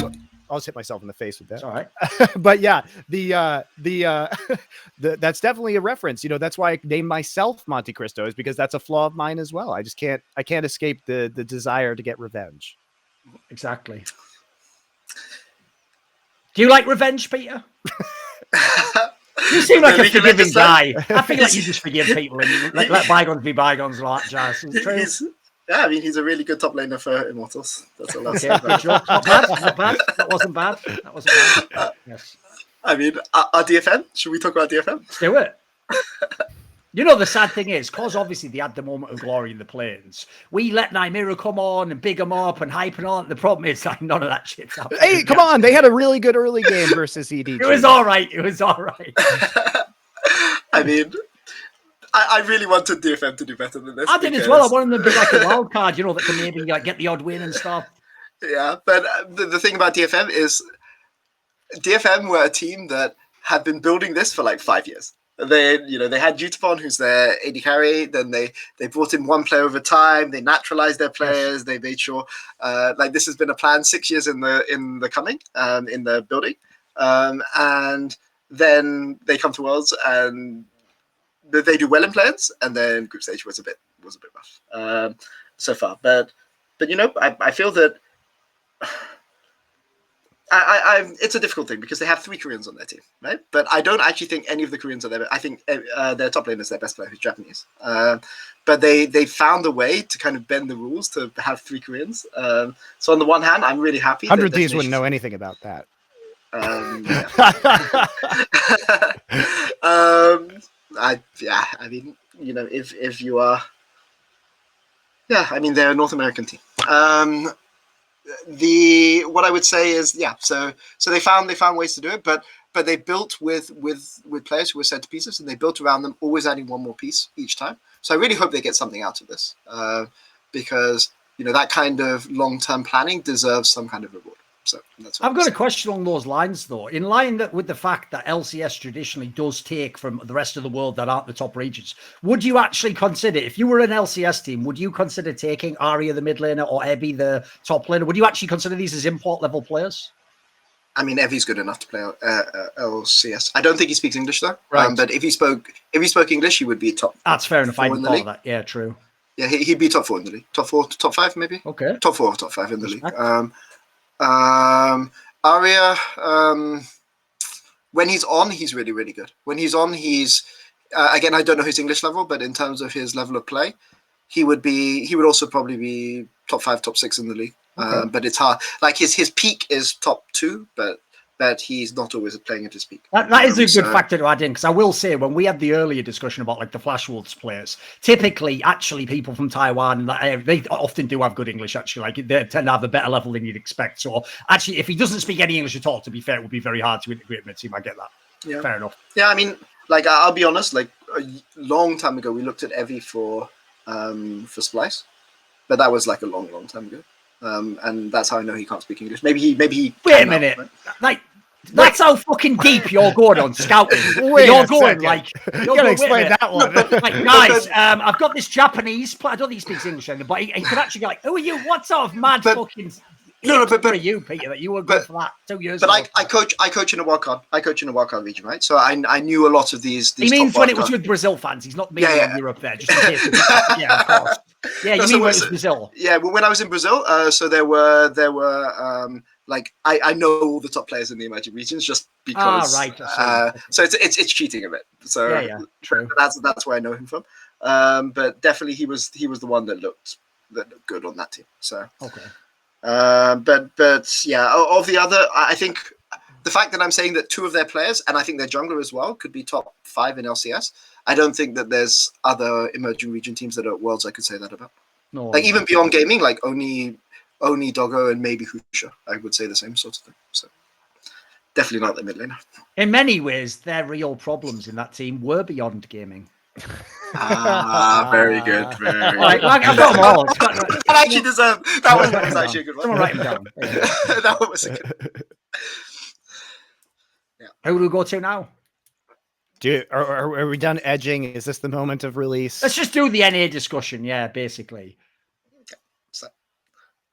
B: know.
A: I'll just hit myself in the face with that.
B: It's all right.
A: But yeah, that's definitely a reference. That's why I named myself MonteCristo, is because that's a flaw of mine as well. I can't escape the desire to get revenge.
B: Exactly. Do you like revenge, Peter? You seem like a forgiving guy. I feel like you just forgive people and let bygones be bygones, like Jazz.
C: Yeah, I mean, he's a really good top laner for Immortals. That's all.
B: Okay, good job. Not bad. That wasn't bad. Yes.
C: I mean, our DFM. Should we talk about DFM?
B: Let's do it. The sad thing is, because obviously they had the moment of glory in the plains, we let Nymira come on and big them up and hype and all. The problem is, like, none of that shit's happening.
A: Hey, come on. They had a really good early game versus EDG.
B: It was all right.
C: I mean, I really wanted DFM to do better than this.
B: I did as well. I wanted them to be like a wild card, that can maybe like get the odd win and stuff.
C: Yeah, but the thing about DFM is DFM were a team that had been building this for like 5 years. They had Jutapon, who's their AD carry. Then they brought in one player over time. They naturalized their players. Yes. They made sure like this has been a plan 6 years in the coming in the building, and then they come to Worlds and they do well in plans, and then group stage was a bit rough so far. But I feel that. It's a difficult thing because they have 3 Koreans on their team, right? But I don't actually think any of the Koreans are there. I think their top laner is their best player, who's Japanese. But they found a way to kind of bend the rules to have 3 Koreans. So on the one hand, I'm really happy.
A: 100 Thieves wouldn't know anything about that.
C: I mean, if you are, I mean, they're a North American team. What I would say is so they found ways to do it, but they built with players who were set to pieces, and they built around them, always adding one more piece each time. So I really hope they get something out of this, because that kind of long-term planning deserves some kind of reward. So that's what
B: I've got a question along those lines, though. In line with the fact that LCS traditionally does take from the rest of the world that aren't the top regions, would you actually consider, if you were an LCS team, would you consider taking Arya the mid laner or Ebby the top laner? Would you actually consider these as import level players?
C: I mean, Evy's good enough to play LCS. I don't think he speaks English though.
B: Right.
C: But if he spoke English, he would be top.
B: That's fair enough. I didn't thought of that. Yeah, true.
C: Yeah, he'd be top 4 in the league. Top 4 to top 5, maybe.
B: Okay.
C: Top 4 or top 5 in the league. Arya, when he's on, he's really, really good. When he's on, he's again, I don't know his English level, but in terms of his level of play, he would also probably be top 5, top 6 in the league. Okay. But it's hard. Like his peak is top 2, but he's not always playing at his peak.
B: That is a good factor to add in, because I will say, when we had the earlier discussion about like the Flash Wolves players, typically actually people from Taiwan, they often do have good English, actually. Like they tend to have a better level than you'd expect. So actually, if he doesn't speak any English at all, to be fair, it would be very hard to integrate him in a team. I get that. Yeah. Fair enough.
C: Yeah, I mean, like I'll be honest, like a long time ago, we looked at Evie for Splice, but that was like a long, long time ago. And that's how I know he can't speak English. Maybe he
B: wait a minute. Right? That's how fucking deep you're going on scouting. You're going like you're
A: gonna explain that one.
B: Like, guys, I've got this Japanese player. I don't think he speaks English anymore, but he could actually go like, "Who are you? What sort of mad fucking?" No, but you, Peter, that you were good for that 2 years ago.
C: But I coach in a wildcard. I coach in a wildcard region, right? So I knew a lot of these.
B: He means when it was with Brazil fans. He's not meaning in Europe there, just in case. Yeah, of course. Yeah, you mean when it was Brazil?
C: Yeah, well, when I was in Brazil, so there were like I know all the top players in the emerging regions just because.
B: Right.
C: So it's cheating a bit. So
B: yeah, true.
C: That's where I know him from. But definitely he was the one that looked good on that team. So
B: okay.
C: But yeah, of the other, I think the fact that I'm saying that 2 of their players, and I think their jungler as well, could be top 5 in LCS. I don't think that there's other emerging region teams that are at Worlds I could say that about.
B: No,
C: like even beyond gaming, like only Doggo and maybe Husha, I would say the same sort of thing. So definitely not the mid laner.
B: In many ways, their real problems in that team were beyond gaming.
C: Very good. Very good.
B: Right, I've got them all.
C: That actually deserved. That was actually a good one.
B: Someone write them down.
C: That one was a good.
B: Yeah. Who do we go to now?
A: Are we done edging? Is this the moment of release?
B: Let's just do the NA discussion. Yeah, basically.
C: Okay. So.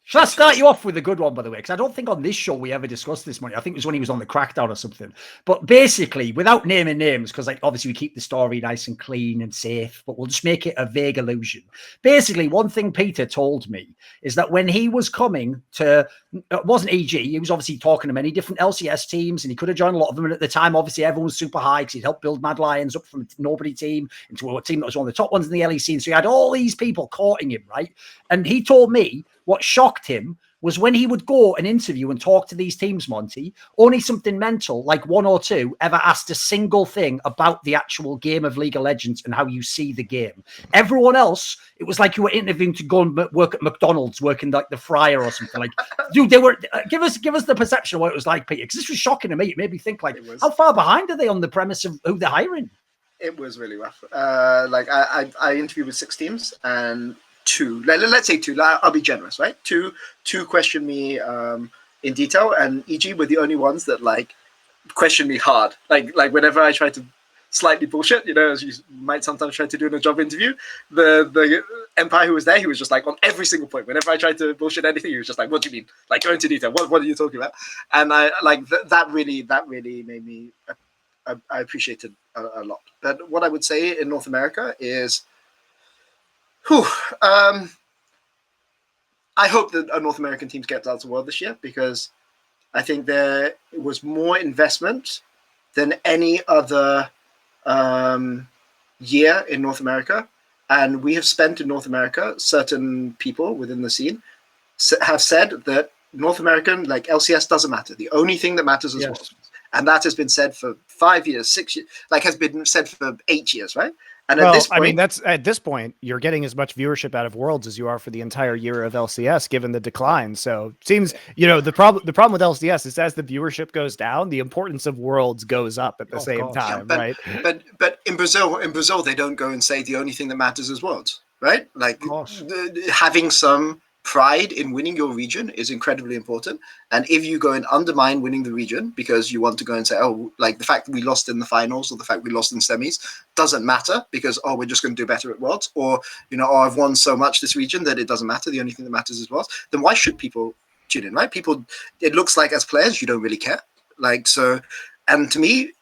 B: Shall I start you off with a good one, by the way? Because I don't think on this show we ever discussed this money. I think it was when he was on the Crackdown or something. But basically, without naming names, because like obviously we keep the story nice and clean and safe, but we'll just make it a vague illusion. Basically, one thing Peter told me is that when he was coming to, it wasn't EG, he was obviously talking to many different LCS teams, and he could have joined a lot of them. And at the time, obviously, everyone was super high because he'd helped build Mad Lions up from a nobody team into a team that was one of the top ones in the LEC. And so he had all these people courting him, right? And he told me what shocked him was when he would go and interview and talk to these teams, Monty, only something mental, like 1 or 2, ever asked a single thing about the actual game of League of Legends and how you see the game. Everyone else, it was like you were interviewing to go and work at McDonald's, working like the fryer or something. Like, dude, they were, give us the perception of what it was like, Peter, because this was shocking to me. It made me think, like, how far behind are they on the premise of who they're hiring?
C: It was really rough. Like, I interviewed with 6 teams, and 2, let's say 2, I'll be generous, right? 2 questioned me in detail, and EG were the only ones that like questioned me hard. Like whenever I tried to slightly bullshit, as you might sometimes try to do in a job interview. The Empire who was there, he was just like on every single point. Whenever I tried to bullshit anything, he was just like, "What do you mean? Like, go into detail. What are you talking about?" And I like that really made me. I appreciated a lot. But what I would say in North America is, I hope that North American teams get out of the world this year, because I think there was more investment than any other year in North America. And we have spent in North America, certain people within the scene have said that North American, like LCS, doesn't matter. The only thing that matters is Worlds. And that has been said for 5 years, 6 years, like has been said for 8 years, right? And
A: well,
C: at this point,
A: I mean, that's at this point, you're getting as much viewership out of Worlds as you are for the entire year of LCS, given the decline. So it seems, the problem with LCS is as the viewership goes down, the importance of Worlds goes up at the same time, right?
C: But in Brazil, they don't go and say the only thing that matters is Worlds, right? Like having some pride in winning your region is incredibly important. And if you go and undermine winning the region because you want to go and say, oh, like the fact that we lost in the finals or the fact we lost in semis doesn't matter because, oh, we're just going to do better at Worlds, or, oh, I've won so much this region that it doesn't matter. The only thing that matters is Worlds. Then why should people tune in, right? People, it looks like as players, you don't really care. Like, so, and to me,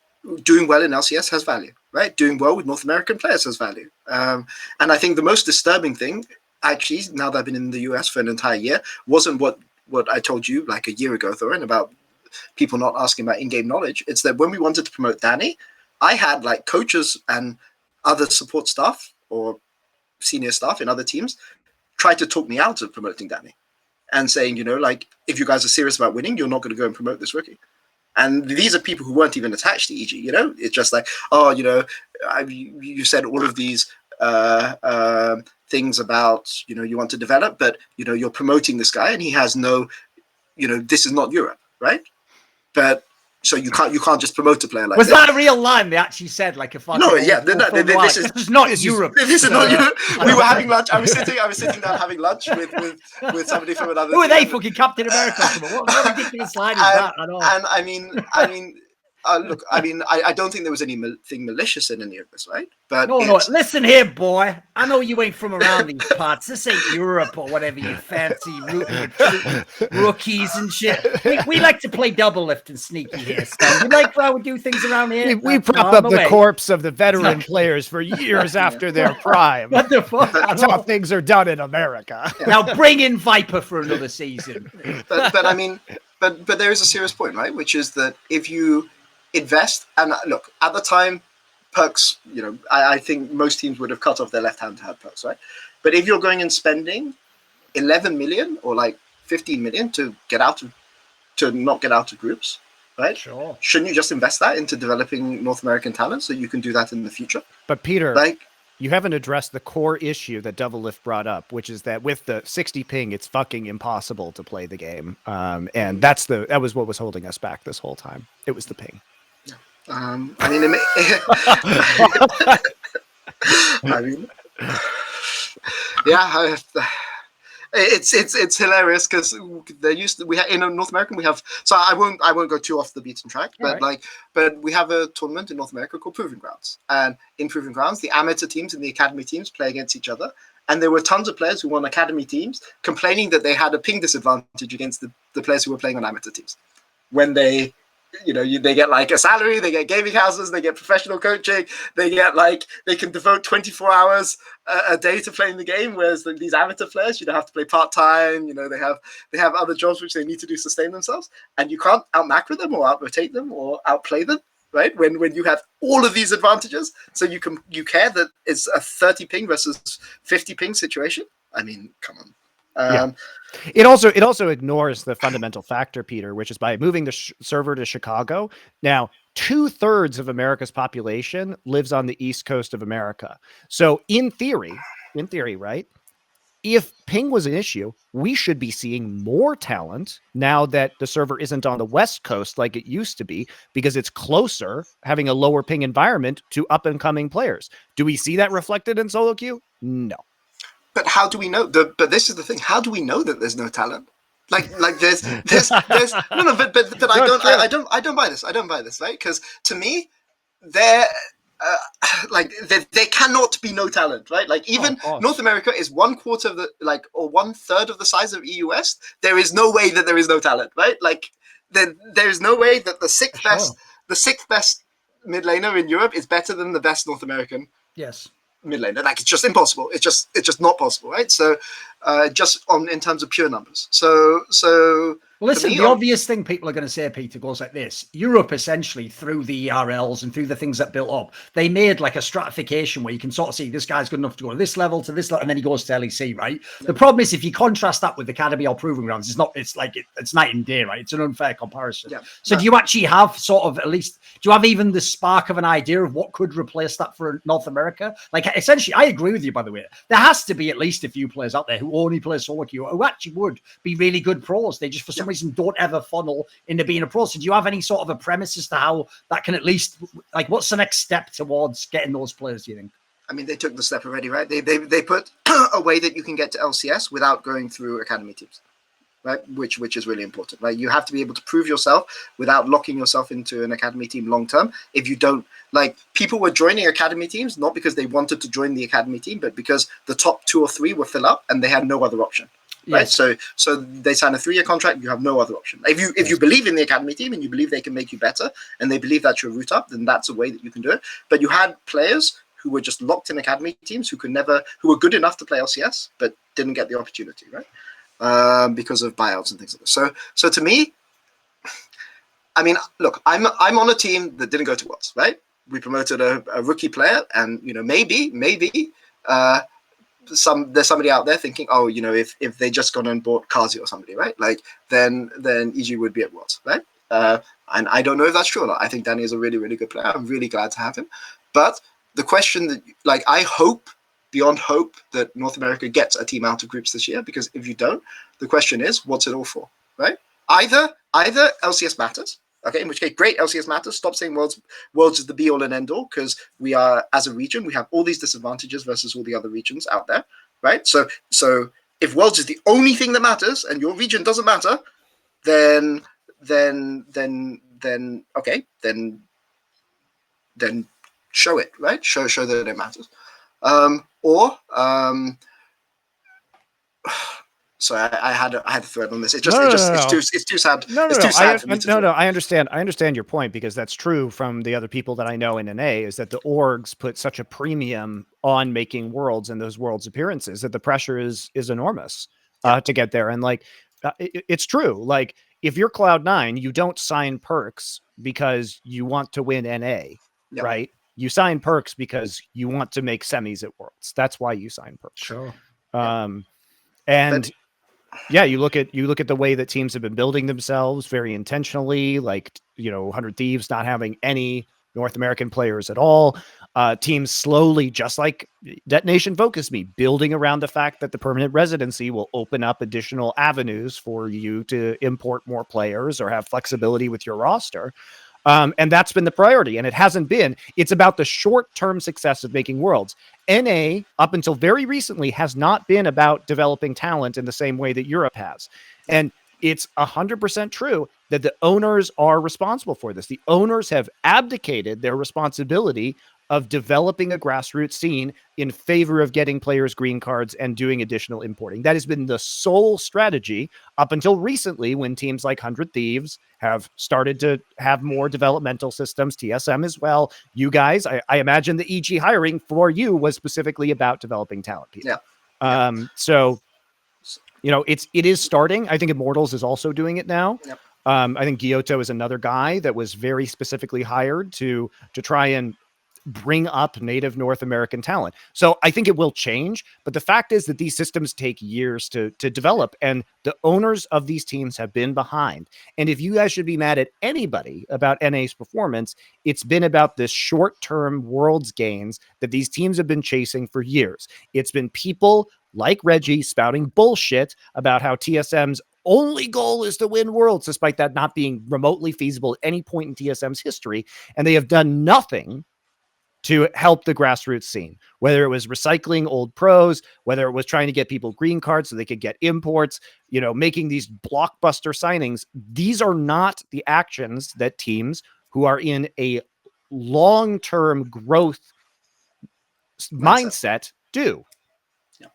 C: doing well in LCS has value, right? Doing well with North American players has value. And I think the most disturbing thing, actually, now that I've been in the US for an entire year, wasn't what I told you like a year ago, Thorin, about people not asking about in-game knowledge. It's that when we wanted to promote Danny, I had like coaches and other support staff or senior staff in other teams try to talk me out of promoting Danny and saying, like, if you guys are serious about winning, you're not going to go and promote this rookie. And these are people who weren't even attached to EG, It's just like, oh, you said all of these things about, you want to develop, but, you're promoting this guy and he has no, this is not Europe, right? But so you can't just promote a player like
B: Was that a real line they actually said? Like a fucking
C: this
B: is not Europe.
C: This is not Europe. We were having lunch. I was sitting down having lunch with somebody from another.
B: Who are they? Fucking Captain America? What ridiculous line is that? I know.
C: And I mean, look, I don't think there was anything malicious in any of this, right? But
B: no. Listen here, boy. I know you ain't from around these parts. This ain't Europe or whatever you fancy rookies and shit. We like to play double lift and sneaky here, Stan. We like how we do things around here.
A: We prop up the corpse of the veteran players for years after their prime.
B: What the fuck?
A: That's how things are done in America.
B: Now bring in Viper for another season.
C: But I mean, but there is a serious point, right? Which is that if you invest, and look, at the time, perks, I think most teams would have cut off their left hand to have perks, right? But if you're going and spending 11 million or like 15 million to not get out of groups, right?
B: Sure.
C: Shouldn't you just invest that into developing North American talent so you can do that in the future?
A: But Peter, you haven't addressed the core issue that Double Lift brought up, which is that with the 60 ping, it's fucking impossible to play the game. And that was what was holding us back this whole time. It was the ping. It's hilarious because in North American we have, so I won't go too off the beaten track, but but we have a tournament in North America called Proving Grounds, and in Proving Grounds the amateur teams and the academy teams play against each other, and there were tons of players who won academy teams complaining that they had a ping disadvantage against the players who were playing on amateur teams when they get like a salary, they get gaming houses, they get professional coaching, they can devote 24 hours a day to playing the game, whereas these amateur players, have to play part-time, they have other jobs which they need to do to sustain themselves, and you can't out-macro them or out-rotate them or outplay them, right? When you have all of these advantages, so you care that it's a 30 ping versus 50 ping situation. I mean, come on. It also ignores the fundamental factor, Peter, which is by moving the server to Chicago. Now, 2/3 of America's population lives on the East Coast of America. So in theory, right? If ping was an issue, we should be seeing more talent now that the server isn't on the West Coast like it used to be, because it's closer, having a lower ping environment to up and coming players. Do we see that reflected in solo queue? No.
C: But how do we know? But this is the thing. How do we know that there's no talent? Like there's no. But I don't buy this. I don't buy this, right? Because to me, like there cannot be no talent, right? Like even North America is 1/4 of the or 1/3 of the size of EU West. There is no way that there is no talent, right? Like there is no way that the sixth best mid laner in Europe is better than the best North American mid laner. Like it's just impossible. It's just not possible, right? So just in terms of pure numbers. So
B: well, listen, the obvious thing people are going to say, Peter, goes like this. Europe, essentially, through the ERLs and through the things that built up, they made like a stratification where you can sort of see this guy's good enough to go to this level, and then he goes to LEC, right? Yeah. The problem is if you contrast that with Academy or Proving Grounds, it's night and day, right? It's an unfair comparison. Yeah. So do you actually have sort of, at least, do you have even the spark of an idea of what could replace that for North America? Like, essentially, I agree with you, by the way. There has to be at least a few players out there who only play solo queue, who actually would be really good pros. They just, for some reason, don't ever funnel into being a pro. So do you have any sort of a premise as to how that can at least, like, what's the next step towards getting those players, do you think?
C: I mean, they took the step already, right? They put a way that you can get to LCS without going through academy teams, right? Which is really important, right? You have to be able to prove yourself without locking yourself into an academy team long term. If you don't, like, people were joining academy teams not because they wanted to join the academy team, but because the top 2 or 3 were fill up and they had no other option. Right, yes. So they sign a 3-year contract. You have no other option. If you believe in the academy team and you believe they can make you better, and they believe that's your route up, then that's a way that you can do it. But you had players who were just locked in academy teams who were good enough to play LCS but didn't get the opportunity, right? Because of buyouts and things like that. So to me, I mean, look, I'm on a team that didn't go to Worlds, right? We promoted a rookie player, and maybe. There's somebody out there thinking, oh, if they just gone and bought Kazi or somebody, right? Like then EG would be at Worlds, right? And I don't know if that's true or not. I think Danny is a really, really good player. I'm really glad to have him. But the question that, like, I hope beyond hope that North America gets a team out of groups this year, because if you don't, the question is, what's it all for, right? Either LCS matters. Okay, in which case, great, LCS matters. Stop saying Worlds is the be-all and end-all, because we are, as a region, we have all these disadvantages versus all the other regions out there, right? So if Worlds is the only thing that matters and your region doesn't matter, then okay, then show it, right? Show that it matters, So I had a thread on this. It's too sad.
A: I understand your point, because that's true from the other people that I know in NA, is that the orgs put such a premium on making Worlds and those Worlds appearances that the pressure is enormous to get there. And like, it's true. Like, if you're Cloud9, you don't sign perks because you want to win NA, right? You sign perks because you want to make semis at Worlds. That's why you sign perks.
B: Sure.
A: You look at the way that teams have been building themselves very intentionally, like, 100 Thieves not having any North American players at all. Teams slowly, just like Detonation Focus Me, building around the fact that the permanent residency will open up additional avenues for you to import more players or have flexibility with your roster. And that's been the priority, and it hasn't been. It's about the short-term success of making Worlds. NA, up until very recently, has not been about developing talent in the same way that Europe has. And it's 100% true that the owners are responsible for this. The owners have abdicated their responsibility of developing a grassroots scene in favor of getting players green cards and doing additional importing. That has been the sole strategy up until recently, when teams like 100 Thieves have started to have more developmental systems, TSM as well. You guys, I imagine the EG hiring for you was specifically about developing talent people. So, it is starting. I think Immortals is also doing it now. Yep. I think Giotto is another guy that was very specifically hired to try and bring up native North American talent. So I think it will change, but the fact is that these systems take years to develop, and the owners of these teams have been behind. And if you guys should be mad at anybody about NA's performance, it's been about this short-term Worlds gains that these teams have been chasing for years. It's been people like Reggie spouting bullshit about how TSM's only goal is to win Worlds, despite that not being remotely feasible at any point in TSM's history. And they have done nothing to help the grassroots scene, whether it was recycling old pros, whether it was trying to get people green cards so they could get imports, making these blockbuster signings. These are not the actions that teams who are in a long-term growth mindset do.
C: Yeah.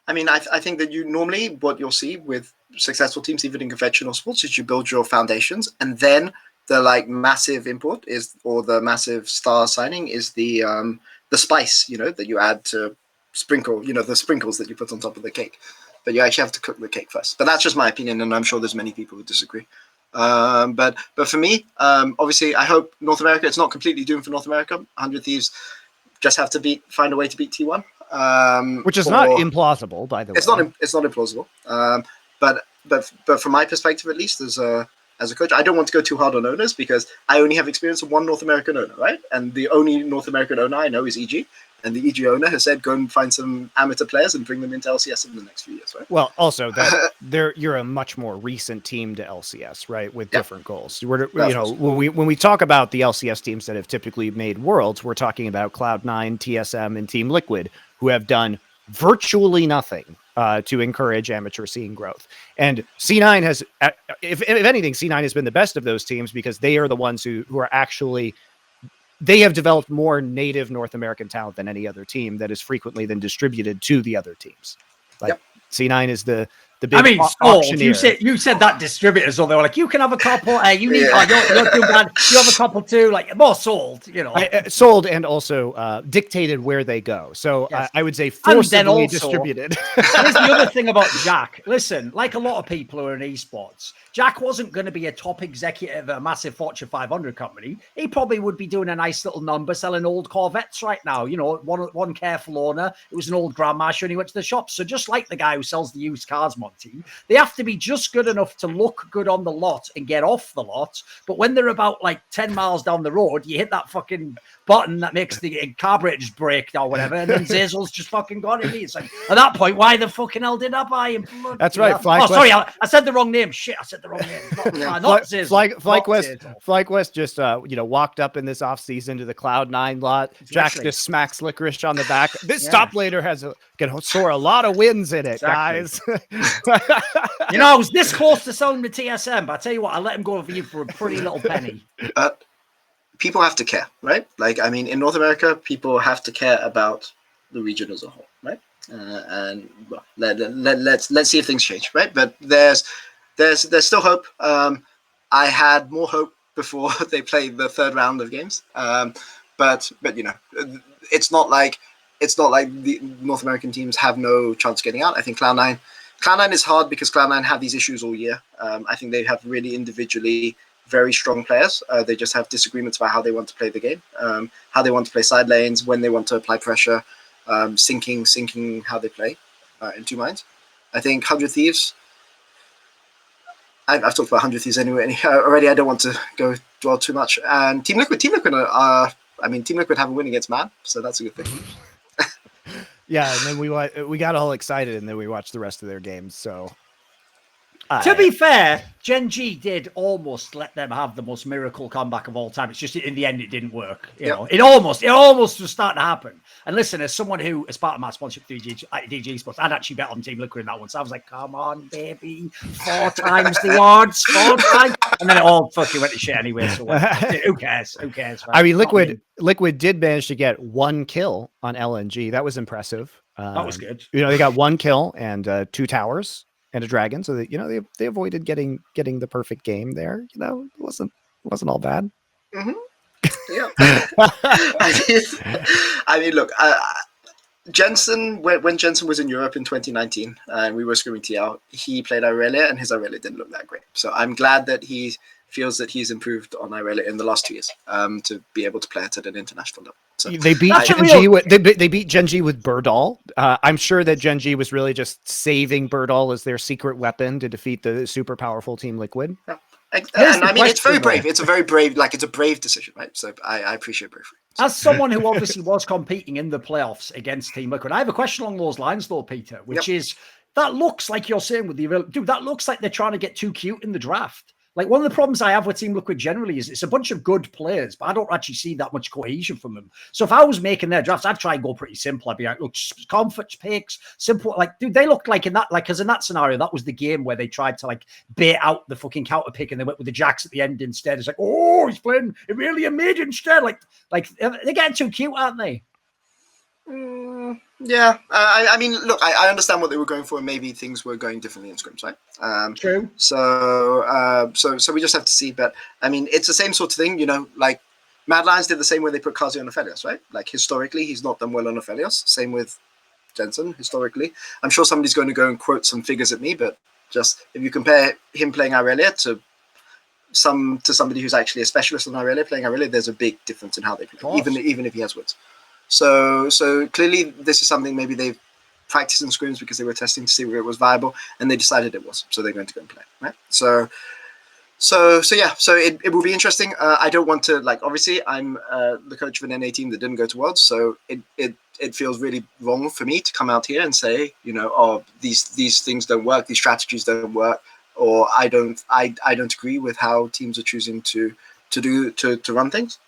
C: I mean, I think that you normally, what you'll see with successful teams, even in conventional sports, is you build your foundations, and then the like massive import is, or the massive star signing is the spice, you know, that you add to sprinkle, you know, the sprinkles that you put on top of the cake. But you actually have to cook the cake first. But that's just my opinion, and I'm sure there's many people who disagree. But for me, obviously, I hope North America, it's not completely doomed for North America. 100 Thieves just have to find a way to beat T1.
A: Which is not implausible, by the way.
C: It's not implausible. But from my perspective, at least, as a coach, I don't want to go too hard on owners because I only have experience of one North American owner, right? And the only North American owner I know is EG. And the EG owner has said, go and find some amateur players and bring them into LCS in the next few years, right?
A: Well, also, you're a much more recent team to LCS, right? With different goals. When we talk about the LCS teams that have typically made Worlds, we're talking about Cloud9, TSM, and Team Liquid, who have done virtually nothing to encourage amateur scene growth. And C9 has, if anything, C9 has been the best of those teams because they are the ones who are actually... They have developed more native North American talent than any other team that is frequently then distributed to the other teams. Like C9 is the big auctioneer.
B: You said that distributors, or they were like, you can have a couple. You need you're too bad. You have a couple too. Like more sold, you know.
A: Sold and also dictated where they go. So I would say forcibly distributed.
B: Here's the other thing about Jack. Listen, like a lot of people who are in esports, Jack wasn't going to be a top executive at a massive Fortune 500 company. He probably would be doing a nice little number selling old Corvettes right now. You know, one careful owner. It was an old grandmaster and he went to the shop. So just like the guy who sells the used cars, Monty, they have to be just good enough to look good on the lot and get off the lot. But when they're about like 10 miles down the road, you hit that fucking button that makes the carburetors break or whatever, and then Zazel's just fucking gone. It's like, at that point, why the fucking hell did I buy him?
A: That's right.
B: Sorry, I said the wrong name. Shit, I said the wrong name. Not Zazel.
A: FlyQuest just walked up in this offseason to the Cloud9 lot. Jack just smacks Licorice on the back. This top laner can soar a lot of wins in it, guys.
B: I was this close to selling the TSM, but I tell you what, I let him go for you for a pretty little penny.
C: People have to care, right? Like, I mean, in North America, people have to care about the region as a whole, right? And well, let's see if things change, right? But there's still hope. I had more hope before they played the third round of games, but it's not like the North American teams have no chance of getting out. I think Cloud9 is hard because Cloud9 have these issues all year. I think they have really individually very strong players. They just have disagreements about how they want to play the game, how they want to play side lanes, when they want to apply pressure, syncing how they play in two minds. I think 100 Thieves, I've talked about 100 Thieves anyway already. I don't want to go dwell too much. And Team Liquid Team Liquid have a win against Man, so that's a good thing.
A: Yeah, and then we got all excited, and then we watched the rest of their games. So,
B: to be fair, Gen.G did almost let them have the most miracle comeback of all time. It's just in the end it didn't work. You know, it almost was starting to happen. And listen, as someone who, as part of my sponsorship for EDG Esports, I'd actually bet on Team Liquid in that one. So I was like, come on, baby, 4 times the odds, 4 times, and then it all fucking went to shit anyway. So who cares? Who cares? Right?
A: I mean, Liquid did manage to get 1 kill on LNG. That was impressive.
B: That was good.
A: They got 1 kill and 2 towers and a dragon, so that they avoided getting the perfect game there. It wasn't all bad.
C: Mm-hmm. Yeah. I mean, look, Jensen, when Jensen was in Europe in 2019 and we were screaming TL, he played Irelia and his Irelia didn't look that great. So I'm glad that he feels that he's improved on Irelia in the last 2 years to be able to play it at an international level. So
A: they beat Gen.G they beat Gen.G with Burdal. I'm sure that Gen.G was really just saving Burdal as their secret weapon to defeat the super powerful Team Liquid.
C: Yeah. And I mean, it's very brave. It's a very brave, it's a brave decision, right? So I appreciate bravery. So.
B: As someone who obviously was competing in the playoffs against Team Liquid, I have a question along those lines though, Peter, which is, that looks like you're saying with the dude, that looks like they're trying to get too cute in the draft. Like, one of the problems I have with Team Liquid generally is it's a bunch of good players, but I don't actually see that much cohesion from them. So if I was making their drafts, I'd try and go pretty simple. I'd be like, look, comfort picks, simple. Like, dude, they look like in that, like, because in that scenario, that was the game where they tried to like bait out the fucking counter pick and they went with the Jacks at the end instead. It's like, oh, he's playing Amelia mid instead. Like they're getting too cute, aren't they?
C: Yeah, I mean, look, I understand what they were going for, and maybe things were going differently in scrims, right?
B: True.
C: So we just have to see. But I mean, it's the same sort of thing, you know. Like Mad Lions did the same way they put Kazi on Aphelios, right? Like historically, he's not done well on Aphelios. Same with Jensen historically. I'm sure somebody's going to go and quote some figures at me, but just if you compare him playing Aurelia to somebody who's actually a specialist on Aurelia playing Aurelia, there's a big difference in how they play, even if he has wins. So clearly this is something maybe they've practiced in scrims because they were testing to see where it was viable, and they decided it was, so they're going to go and play, right? So yeah, so it will be interesting. I don't want to, like, obviously I'm the coach of an NA team that didn't go to Worlds, so it feels really wrong for me to come out here and say, you know, oh, these things don't work, these strategies don't work, or I don't agree with how teams are choosing to run things.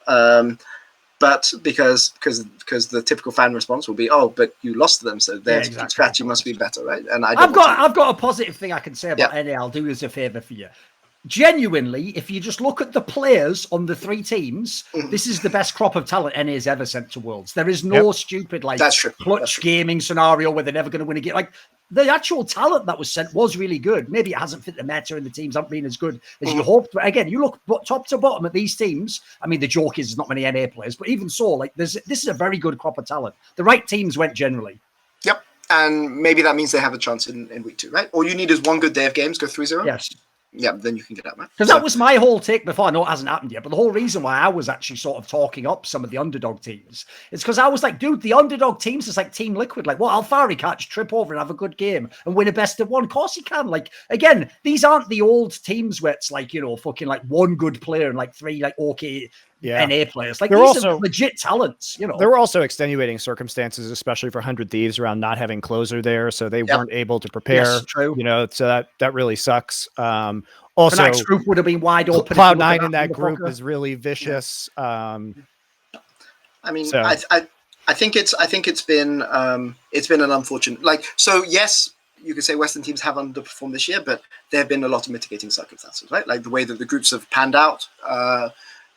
C: But because the typical fan response will be, oh, but you lost to them, so their strategy must be better, right? And I've
B: got a positive thing I can say about NA. I'll do you as a favor for you. Genuinely, if you just look at the players on the three teams, this is the best crop of talent NA has ever sent to Worlds. There is no stupid like clutch gaming scenario where they're never going to win a game. Like, the actual talent that was sent was really good. Maybe it hasn't fit the meta and the teams haven't been as good as you hoped. But again, you look top to bottom at these teams. I mean, the joke is there's not many NA players, but even so, like this is a very good crop of talent. The right teams went generally.
C: Yep. And maybe that means they have a chance in week 2, right? All you need is one good day of games, go 3-0.
B: Yes.
C: Yeah, then you can get out, man.
B: Because that was my whole take before. I know it hasn't happened yet, but the whole reason why I was actually sort of talking up some of the underdog teams is because I was like, dude, the underdog teams is like Team Liquid. Like, what, Alfari can't just trip over and have a good game and win a best of one? Of course he can. Like, again, these aren't the old teams where it's like, you know, fucking like one good player and like three like okay NA players. Like, these are legit talents, you know.
A: There were also extenuating circumstances, especially for 100 Thieves, around not having closer there, so they weren't able to prepare.
B: Yes, true.
A: You know, so that really sucks. Also,
B: the next group would have been wide open.
A: Cloud9 in that group is really vicious.
C: I mean, I think it's been an unfortunate, like, so yes, you could say Western teams have underperformed this year, but there have been a lot of mitigating circumstances, right? Like the way that the groups have panned out,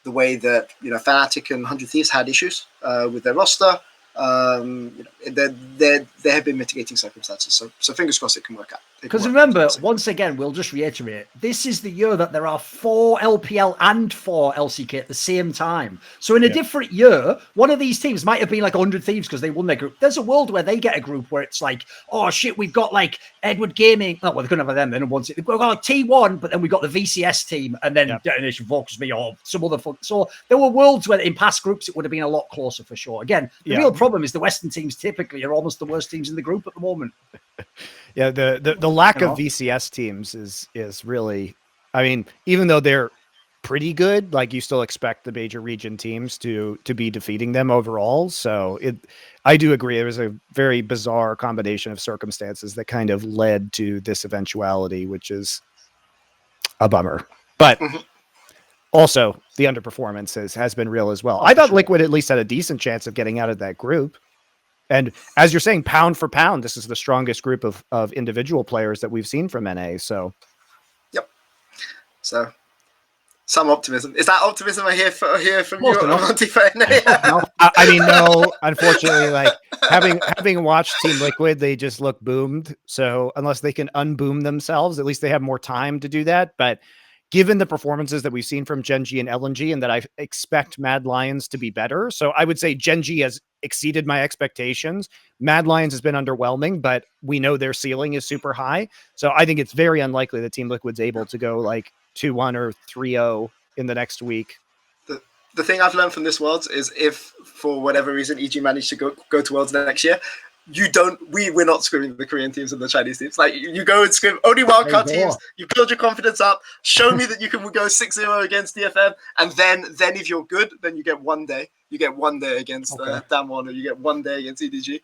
C: the way that, you know, Fnatic and 100 Thieves had issues with their roster. You know, there have been mitigating circumstances, so fingers crossed it can work out.
B: Because remember, once again, we'll just reiterate, this is the year that there are 4 LPL and 4 LCK at the same time. So in a different year, one of these teams might have been like 100 Thieves because they won their group. There's a world where they get a group where it's like, oh shit, we've got like Edward Gaming. Oh, well, they couldn't have them then. They've got like T1, but then we got the VCS team and then Detonation Focus Me or some other fun. So there were worlds where in past groups it would have been a lot closer for sure. Again, the real problem is the Western teams typically are almost the worst teams in the group at the moment.
A: Yeah, the lack of VCS teams is really, I mean, even though they're pretty good, like you still expect the major region teams to be defeating them overall. So I do agree. There was a very bizarre combination of circumstances that kind of led to this eventuality, which is a bummer. But also the underperformance has been real as well. I thought Liquid at least had a decent chance of getting out of that group. And as you're saying, pound for pound, this is the strongest group of individual players that we've seen from NA. So,
C: so some optimism. Is that optimism I hear from you, Monty, for NA?
A: I mean, no. Unfortunately, like having watched Team Liquid, they just look boomed. So unless they can unboom themselves, at least they have more time to do that. But given the performances that we've seen from Gen.G and LNG, and that I expect Mad Lions to be better. So I would say Gen.G has exceeded my expectations. Mad Lions has been underwhelming, but we know their ceiling is super high. So I think it's very unlikely that Team Liquid's able to go like 2-1 or 3-0 in the next week.
C: The thing I've learned from this Worlds is if for whatever reason EG managed to go to Worlds next year, we're not scrimming the Korean teams and the Chinese teams. Like, you go and scrim only wildcard teams, you build your confidence up, show me that you can go 6-0 against DFM, and then if you're good, then you get one day. You get one day against DAMWON, or you get one day against EDG.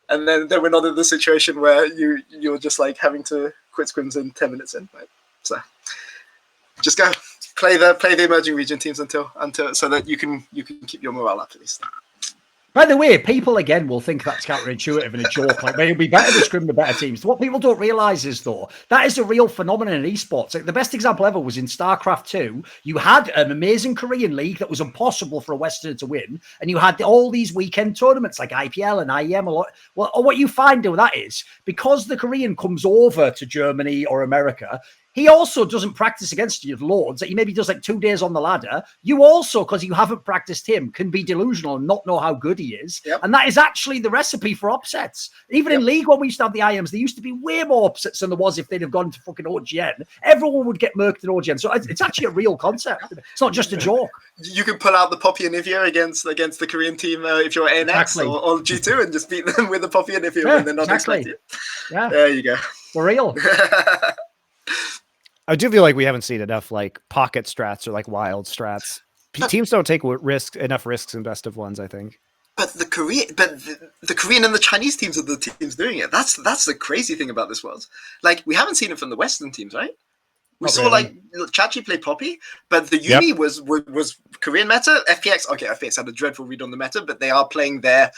C: And then we're not in the situation where you're just like having to quit scrims in 10 minutes in, right? So Just go play the emerging region teams until so that you can keep your morale up at least.
B: By the way, people again will think that's counterintuitive and a joke. Like, it'll be better to scrim the better teams. What people don't realize is, though, that is a real phenomenon in esports. Like, the best example ever was in StarCraft 2. You had an amazing Korean league that was impossible for a Westerner to win, and you had all these weekend tournaments like IPL and IEM. A lot. Well, what you find with that is because the Korean comes over to Germany or America. He also doesn't practice against you loads. That he maybe does like 2 days on the ladder. You also, because you haven't practiced him, can be delusional and not know how good he is.
C: Yep.
B: And that is actually the recipe for upsets. Even in League, when we used to have the IMs, there used to be way more upsets than there was if they'd have gone to fucking OGN. Everyone would get murked in OGN. So it's actually a real concept. It's not just a joke.
C: You can pull out the Poppy and Ivia against the Korean team if you're ANX
B: Exactly.
C: or G2 and just beat them with the Poppy and Ivia when they're not expecting it.
B: Yeah.
C: There you go.
B: For real.
A: I do feel like we haven't seen enough like pocket strats or like wild strats. Teams don't take enough risks in best of ones, I think.
C: But the Korean and the Chinese teams are the teams doing it. That's the crazy thing about this world. Like, we haven't seen it from the Western teams, right? We saw like Chachi play Poppy, but the Uni was Korean meta. FPX had a dreadful read on the meta, but they are playing their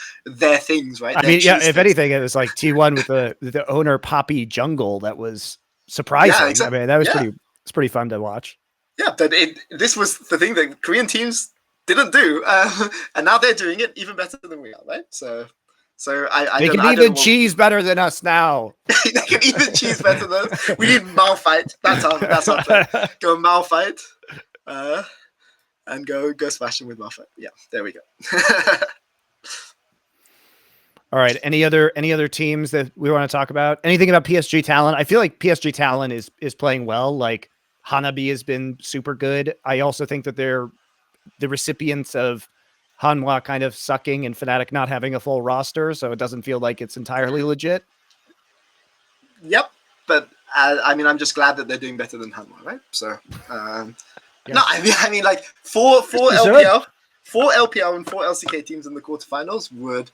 C: things, right?
A: I mean, yeah. If anything, it was like T1 with the owner Poppy jungle that was surprising.
C: Yeah, exactly.
A: I mean, that was pretty fun to watch.
C: Yeah, but this was the thing that Korean teams didn't do, and now they're doing it even better than we are, right? So
A: they can even cheese better than us now.
C: They can even cheese better than us. We need Malphite. That's our plan. Go Malphite, and go smash him with Malphite. Yeah, there we go.
A: All right. Any other teams that we want to talk about? Anything about PSG Talon? I feel like PSG Talon is playing well. Like Hanabi has been super good. I also think that they're the recipients of Hanwha kind of sucking and Fnatic not having a full roster, so it doesn't feel like it's entirely legit.
C: Yep, but I mean, I'm just glad that they're doing better than Hanwha, right? So, no, I mean, like four LPL and 4 LCK teams in the quarterfinals would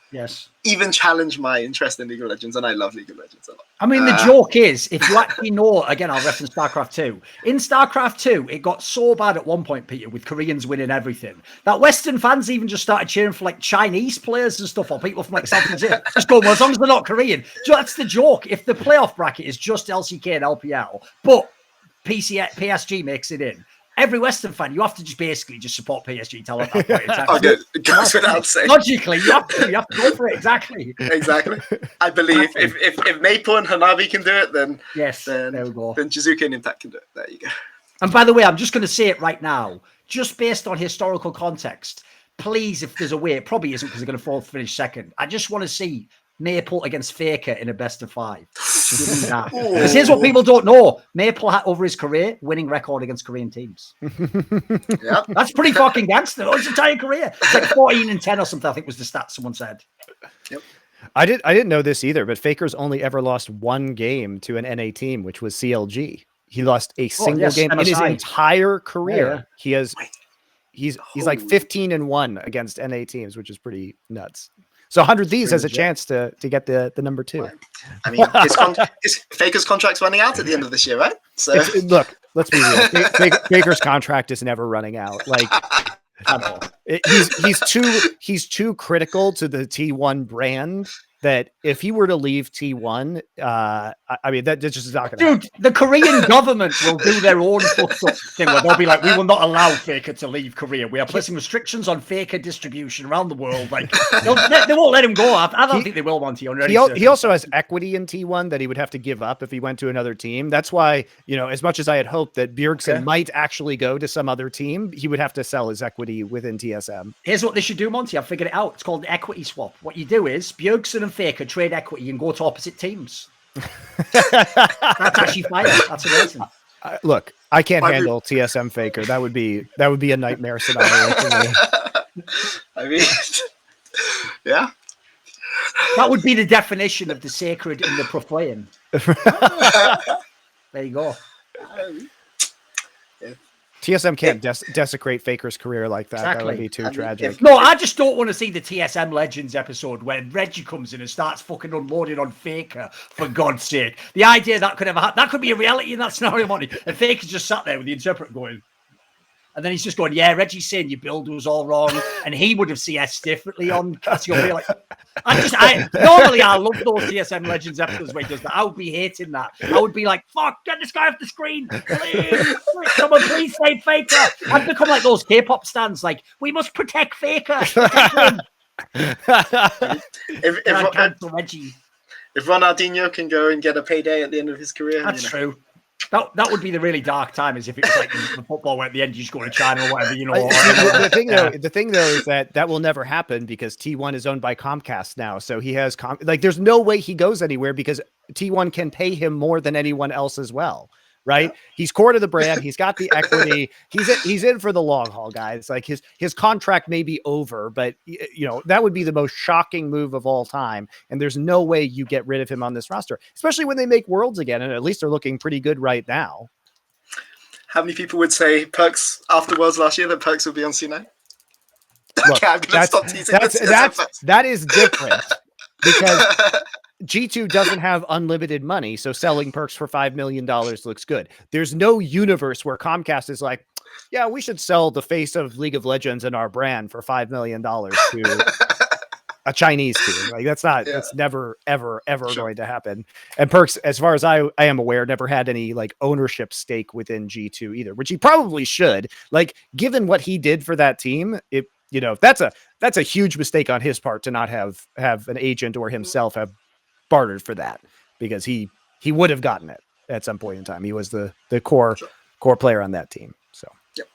C: even challenge my interest in League of Legends, and I love League of Legends a lot.
B: I mean, the joke is, if you actually know, again, I'll reference StarCraft 2. In StarCraft 2, it got so bad at one point, Peter, with Koreans winning everything, that Western fans even just started cheering for like Chinese players and stuff, or people from like South Korea. Just going, well, as long as they're not Korean. So that's the joke. If the playoff bracket is just LCK and LPL, but PSG makes it in, every Western fan, you have to basically support PSG Talon at that point.
C: It goes without saying.
B: Logically, you have to go for it. Exactly.
C: I believe if Maple and Hanabi can do it, then
B: there we go.
C: Then Jizuka and Impact can do it. There you go.
B: And by the way, I'm just going to say it right now, just based on historical context. Please, if there's a way, it probably isn't because they're going to finish second. I just want to see Maple against Faker in a best of 5. Give me that. Because here's what people don't know. Maple had, over his career, winning record against Korean teams.
C: Yep.
B: That's pretty fucking gangster. His entire career. It's like 14-10 or something, I think was the stat someone said.
C: Yep.
A: I didn't know this either, but Faker's only ever lost one game to an NA team, which was CLG. He lost a single game in his entire career.
B: Yeah.
A: He's like 15-1 against NA teams, which is pretty nuts. So 100 Thieves has a chance to get the number 2.
C: I mean, his Faker's contract's running out at the end of this year, right? So
A: look, let's be real. Faker's contract is never running out. Like he's too critical to the T1 brand that if he were to leave T1, I mean, that's just not going to happen.
B: The Korean government will do their own thing where they'll be like, we will not allow Faker to leave Korea. We are placing restrictions on Faker distribution around the world. Like, they won't let him go. I don't think they will, Monty.
A: He also has equity in T1 that he would have to give up if he went to another team. That's why, as much as I had hoped that Bjergsen might actually go to some other team, he would have to sell his equity within TSM.
B: Here's what they should do, Monty. I've figured it out. It's called the equity swap. What you do is Bjergsen and Faker trade equity and go to opposite teams. That's actually fire. That's amazing.
A: Look, I can't handle TSM Faker. That would be a nightmare scenario for me.
C: I mean, yeah.
B: That would be the definition of the sacred and the profane. There you go.
C: Yeah.
A: TSM can't desecrate Faker's career like that.
B: Exactly.
A: That would be too tragic.
B: No, I just don't want to see the TSM Legends episode where Reggie comes in and starts fucking unloading on Faker, for God's sake. The idea that could ever happen, that could be a reality in that scenario, Monty. And Faker's just sat there with the interpreter going, and then he's just going, yeah, Reggie's saying your build was all wrong. And he would have CS differently on Cassiopeia. Like, normally I love those TSM Legends episodes where he does that. I would be hating that. I would be like, fuck, get this guy off the screen. Please. Someone please save Faker. I'd become like those K-pop stands, like, we must protect Faker. Protect him.
C: If Ronaldinho can go and get a payday at the end of his career.
B: That's true. That would be the really dark time, is if it was like the football where at the end you just go to China or whatever, you know.
A: The thing though is that will never happen because T1 is owned by Comcast now. So he has there's no way he goes anywhere because T1 can pay him more than anyone else as well. Right? Yeah. He's core to the brand. He's got the equity. He's in for the long haul, guys. Like his contract may be over, but you know, that would be the most shocking move of all time. And there's no way you get rid of him on this roster, especially when they make Worlds again. And at least they're looking pretty good right now.
C: How many people would say Perks after Worlds last year that Perks would be on C9?
A: Look, that is different because G2 doesn't have unlimited money, so selling Perks for $5 million looks good. There's no universe where Comcast is like, yeah, we should sell the face of League of Legends and our brand for $5 million to a Chinese team. Like that's never, ever going to happen. And Perks, as far as I am aware, never had any like ownership stake within G2 either, which he probably should. Like, given what he did for that team, that's a huge mistake on his part to not have an agent or himself have bartered for that, because he would have gotten it at some point in time. He was the core player on that team. So,
C: yep.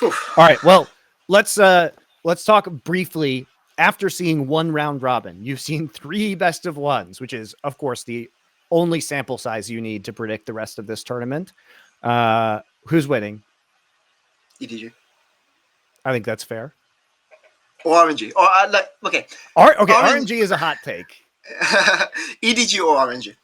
A: All right. Well, let's talk briefly. After seeing one round robin, you've seen 3 best of ones, which is, of course, the only sample size you need to predict the rest of this tournament. Who's winning?
C: EDG.
A: I think that's fair.
C: Or RNG. Or okay.
A: RNG is a hot take.
C: EDG or RNG.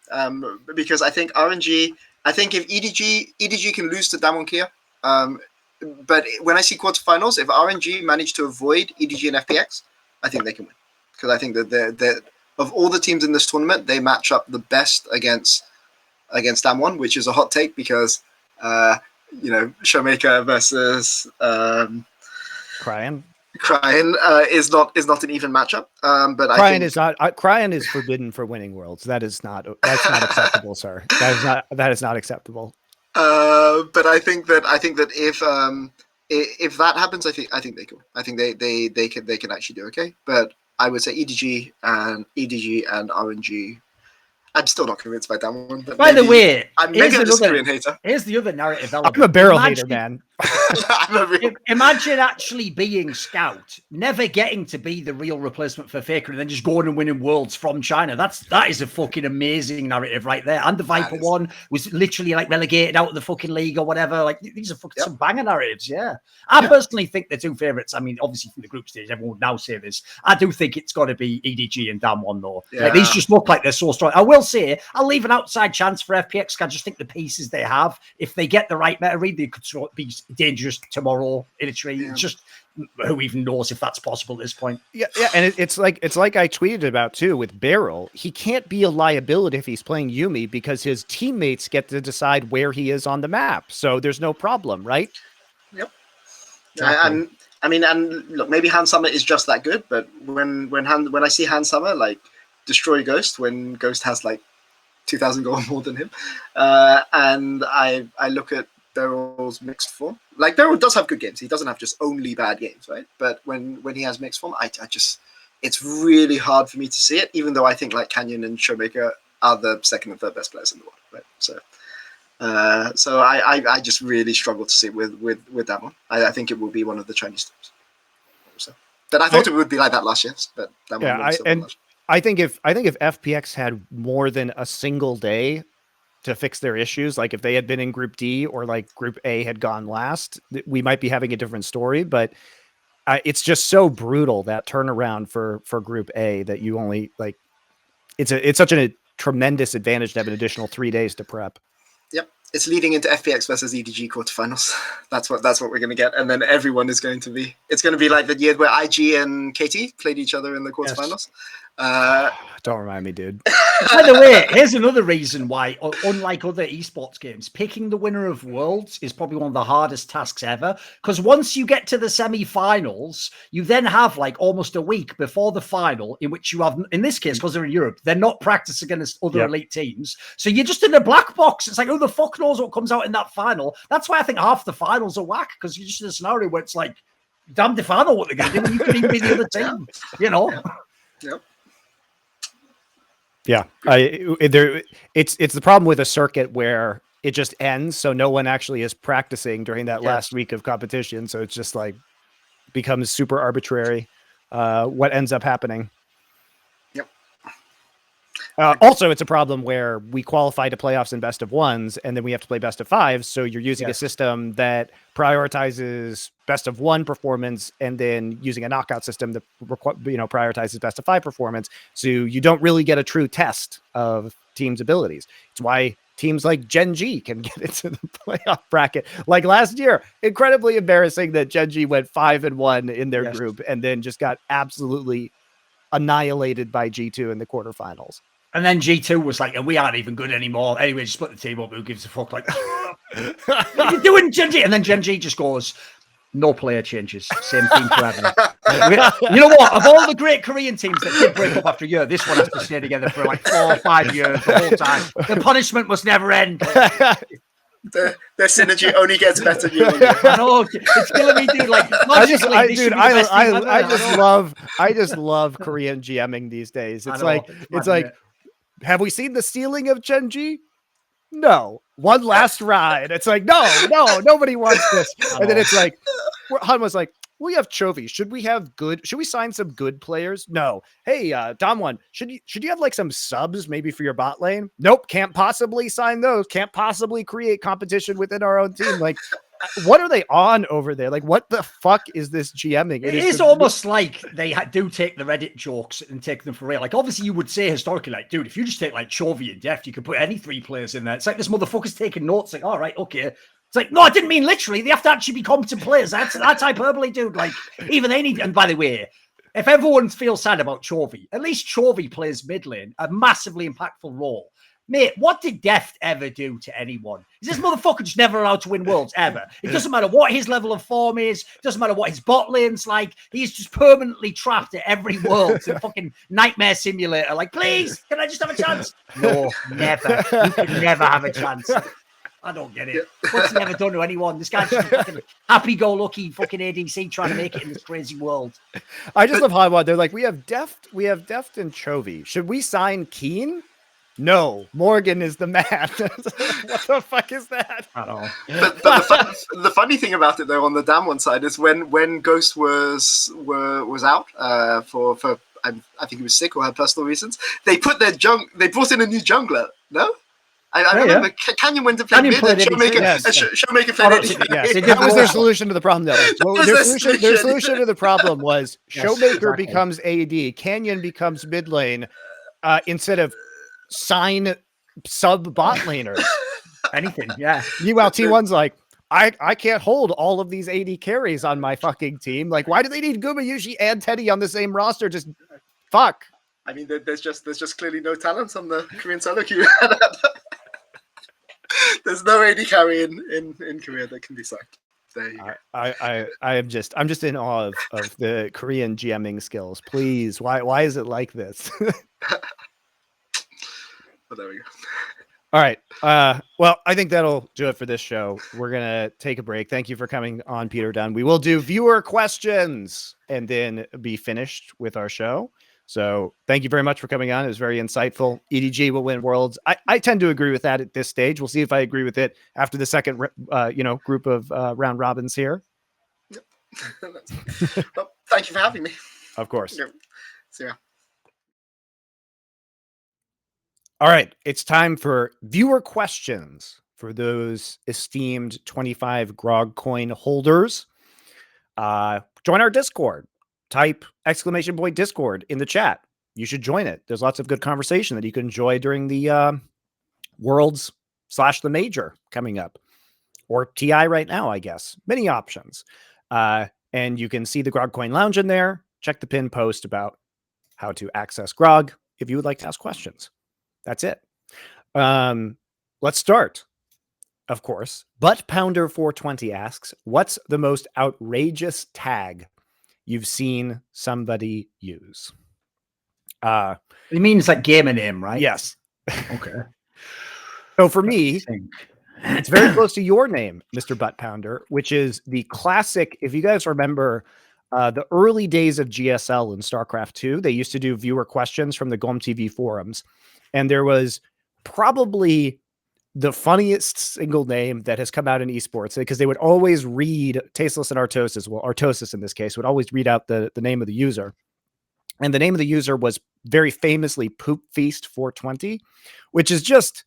C: Because I think RNG. I think if EDG can lose to DAMWON Kia. But when I see quarterfinals, if RNG manage to avoid EDG and FPX, I think they can win. Because I think that they're of all the teams in this tournament, they match up the best against DAMWON, which is a hot take because Showmaker versus
A: Cryan
C: is not an even matchup. But
A: Cryan is not. Cryan is forbidden for winning Worlds. That's not acceptable, sir. That is not acceptable.
C: But I think that if that happens, I think they can. I think they can actually do okay. But I would say EDG and RNG. I'm still not convinced by that one. But
B: by the way,
C: I'm maybe a Korean hater.
B: Here's the other narrative
A: element. I'm a barrel hater, man.
B: Imagine actually being Scout, never getting to be the real replacement for Faker, and then just going and winning Worlds from China. That is a fucking amazing narrative right there. And the Viper one was literally like relegated out of the fucking league or whatever. Like these are fucking some banger narratives. Yeah, I personally think the 2 favorites. I mean, obviously from the group stage, everyone would now say this. I do think it's got to be EDG and DAMWON though. Yeah. Like, these just look like they're so strong. I will say, I'll leave an outside chance for FPX. I just think the pieces they have, if they get the right meta read, they could be dangerous tomorrow in a tree. Yeah. Just who even knows if that's possible at this point.
A: Yeah, and it's like I tweeted about too with Beryl. He can't be a liability if he's playing Yuumi because his teammates get to decide where he is on the map. So there's no problem, right?
C: Yep. Exactly. And look, maybe Hans Summer is just that good, but when I see Hans Summer like destroy Ghost when Ghost has like 2,000 gold more than him, and I look at Beryl's mixed form. Like Beryl does have good games. He doesn't have just only bad games, right? But when he has mixed form, I just it's really hard for me to see it. Even though I think like Canyon and Showmaker are the 2nd and 3rd best players in the world, right? So I just really struggle to see it with that one. I think it will be one of the Chinese teams. So, but I thought it would be like that last year. But that one
A: I think if FPX had more than a single day to fix their issues, like if they had been in Group D or like Group A had gone last, we might be having a different story. But it's just so brutal, that turnaround for Group A, that you only like. It's such a tremendous advantage to have an additional 3 days to prep.
C: Yep, it's leading into FPX versus EDG quarterfinals. That's what we're going to get, and then everyone is going to be. It's going to be like the year where IG and KT played each other in the quarterfinals.
A: Don't remind me, dude.
B: By the way, here's another reason why, unlike other esports games, picking the winner of Worlds is probably one of the hardest tasks ever. Because once you get to the semi-finals, you then have like almost a week before the final in which you have, in this case, because they're in Europe, they're not practicing against other elite teams. So you're just in a black box. It's like, who the fuck knows what comes out in that final? That's why I think half the finals are whack, because you're just in a scenario where it's like, damned if I know what they're going to do. You could even be the other team, you know?
C: Yep.
A: Yeah, it's the problem with a circuit where it just ends, so no one actually is practicing during that last week of competition. So it's just like becomes super arbitrary what ends up happening.
C: Yep.
A: Also, it's a problem where we qualify to playoffs and best of ones, and then we have to play best of fives. So you're using a system that prioritizes best of one performance, and then using a knockout system that prioritizes best of five performance. So you don't really get a true test of teams' abilities. It's why teams like Gen.G can get into the playoff bracket. Like last year, incredibly embarrassing that Gen.G went 5-1 in their group, and then just got absolutely annihilated by G2 in the quarterfinals.
B: And then G2 was like, we aren't even good anymore. Anyway, just split the team up. Who gives a fuck? Like, what are you doing, Gen.G? And then Gen.G just goes, no player changes. Same team forever. You know what? Of all the great Korean teams that did break up after a year, this one has to stay together for like 4 or 5 years the whole time. The punishment must never end.
C: Their synergy only gets better.
B: I know, it's killing me, dude. Like, I
A: just love Korean GMing these days. It's like, have we seen the ceiling of Gen.G? No. One last ride. It's like, no, nobody wants this. And then it's like, Han was like, we have Chovy. Should we sign some good players? No. Hey, DAMWON, should you have like some subs maybe for your bot lane? Nope. Can't possibly sign those. Can't possibly create competition within our own team. Like, what are they on over there? Like, what the fuck is this GMing?
B: It is almost like they do take the Reddit jokes and take them for real. Like, obviously, you would say historically, like, dude, if you just take like Chovy and Deft, you could put any 3 players in there. It's like this motherfucker's taking notes. Like, all right, okay. It's like, no, I didn't mean literally. They have to actually be competent players. That's hyperbole, dude. Like, even they need. And by the way, if everyone feels sad about Chovy, at least Chovy plays mid lane, a massively impactful role. Mate, what did Deft ever do to anyone? Is this motherfucker just never allowed to win worlds ever? It doesn't matter what his level of form is. It doesn't matter what his bot lane's like. He's just permanently trapped at every world. It's a fucking nightmare simulator. Like, please, can I just have a chance? No, never. You can never have a chance. I don't get it. What's he ever done to anyone? This guy's just fucking happy-go-lucky fucking ADC trying to make it in this crazy world.
A: I just love how they're like, we have Deft and Chovy. Should we sign Keen? No, Morgan is the man. What the fuck is that?
B: I don't know.
C: But the funny thing about it, though, on the DAMWON side is when Ghost was out for I think he was sick or had personal reasons, they put they brought in a new jungler. No. I remember Canyon went to play mid and Showmaker played AD.
A: Yes, that was their solution to the problem, though. Well, their solution to the problem was Showmaker becomes AD, Canyon becomes mid lane, instead of sign sub bot laners.
B: Anything, yeah.
A: Meanwhile, T1's like, I can't hold all of these AD carries on my fucking team. Like, why do they need Gumayushi and Teddy on the same roster? Just fuck.
C: I mean, there's just clearly no talent on the Korean solo queue. There's no AD carry in Korea that can be signed. There you go.
A: I'm just in awe of the Korean GMing skills. Please, why is it like this?
C: But there we go.
A: All right. Well, I think that'll do it for this show. We're gonna take a break. Thank you for coming on, Peter Dunn. We will do viewer questions and then be finished with our show. So thank you very much for coming on. It was very insightful. EDG will win Worlds. I tend to agree with that at this stage. We'll see if I agree with it after the second, group of round robins here.
C: Yep. Well, thank you for having me.
A: Of course.
C: Yep. See ya.
A: All right. It's time for viewer questions for those esteemed 25 Grogcoin holders. Join our Discord. Type ! Discord in the chat. You should join it. There's lots of good conversation that you can enjoy during the Worlds / the major coming up, or TI right now, I guess. Many options. And you can see the Grogcoin Lounge in there. Check the pin post about how to access Grog if you would like to ask questions. That's it. Let's start. Of course, Butt Pounder 420 asks, what's the most outrageous tag you've seen somebody use?
B: It means like gamer name, right?
A: Yes.
B: Okay.
A: So for me, it's very close to your name, Mr. Butt Pounder, which is the classic. If you guys remember the early days of GSL and StarCraft 2, they used to do viewer questions from the GOM TV forums. And there was probably the funniest single name that has come out in esports, because they would always read Tasteless and Artosis. Well, Artosis in this case would always read out the name of the user. And the name of the user was very famously Poop Feast 420, which is just,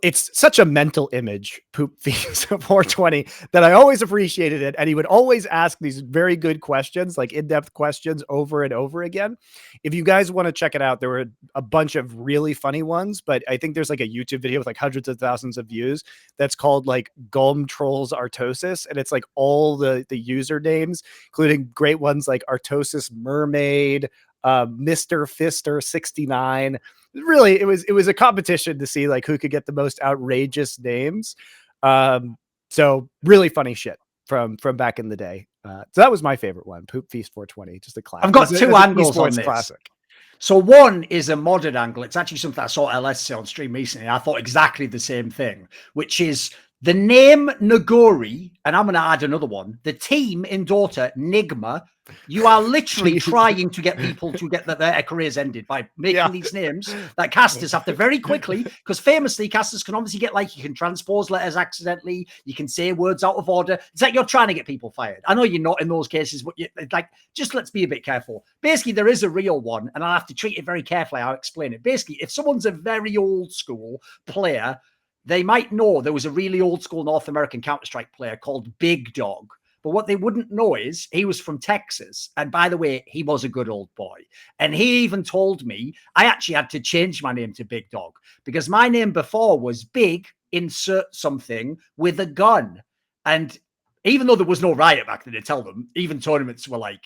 A: it's such a mental image, Poop Feast 420, that I always appreciated it. And he would always ask these very good questions, like in-depth questions over and over again. If you guys want to check it out, there were a bunch of really funny ones, but I think there's like a YouTube video with like hundreds of thousands of views that's called like Gulm Trolls Artosis. And it's like all the usernames, including great ones like Artosis Mermaid, Mr. Fister 69. Really, it was a competition to see like who could get the most outrageous names. So really funny shit from back in the day. So that was my favorite one, Poop Feast 420, just a classic.
B: I've got two angles on this.
A: Classic.
B: So one is a modded angle. It's actually something I saw LS say on stream recently. I thought exactly the same thing, which is the name Nagori, and I'm going to add another one, the team in Dota, Nigma. You are literally trying to get people to get their careers ended by making these names that casters have to very quickly, because famously casters can obviously get, like, you can transpose letters accidentally, you can say words out of order. It's like you're trying to get people fired. I know you're not in those cases, but like, just let's be a bit careful. Basically, there is a real one, and I'll have to treat it very carefully. I'll explain it. Basically, if someone's a very old school player, they might know there was a really old school North American Counter-Strike player called Big Dog. But what they wouldn't know is he was from Texas. And by the way, he was a good old boy. And he even told me I actually had to change my name to Big Dog, because my name before was Big, insert something with a gun. And even though there was no riot back then to tell them, even tournaments were like,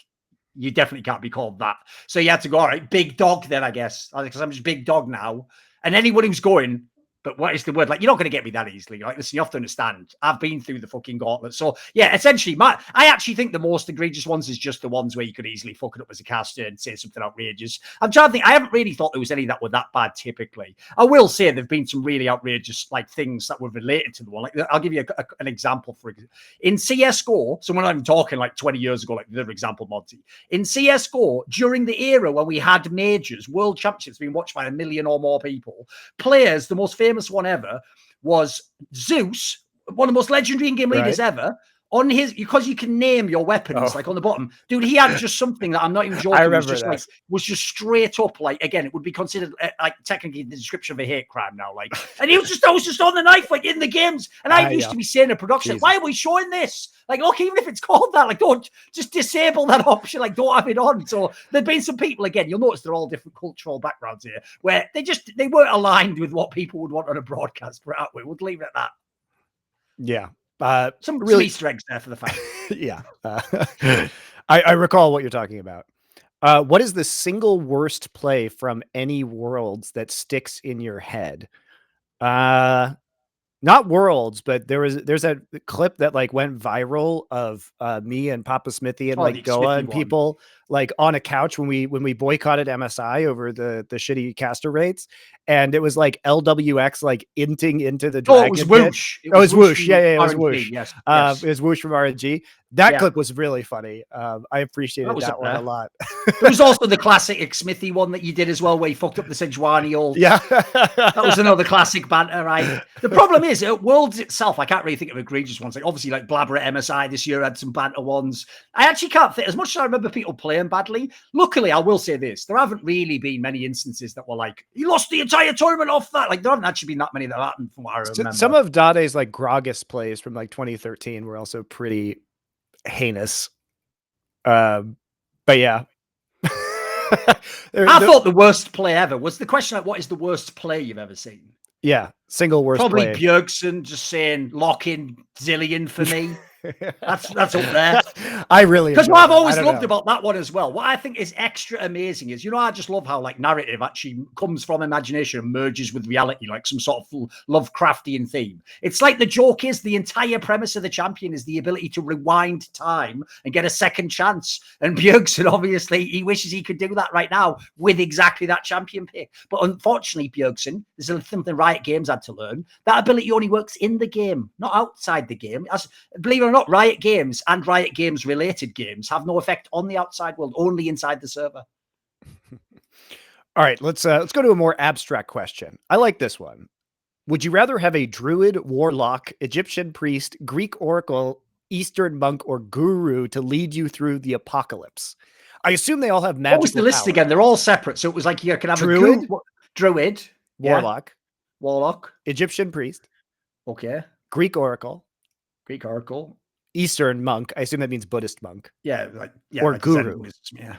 B: you definitely can't be called that. So you had to go, all right, Big Dog then, I guess, because I'm just Big Dog now. And anyone who's going, but what is the word? Like, you're not going to get me that easily. Like, listen, you have to understand. I've been through the fucking gauntlet. So, yeah, essentially, I actually think the most egregious ones is just the ones where you could easily fuck it up as a caster and say something outrageous. I'm trying to think. I haven't really thought there was any that were that bad typically. I will say there have been some really outrageous, like, things that were related to the one. Like, I'll give you an example. In CSGO, so we're not even talking like 20 years ago, like the other example, Monty. In CSGO, during the era when we had majors, world championships being watched by 1 million or more people, players, the most famous one ever was Zeus, one of the most legendary in-game leaders ever. On his, because you can name your weapons, like on the bottom, dude, he had just something that I'm not even joking.
A: I remember
B: was just straight up, like, again, it would be considered like technically the description of a hate crime now, like, and I was just on the knife, like in the games, and I used to be saying to production, why are we showing this? Like, look, even if it's called that, like, don't just disable that option, like, don't have it on. So there've been some people, again, you'll notice they're all different cultural backgrounds here, where they weren't aligned with what people would want on a broadcast. We'll leave it at that.
A: Yeah.
B: Some really Easter eggs there for the fans.
A: Yeah. I recall what you're talking about. What is the single worst play from any Worlds that sticks in your head? Not Worlds, but there's a clip that like went viral of me and Papa Smithy and like Goa and people like on a couch when we boycotted MSI over the shitty caster rates, and it was like LWX like inting into the dragon.
B: Oh, it was Whoosh.
A: It was Whoosh. Yeah, it was Whoosh.
B: Yes.
A: It was Whoosh from RNG. That clip was really funny. I appreciated that one a lot.
B: There was also the classic Smithy one that you did as well, where you fucked up the Sejuani ult.
A: Yeah.
B: That was another classic banter, right? The problem is, at Worlds itself, I can't really think of egregious ones. Like, obviously, like Blabber at MSI this year had some banter ones. I actually can't think, as much as I remember people playing badly, luckily, I will say this, there haven't really been many instances that were like, you lost the entire tournament off that. Like, there haven't actually been that many that happened from what I remember.
A: Some of Dade's like Gragas plays from like 2013 were also pretty heinous. But yeah.
B: I thought the worst play ever was the question, like, what is the worst play you've ever seen?
A: Yeah, single worst
B: Probably
A: play.
B: Bjergsen just saying lock in Zillion for me. That's up there.
A: I really
B: Because
A: enjoy
B: what I've
A: that.
B: always
A: I don't
B: loved
A: know.
B: about that one as well, what I think is extra amazing is, I just love how like narrative actually comes from imagination and merges with reality, like some sort of Lovecraftian theme. It's like the joke is the entire premise of the champion is the ability to rewind time and get a second chance. And Bjergsen, obviously, he wishes he could do that right now with exactly that champion pick. But unfortunately, Bjergsen, there's something Riot Games had to learn. That ability only works in the game, not outside the game. Believe it or not, Riot Games and Riot Games related games have no effect on the outside world, only inside the server.
A: All right, let's go to a more abstract question. I like this one. Would you rather have a druid, warlock, Egyptian priest, Greek oracle, Eastern monk, or guru to lead you through the apocalypse? I assume they all have magical
B: What was the list
A: power.
B: again? They're all separate. So it was like you could have
A: Druid,
B: a druid,
A: warlock,
B: warlock,
A: Egyptian priest,
B: okay,
A: Greek oracle,
B: Greek oracle,
A: Eastern monk. I assume that means Buddhist monk.
B: Or
A: like guru.
B: Yeah.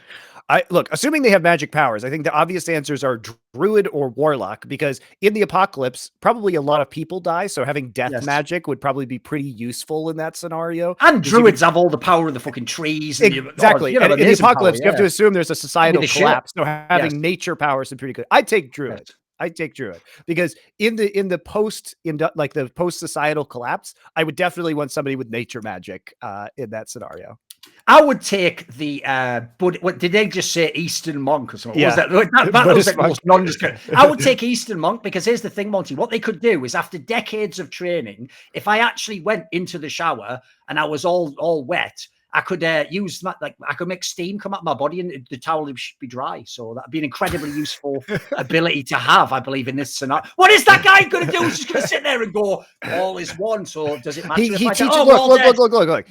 A: Look, assuming they have magic powers, I think the obvious answers are druid or warlock, because in the apocalypse, probably a lot of people die. So having death magic would probably be pretty useful in that scenario.
B: And druids have all the power of the fucking trees. And
A: exactly. And in the apocalypse, you have to assume there's a societal collapse. So having nature powers is pretty good. I'd take druid. Yes. I'd take druid because in the post societal collapse, I would definitely want somebody with nature magic in that scenario.
B: I would take the what did they just say, Eastern monk or something?
A: Yeah.
B: That was like most nondescript. I would take Eastern monk because here's the thing, Monty. What they could do is after decades of training, if I actually went into the shower and I was all wet, I could use I could make steam come out my body and the towel would be dry. So that'd be an incredibly useful ability to have, I believe, in this scenario. What is that guy going to do? He's just going to sit there and go, all is one. So does it matter?
A: He teaches. Look.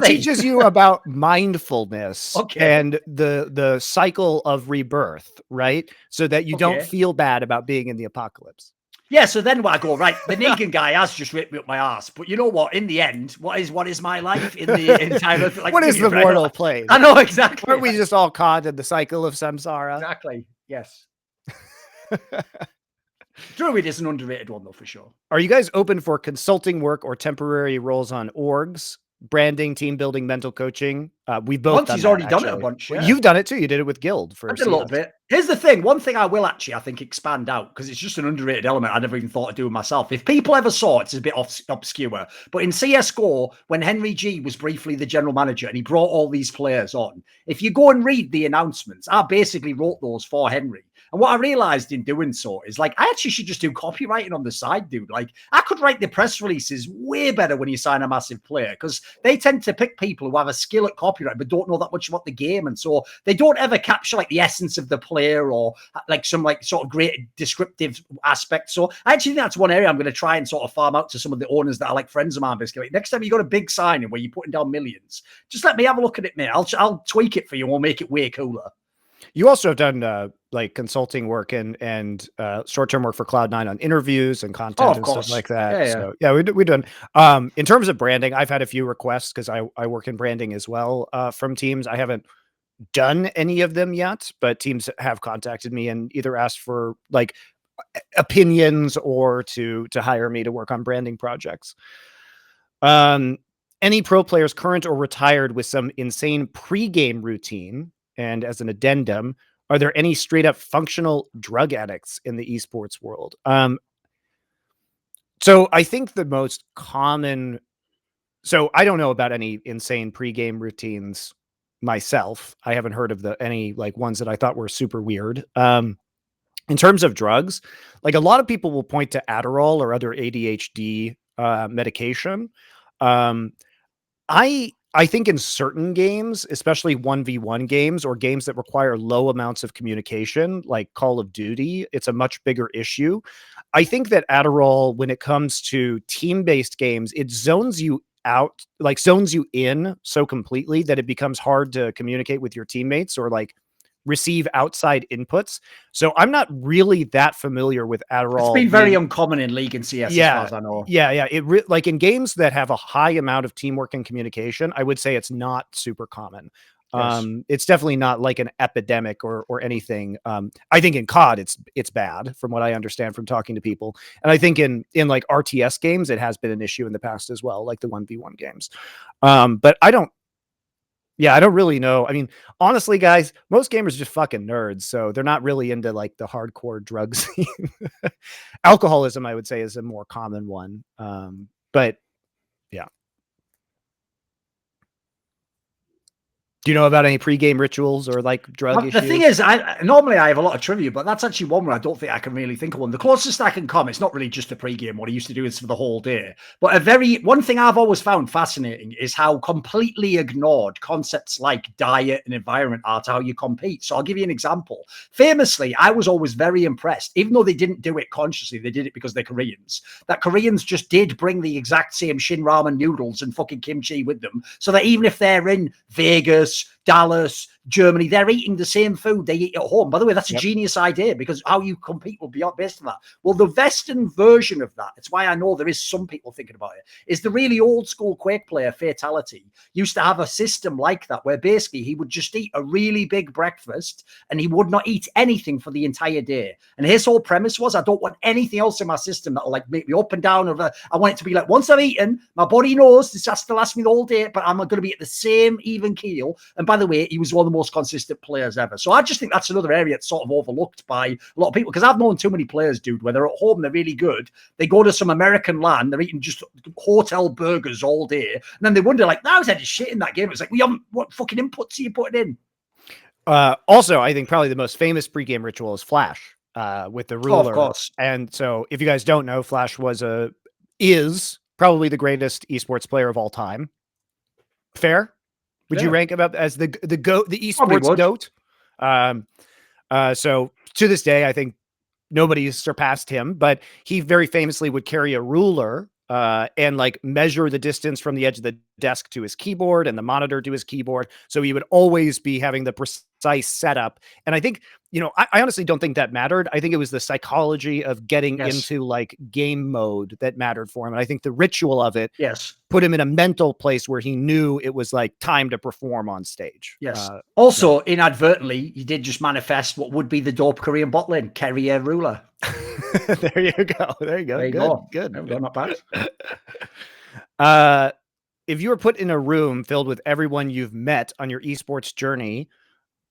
A: He teaches you about mindfulness and the cycle of rebirth, right? So that you don't feel bad about being in the apocalypse.
B: Yeah, so then I go, right, the Negan guy has just ripped me up my ass. But you know what? In the end, what is my life in the entire... Like,
A: what is the mortal plane?
B: I know, exactly.
A: Aren't we just all caught in the cycle of samsara?
B: Exactly, yes. Druid is an underrated one, though, for sure.
A: Are you guys open for consulting work or temporary roles on orgs? Branding, team building, mental coaching. We've both
B: Monty's already done it a bunch. Yeah.
A: You've done it too. You did it with Guild for
B: I did a little bit. Here's the thing. One thing I will actually, I think, expand out because it's just an underrated element I never even thought of doing myself. If people ever saw it, it's a bit obscure. But in CSGO, when Henry G was briefly the general manager and he brought all these players on, if you go and read the announcements, I basically wrote those for Henry. And what I realized in doing so is like, I actually should just do copywriting on the side, dude. Like I could write the press releases way better when you sign a massive player because they tend to pick people who have a skill at copyright, but don't know that much about the game. And so they don't ever capture like the essence of the player or like some like sort of great descriptive aspects. So I actually think that's one area I'm going to try and sort of farm out to some of the owners that are like friends of mine. Basically, like, next time you got a big signing where you're putting down millions, just let me have a look at it, mate. I'll tweak it for you and we'll make it way cooler.
A: You also have done like consulting work and short-term work for Cloud9 on interviews and content and stuff like that. So yeah, we've done. In terms of branding, I've had a few requests because I work in branding as well from teams. I haven't done any of them yet, but teams have contacted me and either asked for like opinions or to hire me to work on branding projects. Any pro players, current or retired, with some insane pre-game routine? And as an addendum, are there any straight up functional drug addicts in the esports world? So I think the most common, so I don't know about any insane pregame routines myself. I haven't heard of any like ones that I thought were super weird. In terms of drugs, like a lot of people will point to Adderall or other ADHD medication. I think in certain games, especially 1v1 games or games that require low amounts of communication, like Call of Duty, it's a much bigger issue. I think that Adderall, when it comes to team-based games, it zones you out, like zones you in so completely that it becomes hard to communicate with your teammates or like receive outside inputs. So I'm not really that familiar with Adderall.
B: It's been very uncommon in League and CS, as far as I know.
A: Yeah. Like in games that have a high amount of teamwork and communication, I would say it's not super common.
B: Yes.
A: It's definitely not like an epidemic or anything. I think in COD it's bad from what I understand from talking to people. And I think in like RTS games, it has been an issue in the past as well, like the 1v1 games. But I don't really know. I mean, honestly, guys, most gamers are just fucking nerds. So they're not really into like the hardcore drug scene. Alcoholism, I would say, is a more common one. But yeah. Do you know about any pregame rituals or like drug issues?
B: The thing is, normally I have a lot of trivia, but that's actually one where I don't think I can really think of one. The closest I can come, it's not really just a pregame. What I used to do is for the whole day. But one thing I've always found fascinating is how completely ignored concepts like diet and environment are to how you compete. So I'll give you an example. Famously, I was always very impressed, even though they didn't do it consciously, they did it because they're Koreans, that Koreans just did bring the exact same shin ramen noodles and fucking kimchi with them. So that even if they're in Vegas, Dallas, Germany, they're eating the same food they eat at home. By the way, that's a genius idea, because how you compete will be based on that. Well, the Western version of that, it's why I know there is some people thinking about it, is the really old school Quake player, Fatality, used to have a system like that, where basically he would just eat a really big breakfast and he would not eat anything for the entire day. And his whole premise was, I don't want anything else in my system that'll like make me up and down. I want it to be like, once I've eaten, my body knows this has to last me the whole day, but I'm going to be at the same even keel. And by the way, he was one of the most consistent players ever. So I just think that's another area that's sort of overlooked by a lot of people, because I've known too many players, dude, where they're at home, they're really good. They go to some American land, they're eating just hotel burgers all day. And then they wonder, like, I was had shit in that game. It's like, what fucking inputs are you putting in?
A: Also, I think probably the most famous pregame ritual is Flash with the ruler.
B: Oh, of course.
A: And so if you guys don't know, Flash is probably the greatest esports player of all time. Fair? Would you rank him up as the GOAT, the esports GOAT? So to this day, I think nobody's surpassed him, but he very famously would carry a ruler and like measure the distance from the edge of the desk to his keyboard and the monitor to his keyboard. So he would always be having the precise setup. And I think, I honestly don't think that mattered. I think it was the psychology of getting into like game mode that mattered for him. And I think the ritual of it put him in a mental place where he knew it was like time to perform on stage.
B: Also, inadvertently, he did just manifest what would be the dope Korean bottling, carry a ruler.
A: There you go. There you go. Good.
B: No, not bad.
A: If you were put in a room filled with everyone you've met on your esports journey,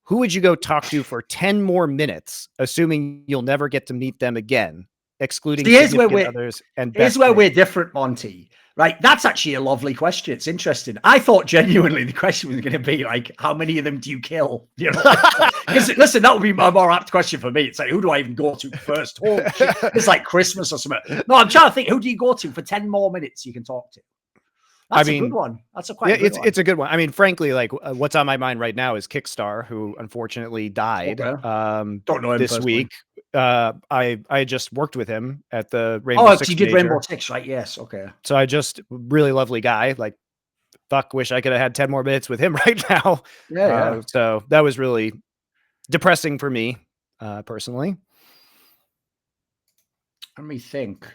A: who would you go talk to for 10 more minutes, assuming you'll never get to meet them again, excluding significant others and best
B: here's where we're different, Monty. Right? That's actually a lovely question. It's interesting. I thought genuinely the question was going to be like, how many of them do you kill? Because listen, that would be a more apt question for me. It's like, who do I even go to first? Oh, it's like Christmas or something. No, I'm trying to think, who do you go to for 10 more minutes you can talk to? That's a good one. That's a quite good one.
A: It's a good one. I mean, frankly, like what's on my mind right now is Kickstar, who unfortunately died
B: Don't know him
A: this
B: personally.
A: week. I just worked with him at the Rainbow Six.
B: You did
A: major.
B: Rainbow Six, right? Yes. Okay.
A: So I just really lovely guy. Like, fuck, wish I could have had 10 more minutes with him right now.
B: Yeah.
A: So that was really depressing for me, personally.
B: Let me think.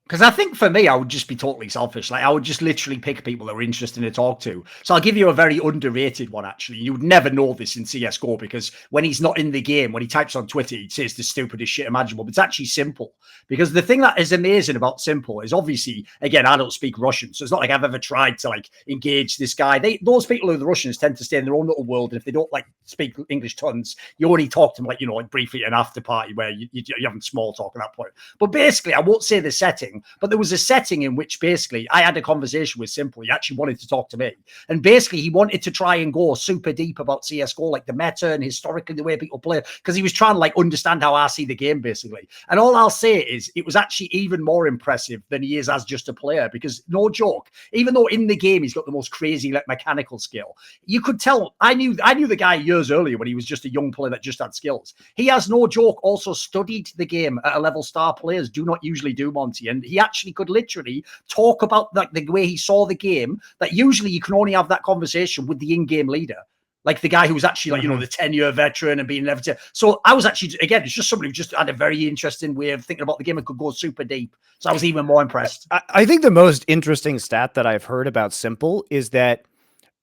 B: Because I think for me, I would just be totally selfish. Like, I would just literally pick people that were interesting to talk to. So I'll give you a very underrated one, actually. You would never know this in CSGO, because when he's not in the game, when he types on Twitter, he says the stupidest shit imaginable. But it's actually simple. Because the thing that is amazing about Simple is, obviously, again, I don't speak Russian. So it's not like I've ever tried to like engage this guy. Those people who are the Russians tend to stay in their own little world. And if they don't like speak English tons, you only talk to them like, like briefly at an after party where you're having small talk at that point. But basically, I won't say the setting, but there was a setting in which basically I had a conversation with Simple. He actually wanted to talk to me. And basically he wanted to try and go super deep about CSGO, like the meta and historically the way people play, because he was trying to like understand how I see the game, basically. And all I'll say is it was actually even more impressive than he is as just a player, because no joke, even though in the game he's got the most crazy like mechanical skill, you could tell I knew the guy years earlier when he was just a young player that just had skills. He has no joke also studied the game at a level star players do not usually do, Monty, and he actually could literally talk about like the way he saw the game, that usually you can only have that conversation with the in-game leader, like the guy who was actually like, the 10-year veteran and being an everything. So I was actually, again, it's just somebody who just had a very interesting way of thinking about the game and could go super deep. So I was even more impressed.
A: I think the most interesting stat that I've heard about Simple is that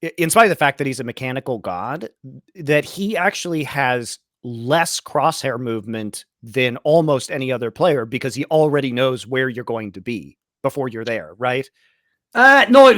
A: in spite of the fact that he's a mechanical god, that he actually has less crosshair movement than almost any other player because he already knows where you're going to be before you're there, right?
B: No, it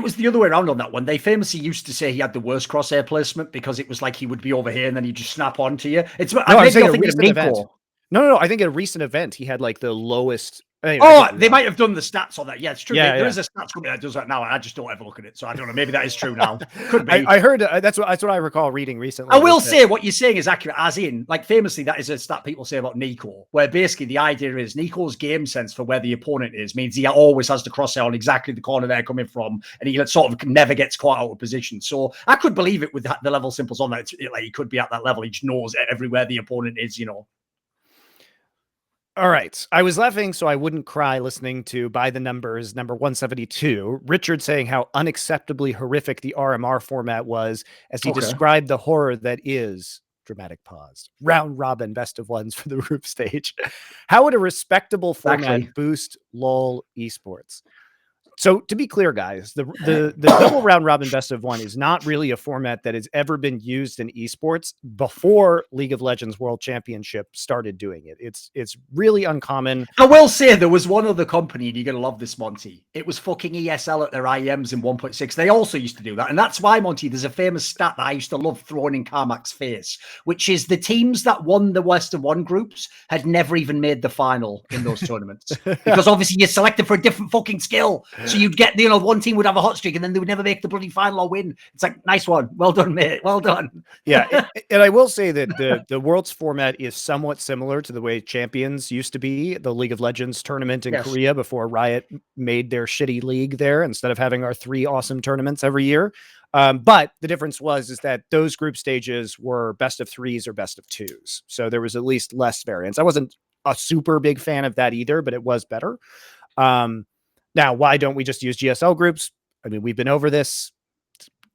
B: was the other way around on that one. They famously used to say he had the worst crosshair placement because it was like he would be over here and then he'd just snap onto you. It's
A: No,
B: I
A: was
B: maybe
A: saying
B: I think
A: a
B: of
A: recent event.
B: Nico.
A: No. I think in a recent event he had like the lowest. Anyway,
B: Oh, they might have done the stats on that. Yeah, it's true.
A: Yeah,
B: There is a stats company that does that now. I just don't ever look at it, so I don't know. Maybe that is true now. Could be.
A: I heard that's what I recall reading recently.
B: I will say what you're saying is accurate, as in, like, famously, that is a stat people say about Nico, where basically the idea is Nico's game sense for where the opponent is means he always has the crosshair on exactly the corner they're coming from, and he sort of never gets caught out of position. So I could believe it with the level simples on that. It's like he could be at that level. He just knows everywhere the opponent is, you know.
A: All right. I was laughing so I wouldn't cry listening to By the Numbers number 172. Richard saying how unacceptably horrific the RMR format was as he described the horror that is dramatic pause. Round robin best of ones for the group stage. How would a respectable format boost LOL esports? So to be clear, guys, the double round robin best of one is not really a format that has ever been used in esports before League of Legends World Championship started doing it. It's really uncommon.
B: I will say there was one other company, and you're going to love this, Monty. It was fucking ESL at their IEMs in 1.6. They also used to do that. And that's why, Monty, there's a famous stat that I used to love throwing in Carmack's face, which is the teams that won the West of One groups had never even made the final in those tournaments. Because obviously you're selected for a different fucking skill. So you'd get, you know, one team would have a hot streak and then they would never make the bloody final or win. It's like, nice one. Well done, mate. Well done.
A: Yeah. And I will say that the Worlds format is somewhat similar to the way Champions used to be, the League of Legends tournament in Korea before Riot made their shitty league there instead of having our 3 awesome tournaments every year. But the difference is that those group stages were best of 3s or best of 2s. So there was at least less variance. I wasn't a super big fan of that either, but it was better. Now, why don't we just use GSL groups? I mean, we've been over this.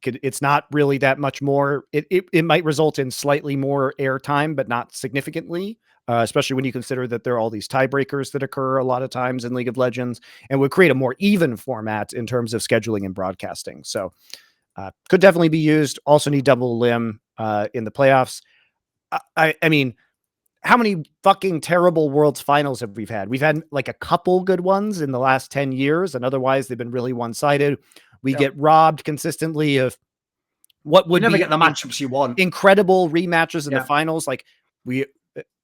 A: It's not really that much more. It might result in slightly more airtime, but not significantly, especially when you consider that there are all these tiebreakers that occur a lot of times in League of Legends, and would create a more even format in terms of scheduling and broadcasting. So could definitely be used. Also need double limb in the playoffs. I mean, how many fucking terrible Worlds finals have we had? We've had like a couple good ones in the last 10 years, and otherwise they've been really one-sided. We get robbed consistently of what would
B: never
A: be
B: get the matchups you want.
A: Incredible rematches in the finals. Like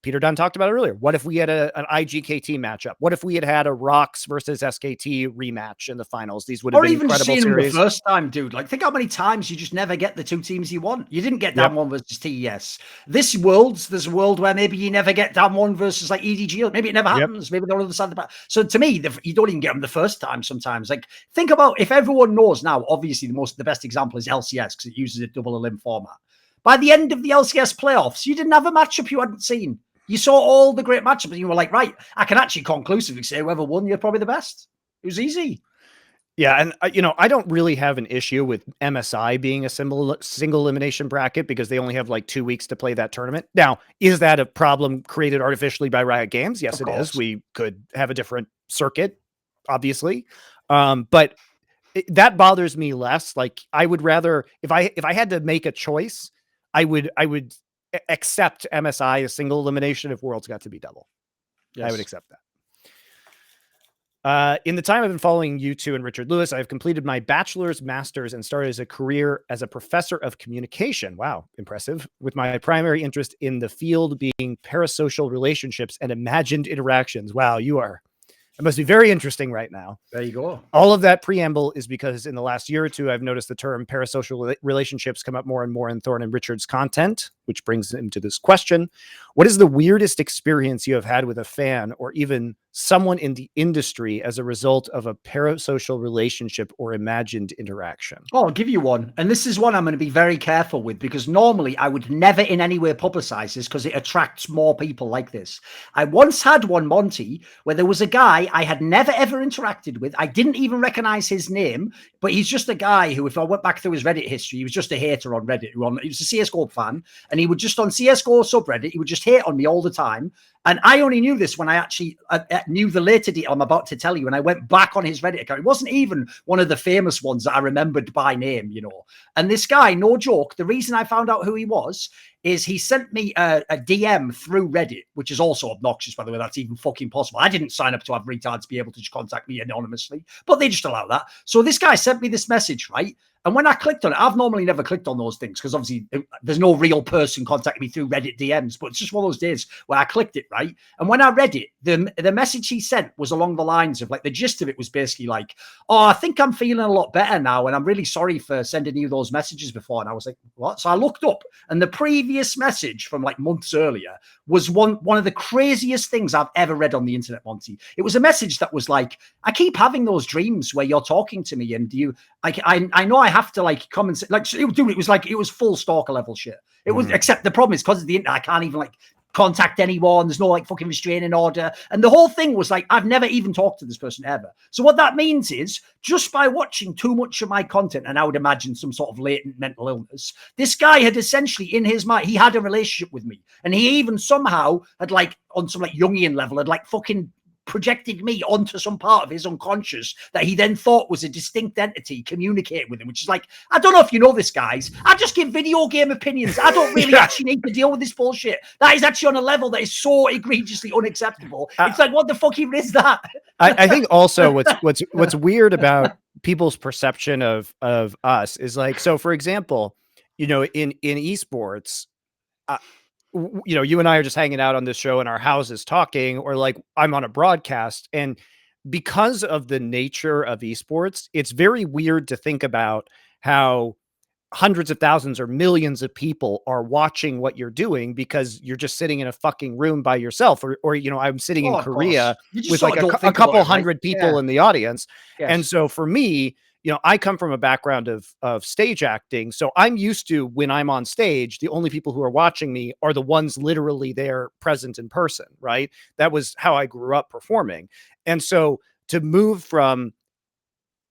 A: Peter Dunn talked about it earlier. What if we had an IGKT matchup? What if we had a Rocks versus SKT rematch in the finals? These would have been incredible series.
B: Or even seen them the first time, dude. Like, think how many times you just never get the 2 teams you want. You didn't get DAMWON versus TES. There's a world where maybe you never get DAMWON versus like EDG. Maybe it never happens. Maybe they're on the other side of the back. So to me, you don't even get them the first time sometimes. Like, think about if everyone knows now, obviously the best example is LCS because it uses a double elim format. By the end of the LCS playoffs, you didn't have a matchup you hadn't seen. You saw all the great matchups and you were like, right, I can actually conclusively say whoever won, you're probably the best. It was easy.
A: Yeah. And, I don't really have an issue with MSI being a single elimination bracket because they only have like 2 weeks to play that tournament. Now, is that a problem created artificially by Riot Games? Yes, it is. We could have a different circuit, obviously. But that bothers me less. Like, I would rather, if I had to make a choice, I would accept MSI a single elimination if Worlds got to be double. Yes. I would accept that. In the time I've been following you two and Richard Lewis, I have completed my bachelor's, master's, and started as a career as a professor of communication. Wow, impressive. With my primary interest in the field being parasocial relationships and imagined interactions. Wow, it must be very interesting right now.
B: There you go.
A: All of that preamble is because in the last year or two, I've noticed the term parasocial relationships come up more and more in Thorin and Richard's content, which brings him to this question. What is the weirdest experience you have had with a fan or even someone in the industry as a result of a parasocial relationship or imagined interaction?
B: Oh, I'll give you one. And this is one I'm going to be very careful with because normally I would never in any way publicize this because it attracts more people like this. I once had one, Monty, where there was a guy I had never ever interacted with. I didn't even recognize his name, but he's just a guy who, if I went back through his Reddit history, he was just a hater on Reddit. He was a CSGO fan, and he would just on CSGO subreddit, he would just hate on me all the time. And I only knew this when I actually knew the later detail I'm about to tell you. And I went back on his Reddit account. It wasn't even one of the famous ones that I remembered by name, you know. And this guy, no joke, the reason I found out who he was is he sent me a DM through Reddit, which is also obnoxious, by the way. That's even fucking possible. I didn't sign up to have retards be able to just contact me anonymously, but they just allow that. So this guy sent me this message, right? And when I clicked on it, I've normally never clicked on those things because obviously there's no real person contacting me through Reddit DMs, but it's just one of those days where I clicked it, right? And when I read it, the message he sent was along the lines of like, the gist of it was basically like, oh, I think I'm feeling a lot better now. And I'm really sorry for sending you those messages before. And I was like, what? So I looked up and the previous message from like months earlier was one of the craziest things I've ever read on the internet, Monty. It was a message that was like, I keep having those dreams where you're talking to me and I know I have to like come and say, like, dude, it was full stalker level shit. It was, except the problem is because of the internet, I can't even like contact anyone. There's no like fucking restraining order. And the whole thing was like, I've never even talked to this person ever. So what that means is just by watching too much of my content, and I would imagine some sort of latent mental illness, this guy had essentially in his mind, he had a relationship with me. And he even somehow had like on some like Jungian level had like fucking projected me onto some part of his unconscious that he then thought was a distinct entity communicating with him, which is like, I don't know if you know this, guys. I just give video game opinions. I don't really actually need to deal with this bullshit. That is actually on a level that is so egregiously unacceptable. It's like, what the fuck even is that?
A: I think also what's weird about people's perception of us is like, so for example, you know, in esports, you know, you and I are just hanging out on this show in our houses talking, or like I'm on a broadcast. And because of the nature of esports, it's very weird to think about how hundreds of thousands or millions of people are watching what you're doing because you're just sitting in a fucking room by yourself. Or you know, I'm sitting in Korea with like a couple hundred people in the audience. Yes. And so for me, you know, I come from a background of stage acting. So I'm used to when I'm on stage, the only people who are watching me are the ones literally there present in person, right? That was how I grew up performing. And so to move from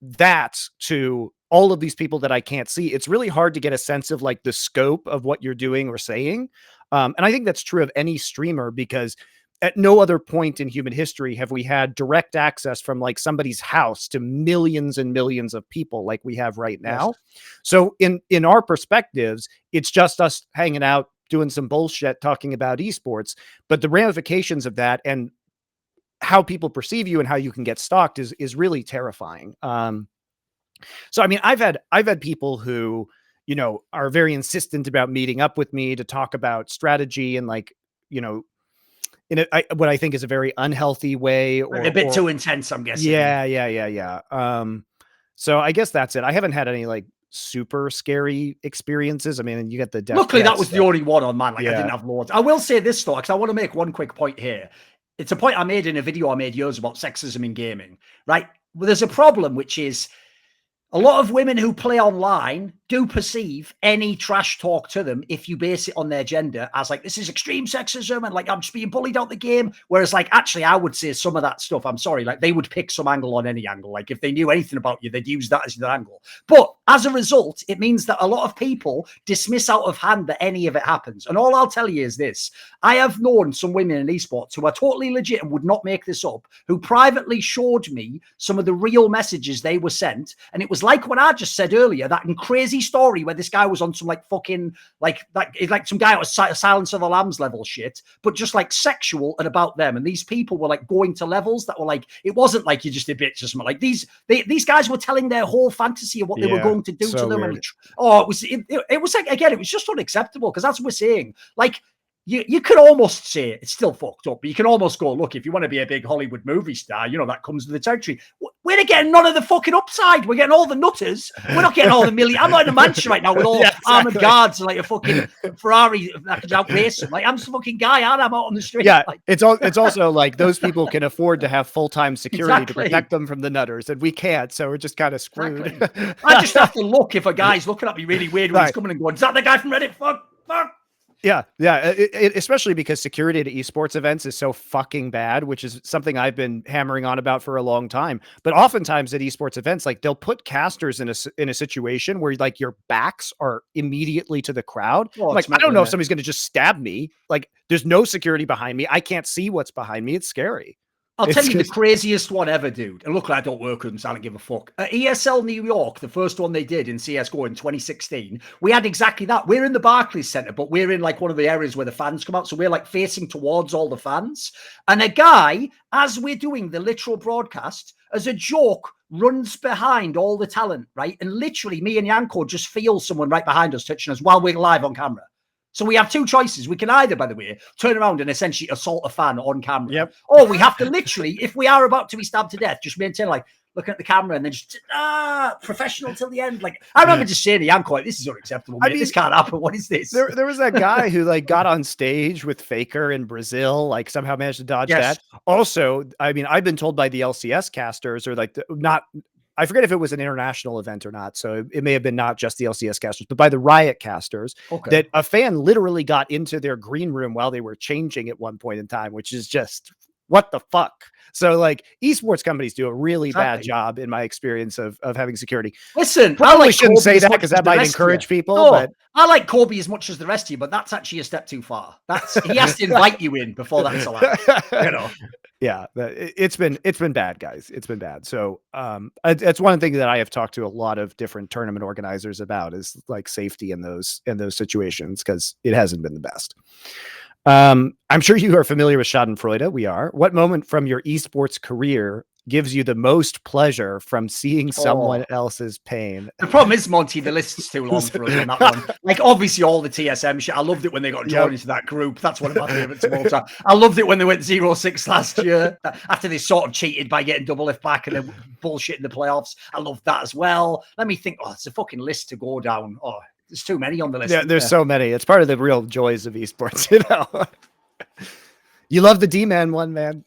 A: that to all of these people that I can't see, it's really hard to get a sense of like the scope of what you're doing or saying. And I think that's true of any streamer, because at no other point in human history have we had direct access from like somebody's house to millions and millions of people like we have right now. Yes. So in our perspectives, it's just us hanging out, doing some bullshit, talking about esports, but the ramifications of that and how people perceive you and how you can get stalked is really terrifying. So, I mean, I've had people who, you know, are very insistent about meeting up with me to talk about strategy and like, you know, in what I think is a very unhealthy way, or
B: a bit too intense, I'm guessing.
A: Yeah. So I guess that's it. I haven't had any like super scary experiences. I mean, you get the death.
B: Luckily, that was the only one on mine. Like, I didn't have loads. I will say this though, because I want to make one quick point here. It's a point I made in a video I made years about sexism in gaming, right? Well, there's a problem, which is a lot of women who play online do perceive any trash talk to them, if you base it on their gender, as like, this is extreme sexism and like I'm just being bullied out the game. Whereas like, actually, I would say some of that stuff, I'm sorry, like they would pick some angle on any angle. Like if they knew anything about you, they'd use that as their angle. But as a result, it means that a lot of people dismiss out of hand that any of it happens. And all I'll tell you is this. I have known some women in esports who are totally legit and would not make this up, who privately showed me some of the real messages they were sent. And it was like what I just said earlier, that crazy story where this guy was on some like fucking like some guy out of Silence of the Lambs level shit, but just like sexual and about them. And these people were like going to levels that were like, it wasn't like you're just a bitch or something. Like these guys were telling their whole fantasy of what they were going to do to them. Weird. And it was like, again, it was just unacceptable, because that's what we're saying. Like, you could almost say it's still fucked up, but you can almost go, look, if you want to be a big Hollywood movie star, you know, that comes with the territory. We're getting none of the fucking upside. We're getting all the nutters. We're not getting all the million. I'm not in a mansion right now with all armored guards and like a fucking Ferrari that can outrace them. Like, I'm some fucking guy, and I'm out on the street.
A: Yeah,
B: like,
A: it's also like those people can afford to have full-time security to protect them from the nutters, and we can't, so we're just kind of screwed.
B: Exactly. I just have to look if a guy's looking at me really weird when he's coming and going, is that the guy from Reddit? Fuck.
A: Yeah, especially because security at esports events is so fucking bad, which is something I've been hammering on about for a long time. But oftentimes at esports events, like they'll put casters in a situation where like your backs are immediately to the crowd.
B: Oh,
A: Like,
B: it's
A: I don't
B: mental,
A: know if
B: innit?
A: somebody's going to just stab me. Like, there's no security behind me. I can't see what's behind me. It's scary.
B: I'll tell
A: It's
B: you the
A: just,
B: craziest one ever, dude. And look, I don't work with them, so I don't give a fuck. At ESL New York, the first one they did in CSGO in 2016, we had exactly that. We're in the Barclays Center, but we're in like one of the areas where the fans come out. So we're like facing towards all the fans. And a guy, as we're doing the literal broadcast, as a joke, runs behind all the talent, right? And literally, me and Yanko just feel someone right behind us touching us while we're live on camera. So we have two choices. We can either, by the way, turn around and essentially assault a fan on camera,
A: Yep.
B: or we have to literally, if we are about to be stabbed to death, just maintain like looking at the camera and then just professional till the end. Like I remember just saying to Yanko, like, "This is unacceptable. Mate. This can't happen. What is this?"
A: There was that guy who like got on stage with Faker in Brazil, like somehow managed to dodge that. Also, I mean, I've been told by the LCS casters or like I forget if it was an international event or not. So it may have been not just the LCS casters, but by the Riot casters that a fan literally got into their green room while they were changing at one point in time, which is just what the fuck. So like esports companies do a really bad job in my experience of having security.
B: Listen,
A: probably like shouldn't say that because that might encourage people.
B: No,
A: but
B: I like Kobe as much as the rest of you, but that's actually a step too far. He has to invite you in before that's allowed. You know.
A: Yeah, it's been bad, guys. It's been bad. So it's one thing that I have talked to a lot of different tournament organizers about is like safety in those situations because it hasn't been the best. I'm sure you are familiar with schadenfreude. We are. What moment from your esports career gives you the most pleasure from seeing someone else's pain?
B: The problem is, Monty, the list's too long for us on that one. Like, obviously, all the TSM shit. I loved it when they got drawn into that group. That's one of my favorites of all time. I loved it when they went 0-6 last year after they sort of cheated by getting double lift back and then bullshit in the playoffs. I loved that as well. Let me think. Oh, it's a fucking list to go down. Oh, there's too many on the list.
A: Yeah, there's so many. It's part of the real joys of esports, you know. You love the D-Man one, man.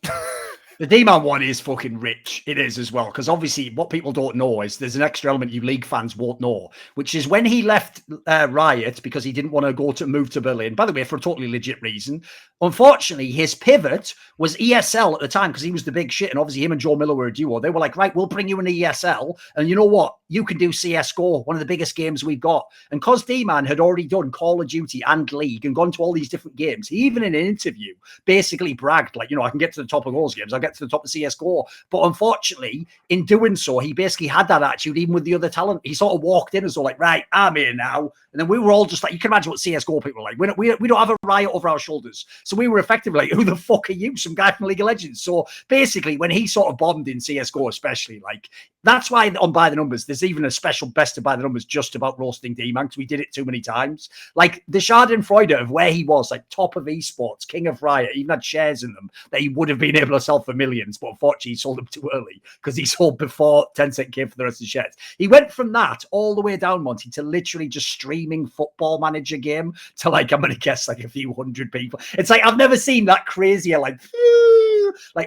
B: The D-Man one is fucking rich. It is as well. Because obviously what people don't know is there's an extra element you league fans won't know, which is when he left Riot because he didn't want to move to Berlin, by the way, for a totally legit reason. Unfortunately, his pivot was ESL at the time because he was the big shit. And obviously him and Joe Miller were a duo. They were like, right, we'll bring you an ESL. And you know what? You can do CSGO, one of the biggest games we've got. And because D-Man had already done Call of Duty and League and gone to all these different games, he even in an interview basically bragged, like, you know, I can get to the top of those games. I'll get to the top of CSGO. But unfortunately, in doing so, he basically had that attitude even with the other talent. He sort of walked in as though like, right, I'm here now. And then we were all just like, you can imagine what CSGO people are like. We don't have a Riot over our shoulders. So we were effectively like, who the fuck are you? Some guy from League of Legends. So basically, when he sort of bombed in CSGO especially, like, that's why on By the Numbers, there's even a special best of By the Numbers just about roasting D-Man because we did it too many times. Like the schadenfreude of where he was, like top of esports, king of Riot, even had shares in them that he would have been able to sell for millions, but unfortunately he sold them too early because he sold before Tencent came for the rest of the shares. He went from that all the way down, Monty, to literally just streaming Football Manager game to like, I'm going to guess like a few hundred people. It's like, I've never seen that crazier, like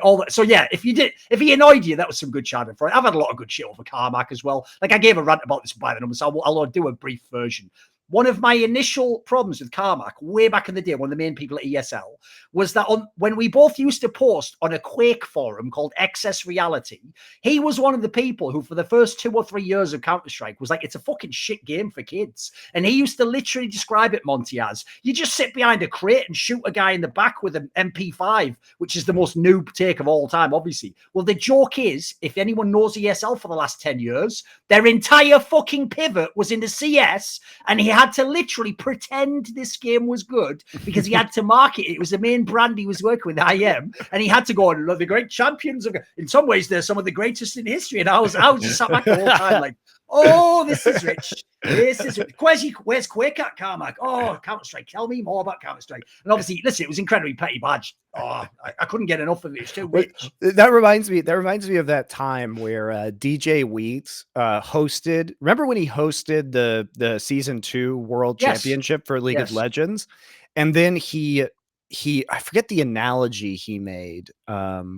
B: all that. So yeah, if he annoyed you, that was some good schadenfreude. I've had a lot of good shit over Carmack as well. Like I gave a rant about this By the Numbers, so I'll do a brief version. One of my initial problems with Carmack, way back in the day, one of the main people at ESL, was that when we both used to post on a Quake forum called Excess Reality, he was one of the people who, for the first 2 or 3 years of Counter-Strike, was like, it's a fucking shit game for kids. And he used to literally describe it, Monty, as, you just sit behind a crate and shoot a guy in the back with an MP5, which is the most noob take of all time, obviously. Well, the joke is, if anyone knows ESL for the last 10 years, their entire fucking pivot was into CS, and he had to literally pretend this game was good because he had to market it. It was the main brand he was working with, IM, and he had to go and the great champions. In some ways, they're some of the greatest in history. And I was just sat back the whole time like, oh, this is rich. This is rich. Where's Quake at, Carmack? Oh, Counter-Strike. Tell me more about Counter-Strike. And obviously, listen, it was incredibly petty badge. Oh, I couldn't get enough of it. It's too rich.
A: That reminds me of that time where DJ Wheats hosted. Remember when he hosted the season 2 World Championship for League of Legends, and then he I forget the analogy he made, but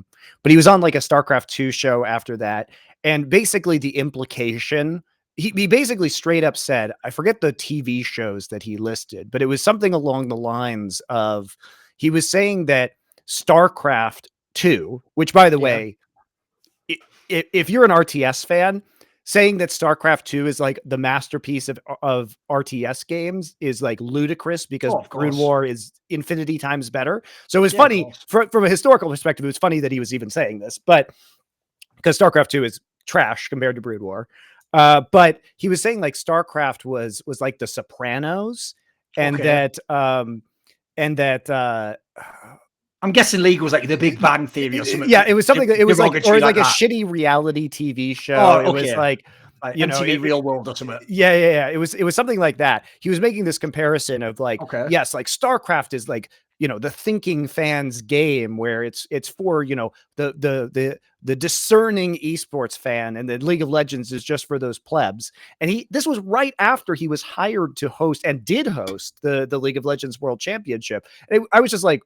A: he was on like a StarCraft 2 show after that, and basically the implication he basically straight up said, I forget the TV shows that he listed, but it was something along the lines of, he was saying that StarCraft 2, which by the way, if you're an RTS fan, saying that StarCraft 2 is like the masterpiece of RTS games is like ludicrous, because Brood War is infinity times better. So it was funny from a historical perspective. It was funny that he was even saying this, but because StarCraft 2 is trash compared to Brood War. But he was saying like StarCraft was like The Sopranos, and that
B: I'm guessing League was like The Big Bang Theory or something.
A: Yeah, it was something. It was like, or it was like a shitty reality TV show.
B: Oh, okay.
A: It was like, you know,
B: MTV Real World or something.
A: Yeah. It was something like that. He was making this comparison of like, yes, like StarCraft is like, you know, the thinking fans game where it's for, you know, the discerning esports fan, and then League of Legends is just for those plebs. And this was right after he was hired to host, and did host, the League of Legends World Championship. And I was just like,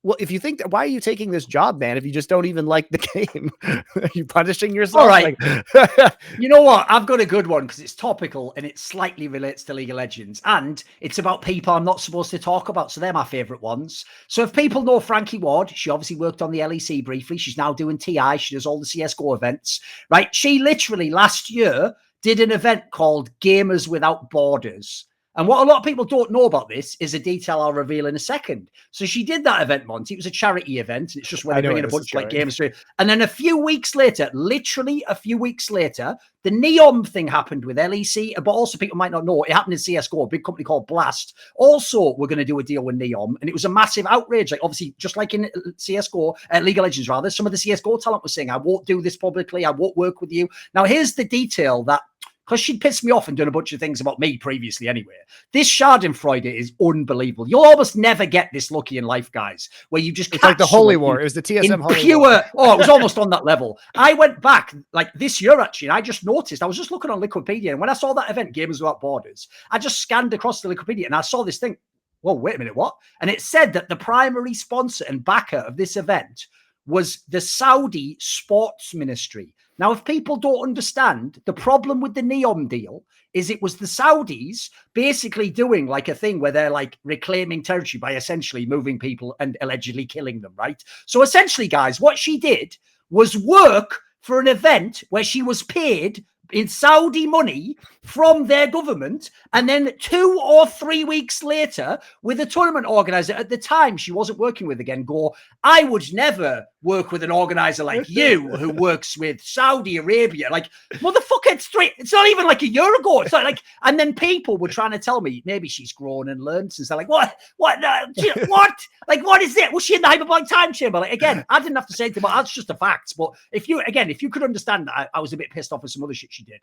A: well, if you think that, why are you taking this job, man? If you just don't even like the game, are you punishing yourself?
B: All right.
A: Like,
B: you know what? I've got a good one because it's topical and it slightly relates to League of Legends, and it's about people I'm not supposed to talk about. So they're my favorite ones. So if people know Frankie Ward, she obviously worked on the LEC briefly. She's now doing TI. She does all the CSGO events, right? She literally last year did an event called Gamers Without Borders. And what a lot of people don't know about this is a detail I'll reveal in a second. So she did that event, Monty. It was a charity event. It's just where they bring in a bunch of like gamers through. And then a few weeks later, literally a few weeks later, the NEOM thing happened with LEC, but also people might not know, it happened in CSGO, a big company called Blast. Also, we're going to do a deal with NEOM. And it was a massive outrage. Like obviously, just like in CSGO, League of Legends rather, some of the CSGO talent was saying, I won't do this publicly. I won't work with you. Now, here's the detail that, because she'd pissed me off and done a bunch of things about me previously anyway. This schadenfreude is unbelievable. You'll almost never get this lucky in life, guys, where you just
A: it's like the Holy War. It was the TSM Holy War.
B: Oh, it was almost on that level. I went back like this year, actually, and I just noticed, I was just looking on Wikipedia, and when I saw that event, Gamers Without Borders, I just scanned across the Wikipedia and I saw this thing. Whoa, wait a minute, what? And it said that the primary sponsor and backer of this event was the Saudi Sports Ministry. Now, if people don't understand, the problem with the NEOM deal is it was the Saudis basically doing like a thing where they're like reclaiming territory by essentially moving people and allegedly killing them, right? So essentially, guys, what she did was work for an event where she was paid in Saudi money from their government, and then 2 or 3 weeks later, with a tournament organizer at the time she wasn't working with again, go, I would never work with an organizer like you who works with Saudi Arabia. Like, motherfucker, it's not even like a year ago. It's like, and then people were trying to tell me maybe she's grown and learned since. They're like, what? Like, what is it? Was she in the hyperbolic time chamber? Like, again, I didn't have to say anything, but that's just the facts. But if you could understand that, I was a bit pissed off with some other shit she did.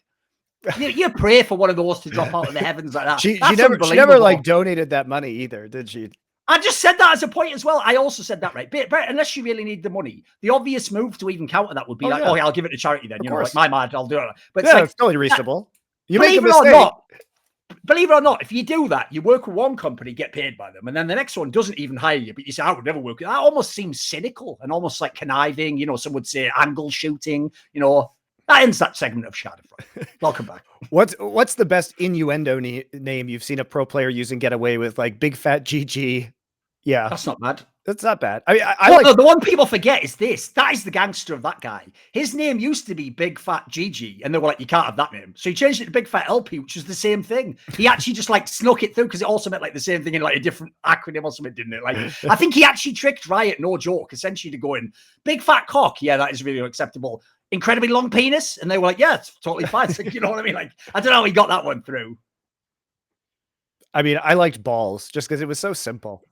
B: You pray for one of those to drop out of the heavens like that.
A: She never like donated that money either, did she?
B: I just said that as a point as well. I also said that, right? But unless you really need the money, the obvious move to even counter that would be oh, I'll give it to charity then. You know, like my mind, I'll do it. But
A: yeah, it's totally reasonable. You make a mistake.
B: Believe it or not, if you do that, you work with one company, get paid by them, and then the next one doesn't even hire you, but you say, I would never work with that. Almost seems cynical and almost like conniving. You know, some would say angle shooting, you know. That ends that segment of Schadenfreude. Welcome back.
A: What's the best innuendo name you've seen a pro player use and get away with? Like Big Fat GG. Yeah.
B: That's not bad.
A: That's not bad. I mean, I
B: the one people forget is this. That is the gangster of that guy. His name used to be Big Fat GG, and they were like, you can't have that name. So he changed it to Big Fat LP, which is the same thing. He actually just like snuck it through because it also meant like the same thing in like a different acronym or something, didn't it? Like, I think he actually tricked Riot, no joke, essentially to go in, Big Fat Cock. Yeah, that is really unacceptable. Incredibly long penis, and they were like, yeah, it's totally fine. Like, you know what I mean? Like, I don't know how he got that one through.
A: I mean, I liked balls just because it was so simple.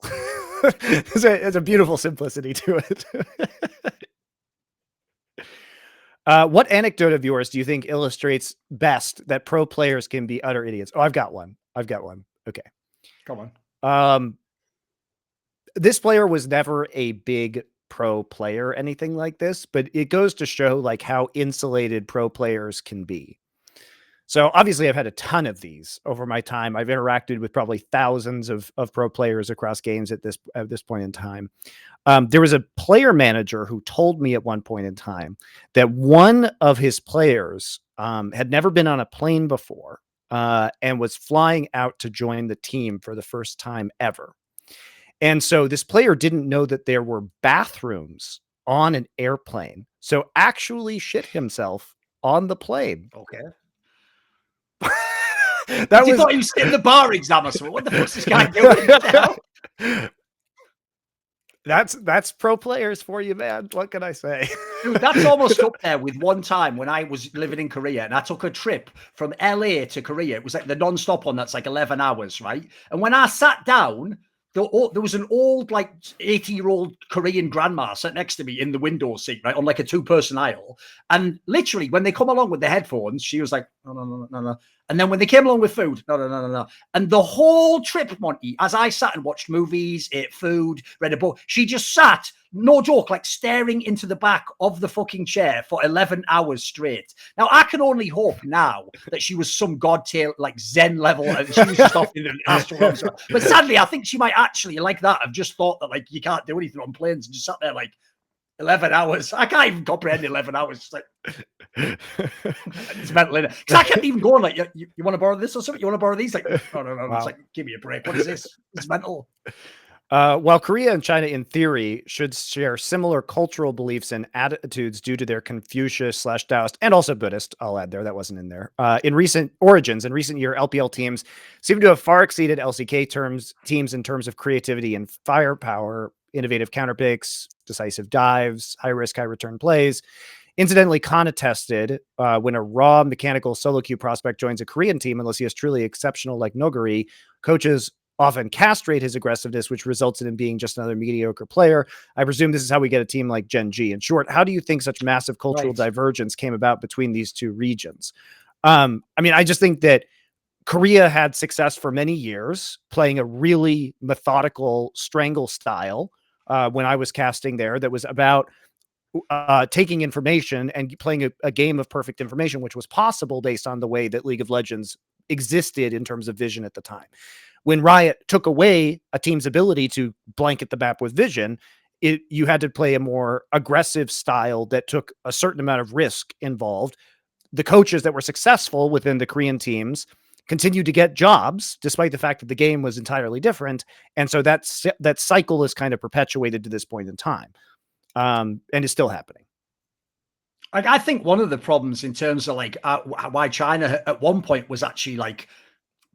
A: It's a beautiful simplicity to it. What anecdote of yours do you think illustrates best that pro players can be utter idiots? Oh, I've got one. Okay.
B: Come on.
A: This player was never a big pro player, anything like this, but it goes to show like how insulated pro players can be. So obviously I've had a ton of these over my time. I've interacted with probably thousands of pro players across games at this point in time. There was a player manager who told me at one point in time that one of his players had never been on a plane before, and was flying out to join the team for the first time ever. And so this player didn't know that there were bathrooms on an airplane, so actually shit himself on the plane.
B: Okay.
A: That
B: You
A: was
B: thought he was sitting the bar exam or something. What the fuck's this guy doing? What the hell?
A: That's pro players for you, man. What can I say?
B: Dude, that's almost up there with one time when I was living in Korea and I took a trip from LA to Korea. It was like the non-stop one that's like 11 hours, right? And when I sat down, there was an old, like 80-year-old Korean grandma sat next to me in the window seat, right, on like a 2-person aisle. And literally, when they come along with the headphones, she was like, no, no, no, no, no. And then when they came along with food, no, no, no, no, no. And the whole trip, Monty, as I sat and watched movies, ate food, read a book, she just sat, no joke, like staring into the back of the fucking chair for 11 hours straight. Now, I can only hope now that she was some godtail, like Zen level, and she was just off in the astral realms. But sadly, I think she might actually, like that, have just thought that, like, you can't do anything on planes and just sat there, like, 11 hours. I can't even comprehend 11 hours. It's like, it's mental, innit? Because I kept even going, like, you want to borrow this or something? You want to borrow these? Like, no, no, no. Wow. It's like, give me a break. What is this? It's mental.
A: While Korea and China, in theory, should share similar cultural beliefs and attitudes due to their Confucius/Taoist and also Buddhist, I'll add there, that wasn't in there. In recent year, LPL teams seem to have far exceeded LCK teams in terms of creativity and firepower, innovative counter picks, decisive dives, high risk, high return plays. Incidentally, contested when a raw mechanical solo queue prospect joins a Korean team, unless he is truly exceptional like Noguri, coaches often castrate his aggressiveness, which results in him being just another mediocre player. I presume this is how we get a team like Gen.G. In short, how do you think such massive cultural divergence came about between these two regions? I mean, I just think that Korea had success for many years playing a really methodical strangle style when I was casting there that was about taking information and playing a game of perfect information, which was possible based on the way that League of Legends existed in terms of vision at the time. When Riot took away a team's ability to blanket the map with vision, you had to play a more aggressive style that took a certain amount of risk involved. The coaches that were successful within the Korean teams continued to get jobs, despite the fact that the game was entirely different. And so that cycle is kind of perpetuated to this point in time, and is still happening.
B: Like, I think one of the problems in terms of like why China at one point was actually like,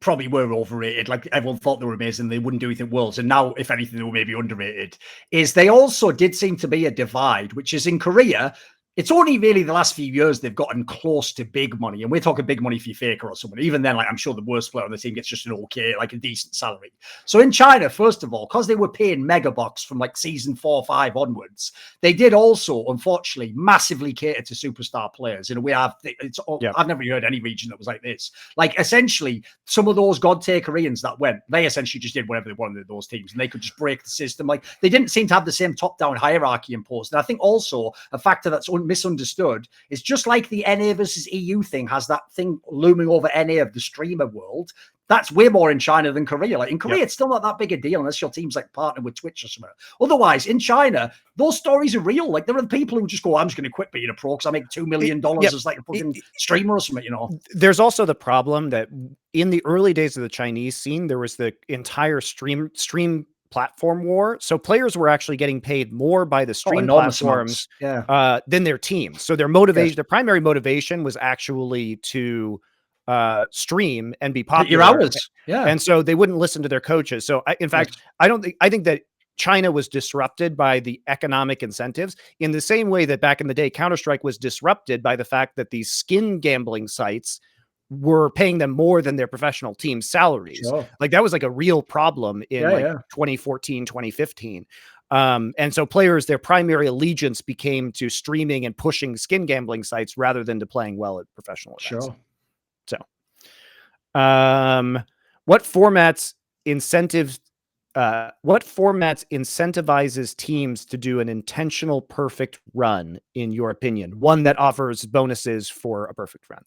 B: probably were overrated. Like, everyone thought they were amazing. They wouldn't do anything worlds. And now, if anything, they were maybe underrated. Is they also did seem to be a divide, which is in Korea. It's only really the last few years they've gotten close to big money. And we're talking big money for your Faker or someone. Even then, like, I'm sure the worst player on the team gets just an okay, like a decent salary. So in China, first of all, because they were paying mega bucks from like season 4 or 5 onwards, they did also, unfortunately, massively cater to superstar players in a way I've never heard any region that was like this. Like, essentially, some of those god tier Koreans that went, they essentially just did whatever they wanted in those teams, and they could just break the system. Like, they didn't seem to have the same top-down hierarchy imposed. And I think also a factor that's misunderstood is just like the NA versus EU thing has that thing looming over NA of the streamer world. That's way more in China than Korea. Like, in Korea, it's still not that big a deal unless your team's like partnered with Twitch or something. Otherwise, in China, those stories are real. Like, there are people who just go, I'm just going to quit being a pro because I make $2 million as like a fucking streamer or something, you know. There's
A: also the problem that in the early days of the Chinese scene, there was the entire stream platform war. So players were actually getting paid more by the stream platforms than their teams. So their motivation, their primary motivation was actually to stream and be popular.
B: Your hours. Yeah.
A: And so they wouldn't listen to their coaches. So I think that China was disrupted by the economic incentives in the same way that back in the day, Counter-Strike was disrupted by the fact that these skin gambling sites were paying them more than their professional team salaries. Sure. Like, that was like a real problem in 2014, 2015. And so players, their primary allegiance became to streaming and pushing skin gambling sites rather than to playing well at professional events.
B: Sure.
A: So, what formats incentivizes teams to do an intentional perfect run, in your opinion? One that offers bonuses for a perfect run.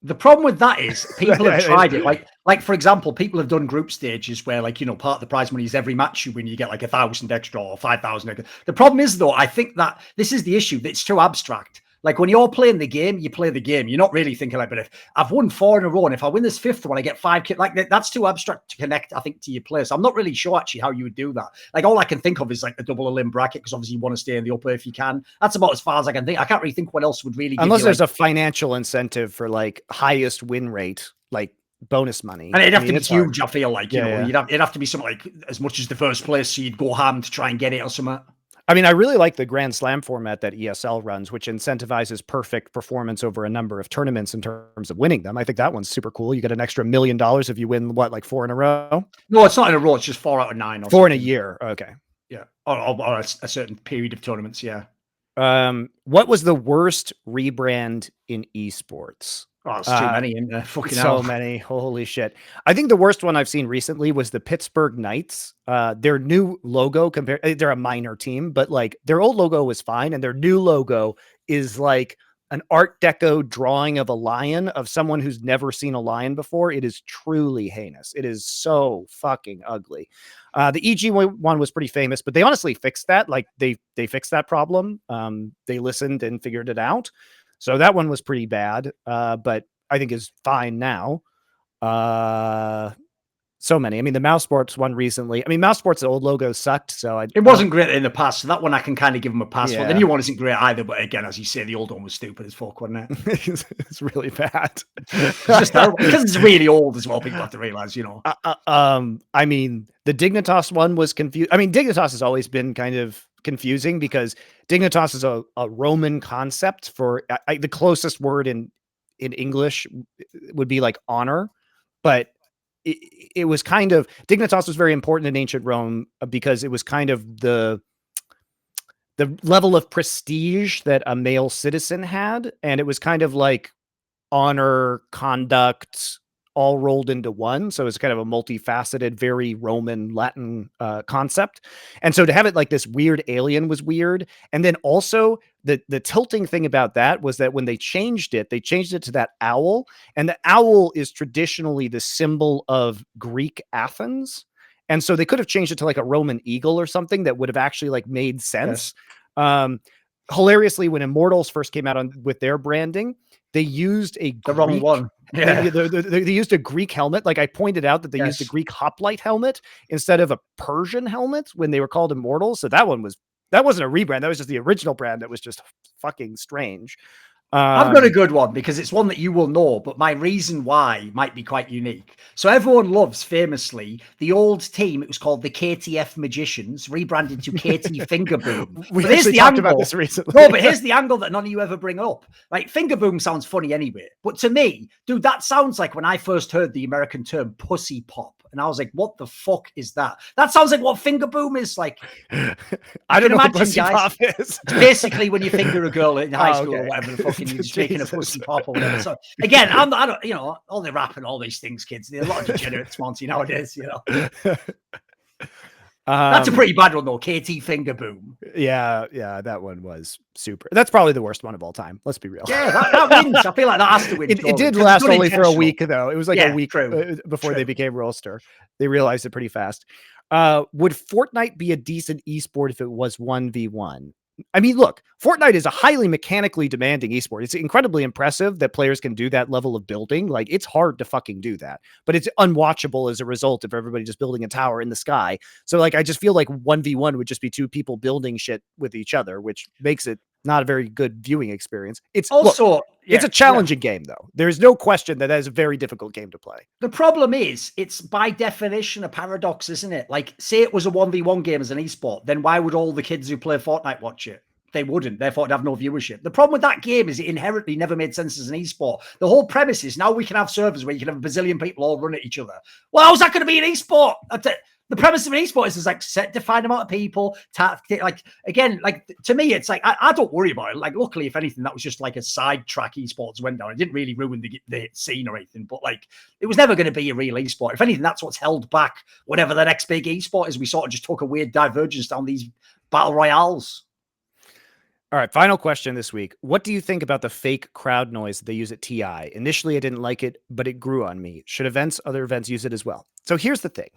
B: The problem with that is people have tried it. Like, for example, people have done group stages where, like, you know, part of the prize money is every match you win, you get like 1,000 extra or 5,000 extra. The problem is, though, I think that this is the issue, that it's too abstract. Like when you're playing the game, you play the game. You're not really thinking like, but if I've won 4 in a row, and if I win this 5th one, I get 5. Like that's too abstract to connect, I think, to your players. I'm not really sure actually how you would do that. Like all I can think of is like a double elim bracket, because obviously you want to stay in the upper if you can. That's about as far as I can think. I can't really think what else would really give
A: unless
B: you,
A: there's
B: like,
A: a financial incentive for like highest win rate, like bonus money.
B: and it'd have to be
A: it's hard.
B: huge. I feel like it'd have to be something like as much as the first place, so you'd go ham to try and get it or something.
A: I mean, I really like the Grand Slam format that ESL runs, which incentivizes perfect performance over a number of tournaments in terms of winning them. I think that one's super cool. You get an extra $1 million if you win, what, like 4 in a row?
B: No, it's not in a row. It's just 4 out of 9. Or
A: 4 in a
B: something.
A: year. Okay.
B: Yeah. Or a certain period of tournaments. Yeah.
A: What was the worst rebrand in esports?
B: Oh, it's too many in there. Fucking
A: so
B: hell.
A: many. Holy shit. I think the worst one I've seen recently was the Pittsburgh Knights. Their new logo they're a minor team, but like their old logo was fine. And their new logo is like an Art Deco drawing of a lion, of someone who's never seen a lion before. It is truly heinous. It is so fucking ugly. The EG one was pretty famous, but they honestly fixed that. Like they fixed that problem. They listened and figured it out. So that one was pretty bad, but I think is fine now. So many. I mean, the Mouse Sports one recently. I mean, Mouse Sports' old logo sucked, so
B: it wasn't great in the past. So that one I can kind of give them a pass for.
A: Yeah.
B: The new one isn't great either, but again, as you say, the old one was stupid as fuck, wasn't it?
A: It's really bad.
B: It's just terrible because it's really old as well. People have to realize, you know.
A: I mean, the Dignitas one was confused. I mean, Dignitas has always been kind of confusing because Dignitas is a Roman concept for the closest word in English would be like honor, but it was kind of, Dignitas was very important in ancient Rome because it was kind of the level of prestige that a male citizen had. And it was kind of like honor, conduct, all rolled into one. So it's kind of a multifaceted, very Roman Latin concept. And so to have it like this weird alien was weird. And then also the tilting thing about that was that when they changed it to that owl. And the owl is traditionally the symbol of Greek Athens. And so they could have changed it to like a Roman eagle or something that would have actually like made sense. Yes. Hilariously, when Immortals first came out with their branding, they used the
B: wrong one.
A: Yeah. They used a Greek helmet. Like I pointed out that they used a Greek hoplite helmet instead of a Persian helmet when they were called Immortals. So that wasn't a rebrand. That was just the original brand. That was just fucking strange.
B: I've got a good one because it's one that you will know, but my reason why might be quite unique. So everyone loves, famously, the old team. It was called the KTF Magicians, rebranded to KT Fingerboom.
A: We actually talked about this recently.
B: No, but here's the angle that none of you ever bring up. Like, Fingerboom sounds funny anyway, but to me, dude, that sounds like when I first heard the American term pussy pop. And I was like, what the fuck is that? That sounds like what Fingerboom is like.
A: I don't know what pussy pop is.
B: It's basically when you finger a girl in high school or whatever the fucking you're just making a pussy pop or whatever. So again, I don't, you know, all the rap and all these things, kids. There's a lot of degenerates, Monty, nowadays, you know. That's a pretty bad one though, KT Fingerboom.
A: Yeah, that one was super. That's probably the worst one of all time. Let's be real.
B: Yeah, that wins. I feel like that has to win.
A: It did last only for a week though. It was like a week before they became roster. They realized it pretty fast. Would Fortnite be a decent esport if it was 1v1? I mean, look, Fortnite is a highly mechanically demanding esport. It's incredibly impressive that players can do that level of building. Like, it's hard to fucking do that, but it's unwatchable as a result of everybody just building a tower in the sky. So like, I just feel like 1v1 would just be 2 people building shit with each other, which makes it not a very good viewing experience. It's also, it's a challenging game though. There's no question that is a very difficult game to play.
B: The problem is it's by definition a paradox, isn't it? Like, say it was a 1v1 game as an esport, then why would all the kids who play Fortnite watch it? They wouldn't. Therefore, it'd have no viewership. The problem with that game is it inherently never made sense as an esport. The whole premise is now we can have servers where you can have a bazillion people all run at each other. Well, how's that going to be an esport? The premise of an esport is like set defined amount of people. Like, again, like to me, it's like I don't worry about it. Like, luckily, if anything, that was just like a side track esports went down. It didn't really ruin the scene or anything. But like, it was never going to be a real esport. If anything, that's what's held back whatever the next big esport is. We sort of just took a weird divergence down these battle royales.
A: All right, final question this week. What do you think about the fake crowd noise that they use at TI? Initially, I didn't like it, but it grew on me. Should other events use it as well? So here's the thing.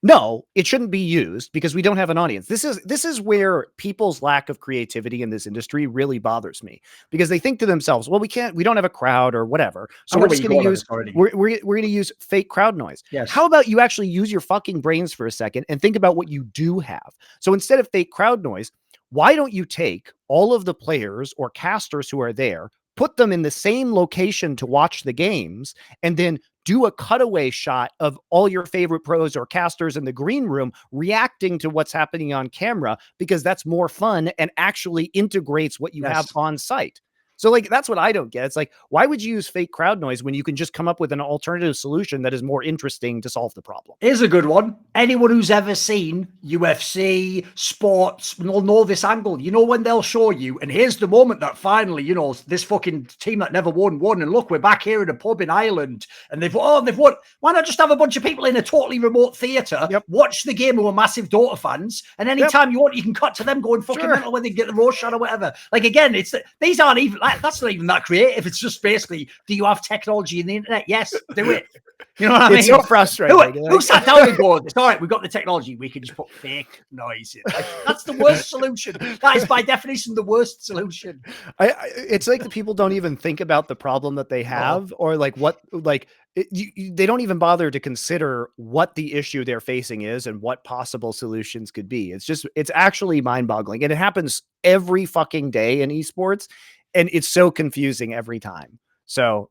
A: No, it shouldn't be used because we don't have an audience. This is where people's lack of creativity in this industry really bothers me, because they think to themselves, well, we don't have a crowd or whatever. So we're just going to use, we're going to use fake crowd noise.
B: Yes.
A: How about you actually use your fucking brains for a second and think about what you do have? So instead of fake crowd noise, why don't you take all of the players or casters who are there, put them in the same location to watch the games, and then do a cutaway shot of all your favorite pros or casters in the green room reacting to what's happening on camera, because that's more fun and actually integrates what you have on site. So like, that's what I don't get. It's like, why would you use fake crowd noise when you can just come up with an alternative solution that is more interesting to solve the problem?
B: Here's a good one. Anyone who's ever seen UFC, sports, will know this angle. You know, when they'll show you, and here's the moment that finally, you know, this fucking team that never won, and look, we're back here at a pub in Ireland, and they've won. Why not just have a bunch of people in a totally remote theatre, watch the game who are massive Dota fans, and anytime you want, you can cut to them going fucking mental when they get the roast shot or whatever. Like, again, these aren't even, that's not even that creative. It's just basically, do you have technology in the internet? Yes, do it. You know what I mean?
A: It's so frustrating.
B: Who sat down and go, it's all right, we've got the technology, we can just put fake noise in. Like, that's the worst solution. That is by definition the worst solution.
A: It's like the people don't even think about the problem that they have, or like what, like they don't even bother to consider what the issue they're facing is and what possible solutions could be. It's actually mind-boggling, and it happens every fucking day in esports, and it's so confusing every time. So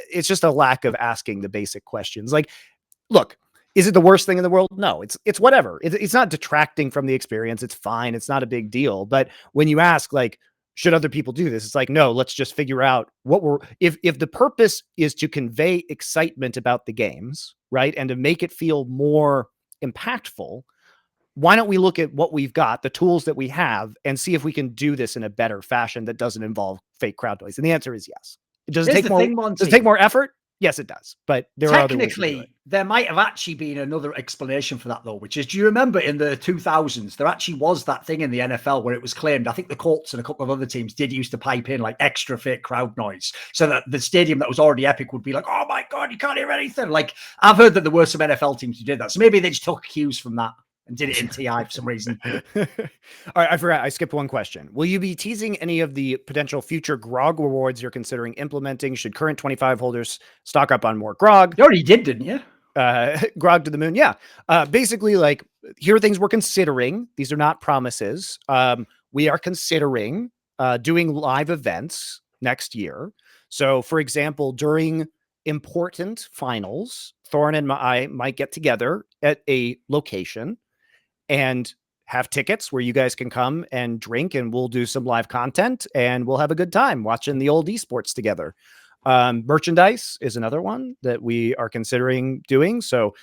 A: it's just a lack of asking the basic questions. Like, look, is it the worst thing in the world? No, it's whatever. It's not detracting from the experience. It's fine. It's not a big deal. But when you ask, like, should other people do this? It's like, no, let's just figure out if the purpose is to convey excitement about the games, right? And to make it feel more impactful, why don't we look at what we've got, the tools that we have, and see if we can do this in a better fashion that doesn't involve fake crowd noise? And the answer is yes. Does it take more effort? Yes, it does. But there are other ways to do it.
B: There might have actually been another explanation for that, though, which is, do you remember in the 2000s, there actually was that thing in the NFL where it was claimed, I think the Colts and a couple of other teams did used to pipe in like extra fake crowd noise so that the stadium that was already epic would be like, oh my God, you can't hear anything. Like, I've heard that there were some NFL teams who did that. So maybe they just took cues from that and did it in TI for some reason.
A: All right, I forgot. I skipped one question. Will you be teasing any of the potential future Grog rewards you're considering implementing? Should current 25 holders stock up on more Grog?
B: You already did, didn't you?
A: Grog to the moon. Yeah. Basically, like, here are things we're considering. These are not promises. We are considering doing live events next year. So, for example, during important finals, Thorin and I might get together at a location and have tickets where you guys can come and drink, and we'll do some live content, and we'll have a good time watching the old esports together. Merchandise is another one that we are considering doing. So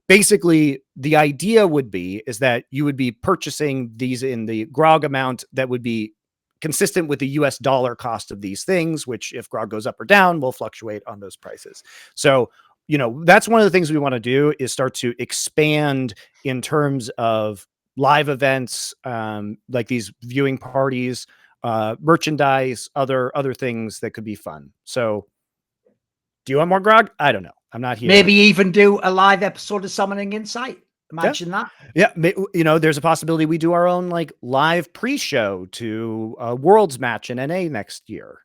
A: basically, the idea would be is that you would be purchasing these in the Grog amount that would be consistent with the US dollar cost of these things, which if Grog goes up or down, will fluctuate on those prices. So, you know, that's one of the things we want to do, is start to expand in terms of live events, like these viewing parties, merchandise, other things that could be fun. So do you want more Grog? I don't know. I'm not here.
B: Maybe even do a live episode of Summoning Insight. Imagine that.
A: Yeah. You know, there's a possibility we do our own like live pre-show to a Worlds match in NA next year.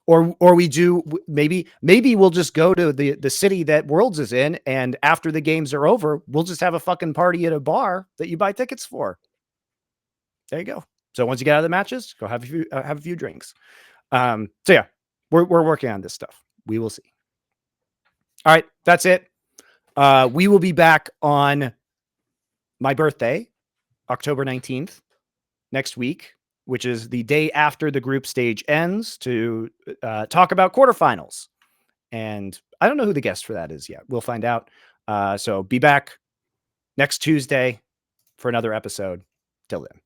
A: Or we do, maybe we'll just go to the city that Worlds is in, and after the games are over, we'll just have a fucking party at a bar that you buy tickets for. There you go. So once you get out of the matches, go have a few drinks. So yeah, we're working on this stuff. We will see. All right, that's it. We will be back on my birthday, October 19th, next week, which is the day after the group stage ends, to talk about quarterfinals. And I don't know who the guest for that is yet. We'll find out. So be back next Tuesday for another episode. Till then.